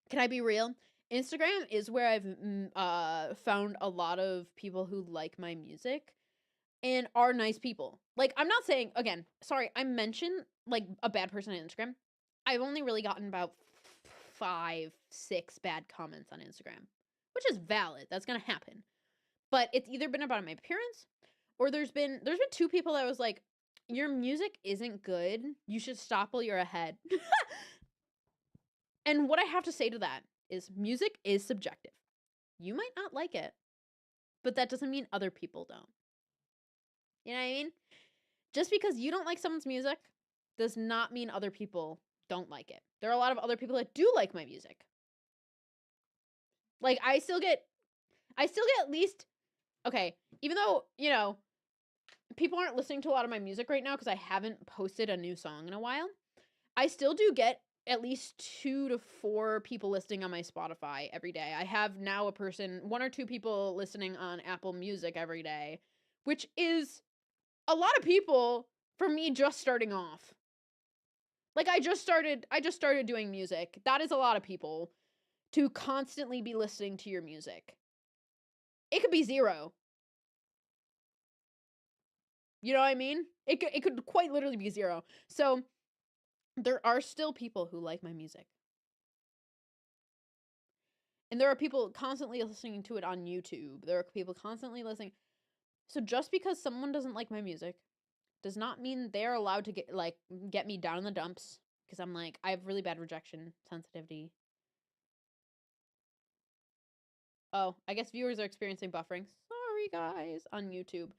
can I be real? Instagram is where I've found a lot of people who like my music and are nice people. Like, I'm not saying, again, sorry, I mentioned like a bad person on Instagram. I've only really gotten about 5, 6 bad comments on Instagram, which is valid. That's gonna happen. But it's either been about my appearance, or there's been 2 people that was like, your music isn't good. You should stop while you're ahead. And what I have to say to that is music is subjective. You might not like it, but that doesn't mean other people don't. You know what I mean? Just because you don't like someone's music does not mean other people don't like it. There are a lot of other people that do like my music. Like, I still get at least, okay, even though, people aren't listening to a lot of my music right now because I haven't posted a new song in a while, I still do get at least 2 to 4 people listening on my Spotify every day. I have now 1 or 2 people listening on Apple Music every day, which is a lot of people for me just starting off. Like, I just started doing music. That is a lot of people to constantly be listening to your music. It could be 0. You know what I mean? It could quite literally be 0. So there are still people who like my music. And there are people constantly listening to it on YouTube. There are people constantly listening. So just because someone doesn't like my music does not mean they're allowed to get me down in the dumps, because I'm like, I have really bad rejection sensitivity. Oh, I guess viewers are experiencing buffering. Sorry guys, on YouTube.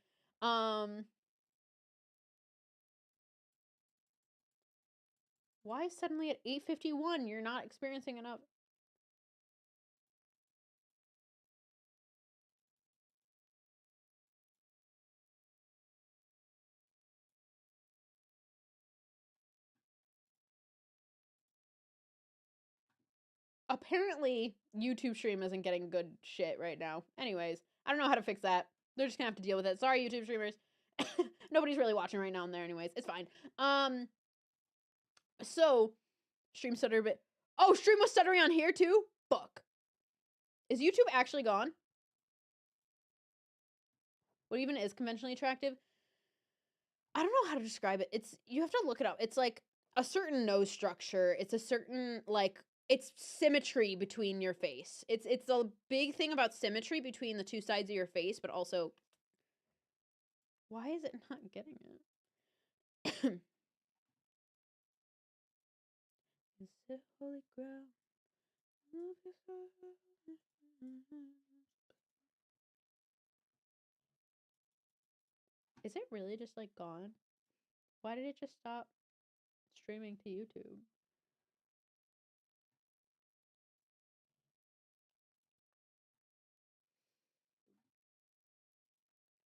Why suddenly at 8:51 you're not experiencing enough? Apparently, YouTube stream isn't getting good shit right now. Anyways, I don't know how to fix that. They're just gonna have to deal with it. Sorry, YouTube streamers. Nobody's really watching right now in there anyways. It's fine. So, stream stutter a bit. Oh, stream was stuttering on here too? Fuck. Is YouTube actually gone? What even is conventionally attractive? I don't know how to describe it. You have to look it up. It's like a certain nose structure. It's a certain it's symmetry between your face. It's a big thing about symmetry between the 2 sides of your face, but also, why is it not getting it? Is it holy ground? Is it really just like gone? Why did it just stop streaming to YouTube?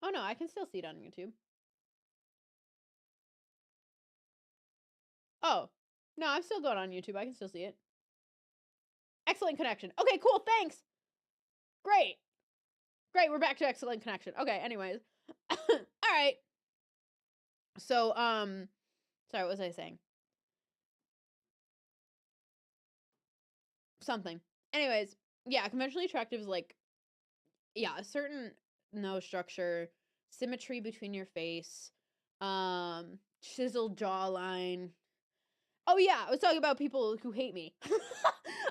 Oh no, I can still see it on YouTube. Oh, no, I'm still going on YouTube. I can still see it. Excellent connection. Okay, cool. Thanks. Great. Great. We're back to excellent connection. Okay, anyways. All right. So, sorry, what was I saying? Something. Anyways, yeah, conventionally attractive is like, yeah, a certain nose structure, symmetry between your face, chiseled jawline. Oh yeah, I was talking about people who hate me.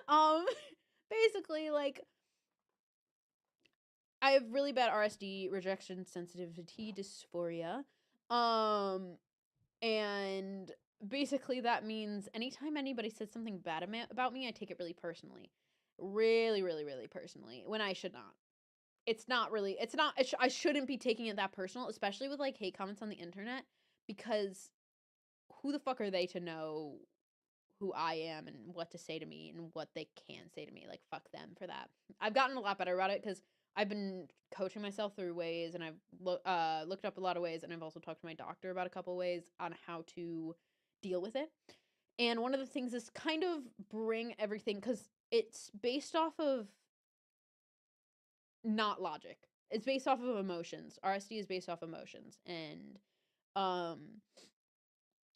um, basically, like, I have really bad RSD, rejection sensitivity dysphoria. And basically that means anytime anybody says something bad about me, I take it really personally. Really, really, really personally, when I should not. I shouldn't be taking it that personal, especially with like hate comments on the internet, because who the fuck are they to know who I am and what to say to me and what they can say to me? Like, fuck them for that. I've gotten a lot better about it because I've been coaching myself through ways, and I've looked up a lot of ways, and I've also talked to my doctor about a couple ways on how to deal with it. And one of the things is kind of bring everything, because it's based off of not logic. It's based off of emotions. RSD is based off emotions, and um,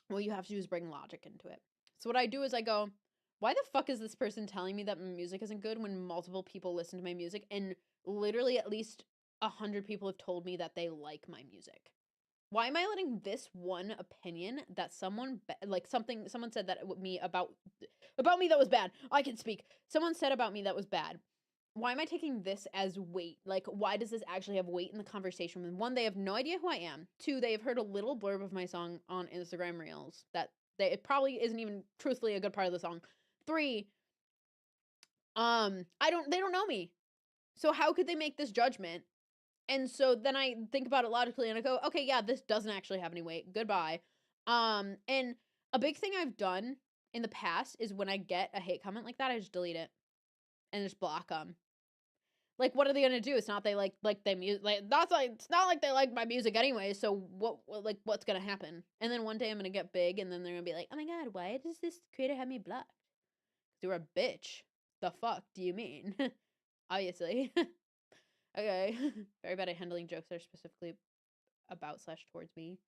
what you have to do is bring logic into it. So what I do is I go, why the fuck is this person telling me that my music isn't good when multiple people listen to my music, and literally at least 100 people have told me that they like my music? Why am I letting this one opinion that someone someone said that me about me that was bad? I can speak. Someone said about me that was bad. Why am I taking this as weight? Like, why does this actually have weight in the conversation? When one, they have no idea who I am. Two, they have heard a little blurb of my song on Instagram Reels that it probably isn't even truthfully a good part of the song. Three, they don't know me. So how could they make this judgment? And so then I think about it logically and I go, okay, yeah, this doesn't actually have any weight. Goodbye. And a big thing I've done in the past is when I get a hate comment like that, I just delete it and just block them. Like, what are they gonna do? It's not they like their music. Like, that's like, it's not like they like my music anyway. So what's gonna happen? And then one day I'm gonna get big, and then they're gonna be like, oh my god, why does this creator have me blocked? You're a bitch. The fuck do you mean? Obviously. Okay. Very bad at handling jokes that are specifically about / towards me.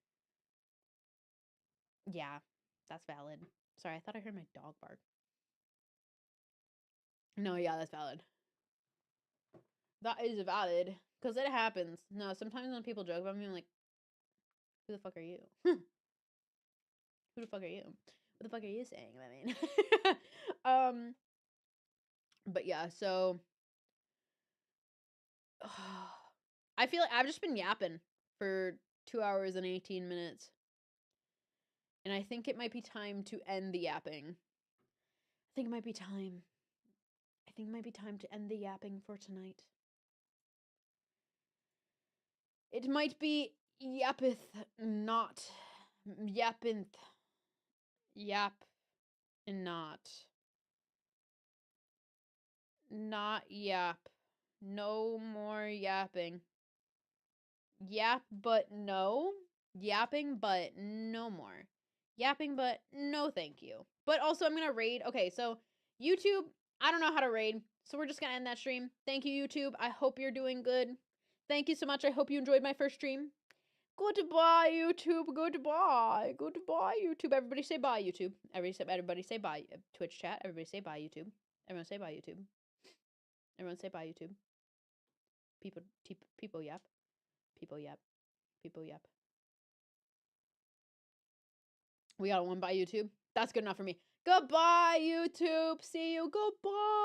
Yeah, that's valid. Sorry, I thought I heard my dog bark. No, yeah, that's valid. That is valid. Because it happens. No, sometimes when people joke about me, I'm like, who the fuck are you? Who the fuck are you? What the fuck are you saying about me? But yeah, so I feel like I've just been yapping for 2 hours and 18 minutes. And I think it might be time to end the yapping. I think it might be time. I think it might be time to end the yapping for tonight. It might be yappeth, not yappinth. Yap and not. Not yap. No more yapping. Yap but no. Yapping but no more. Yapping but no thank you. But also I'm gonna raid. Okay, so YouTube, I don't know how to raid. So we're just gonna end that stream. Thank you, YouTube. I hope you're doing good. Thank you so much. I hope you enjoyed my first stream. Goodbye, YouTube. Goodbye. Goodbye, YouTube. Everybody say bye, YouTube. Everybody say bye. Twitch chat. Everybody say bye, YouTube. Everyone say bye, YouTube. Everyone say bye, YouTube. People yap. People yap. People yap. We got one by YouTube. That's good enough for me. Goodbye, YouTube. See you. Goodbye.